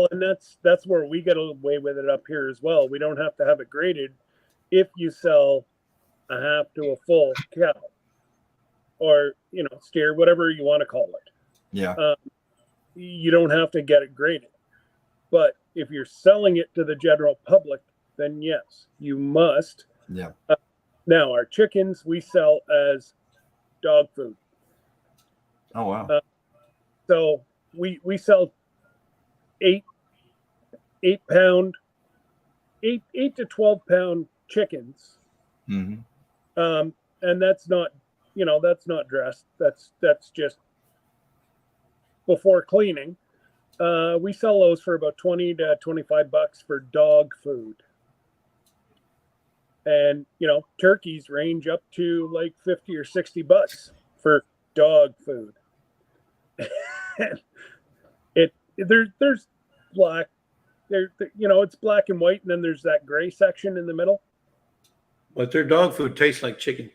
that's where we get away with it up here as well. We don't have to have it graded if you sell a half to a full cow, or steer, whatever you want to call it. Yeah. You don't have to get it graded. But if you're selling it to the general public, then yes, you must. Yeah. Now, our chickens we sell as dog food. Oh, wow. So we sell 8 to 12 pound chickens. Mm-hmm. And that's not dressed. That's just before cleaning. We sell those for about $20 to $25 for dog food. And, turkeys range up to $50 or $60 for dog food. There's black, it's black and white, and then there's that gray section in the middle. But their dog food tastes like chicken.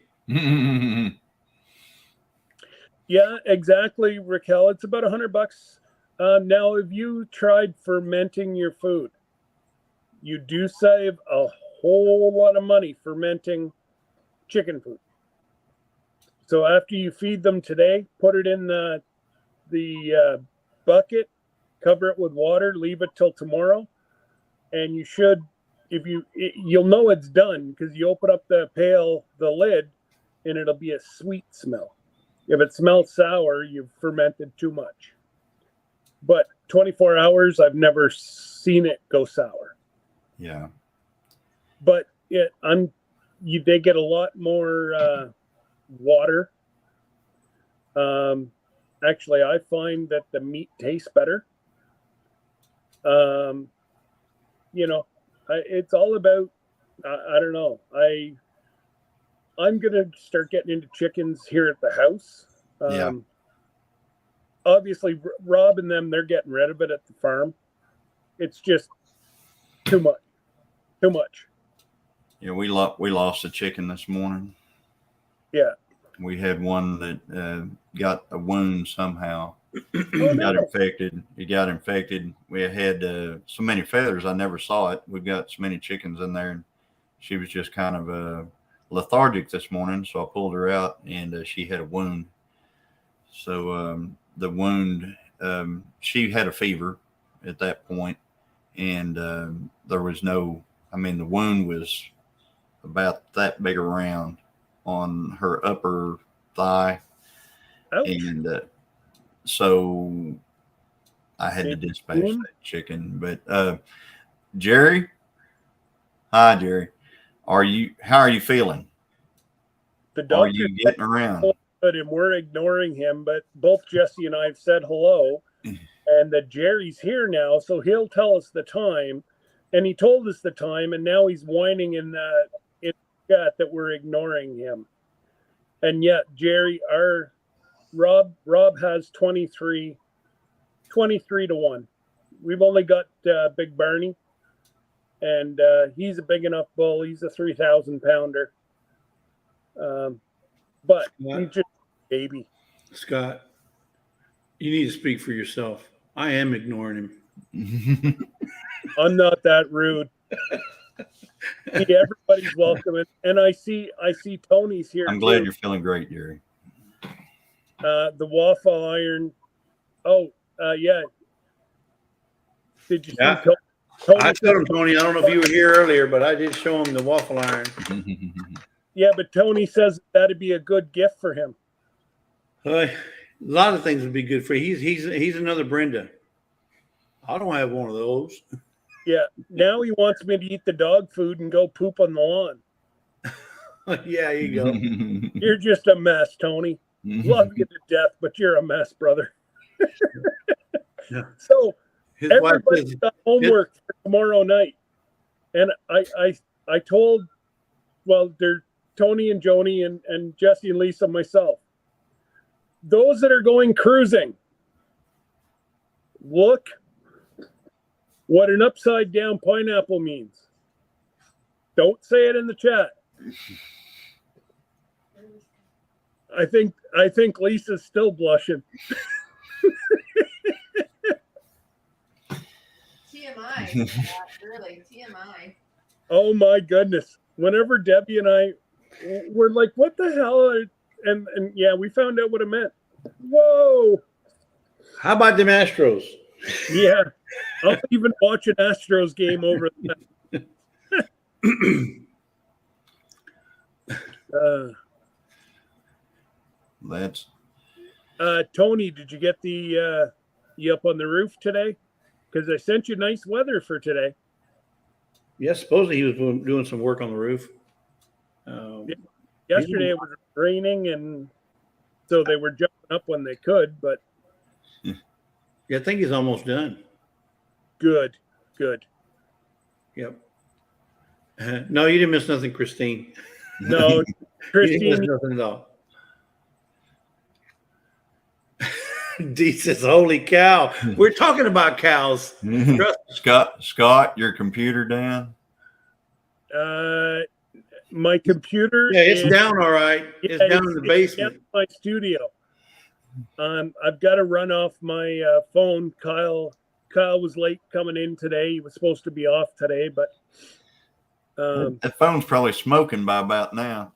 Yeah, exactly, Raquel. It's about $100 Now, have you tried fermenting your food? You do save a whole lot of money fermenting chicken food. So after you feed them today, put it in the bucket, cover it with water, leave it till tomorrow, and you should, you'll know it's done because you open up the lid, and it'll be a sweet smell. If it smells sour, you've fermented too much. But 24 hours, I've never seen it go sour. Yeah. But they get a lot more water. Actually, I find that the meat tastes better. It's all about, I don't know. I'm going to start getting into chickens here at the house. Yeah. Obviously, Rob and them, they're getting rid of it at the farm. It's just too much. Too much. Yeah, we lost a chicken this morning. Yeah. We had one that got a wound somehow. Oh, got no. infected. It got infected. We had so many feathers. I never saw it. We've got so many chickens in there, and she was just kind of lethargic this morning. So I pulled her out, and she had a wound. So the wound, she had a fever at that point, and there was no. I mean, the wound was about that big around on her upper thigh. Ouch. And so I had to dispatch that chicken. But Jerry, hi Jerry, how are you feeling? The doctor, are you getting around? Good, and we're ignoring him, but both Jesse and I have said hello, and that Jerry's here now, so he'll tell us the time. And he told us the time, and now he's whining in the chat that we're ignoring him. And yet, Jerry, Rob has 23 to 1. We've only got Big Barney, and he's a big enough bull. He's a 3,000 pounder. But he's just a baby. Scott, you need to speak for yourself. I am ignoring him. I'm not that rude. Everybody's welcome, and I see Tony's here. I'm glad you're feeling great, Jerry. The waffle iron. Oh, yeah. Did you see Tony? I showed him, Tony. I don't know if you were here earlier, but I did show him the waffle iron. Yeah, but Tony says that'd be a good gift for him. A lot of things would be good for him. He's another Brenda. I don't have one of those. Yeah, now he wants me to eat the dog food and go poop on the lawn. Yeah, you go. You're just a mess, Tony. Love you to death, but you're a mess, brother. Yeah. So His everybody's got homework for tomorrow night, and I told, they're Tony and Joni and Jesse and Lisa and myself. Those that are going cruising, look what an upside down pineapple means. Don't say it in the chat. I think Lisa's still blushing. TMI. Really, TMI. Oh my goodness. Whenever Debbie and I were like, what the hell? And yeah, we found out what it meant. Whoa. How about them Astros? Yeah. I'll even watch an Astros game over that. That's Tony, did you get you up on the roof today? Because I sent you nice weather for today. Yeah, supposedly he was doing some work on the roof. Yesterday it was raining, and so they were jumping up when they could, but yeah, I think he's almost done. Good. Yep. No, you didn't miss nothing, Christine. No, Christine. You didn't miss nothing at all. D says, "Holy cow! We're talking about cows." Scott, your computer down? My computer. Yeah, it's down all right. It's down in the basement. Down in my studio. I've got to run off my phone. Kyle was late coming in today. He was supposed to be off today, but that phone's probably smoking by about now.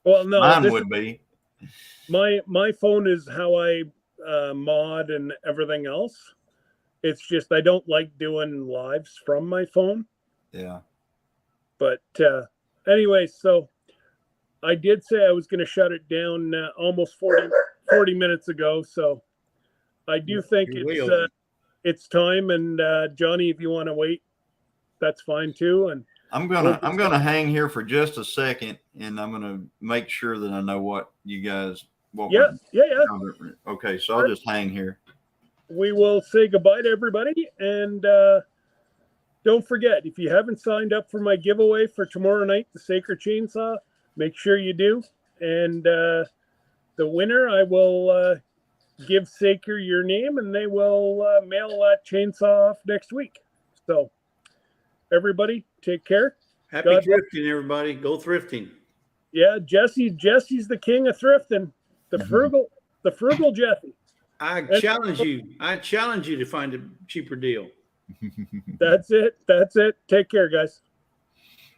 well, no, Mine would be. My phone is how I mod and everything else. It's just I don't like doing lives from my phone. Yeah. But anyway, so I did say I was going to shut it down almost 40 minutes ago. So I do think it's time. And Johnny, if you want to wait, that's fine too. And I'm gonna hang here for just a second, and I'm gonna make sure that I know what you guys. Yeah. Okay, so I'll just hang here. We will say goodbye to everybody, and don't forget, if you haven't signed up for my giveaway for tomorrow night, the Sacred Chainsaw, make sure you do. And the winner, I will give Saker your name, and they will mail that chainsaw off next week. So, everybody, take care. Happy thrifting, everybody. Go thrifting. Yeah, Jesse's the king of thrifting. The frugal Jesse. I challenge you to find a cheaper deal. That's it. Take care, guys.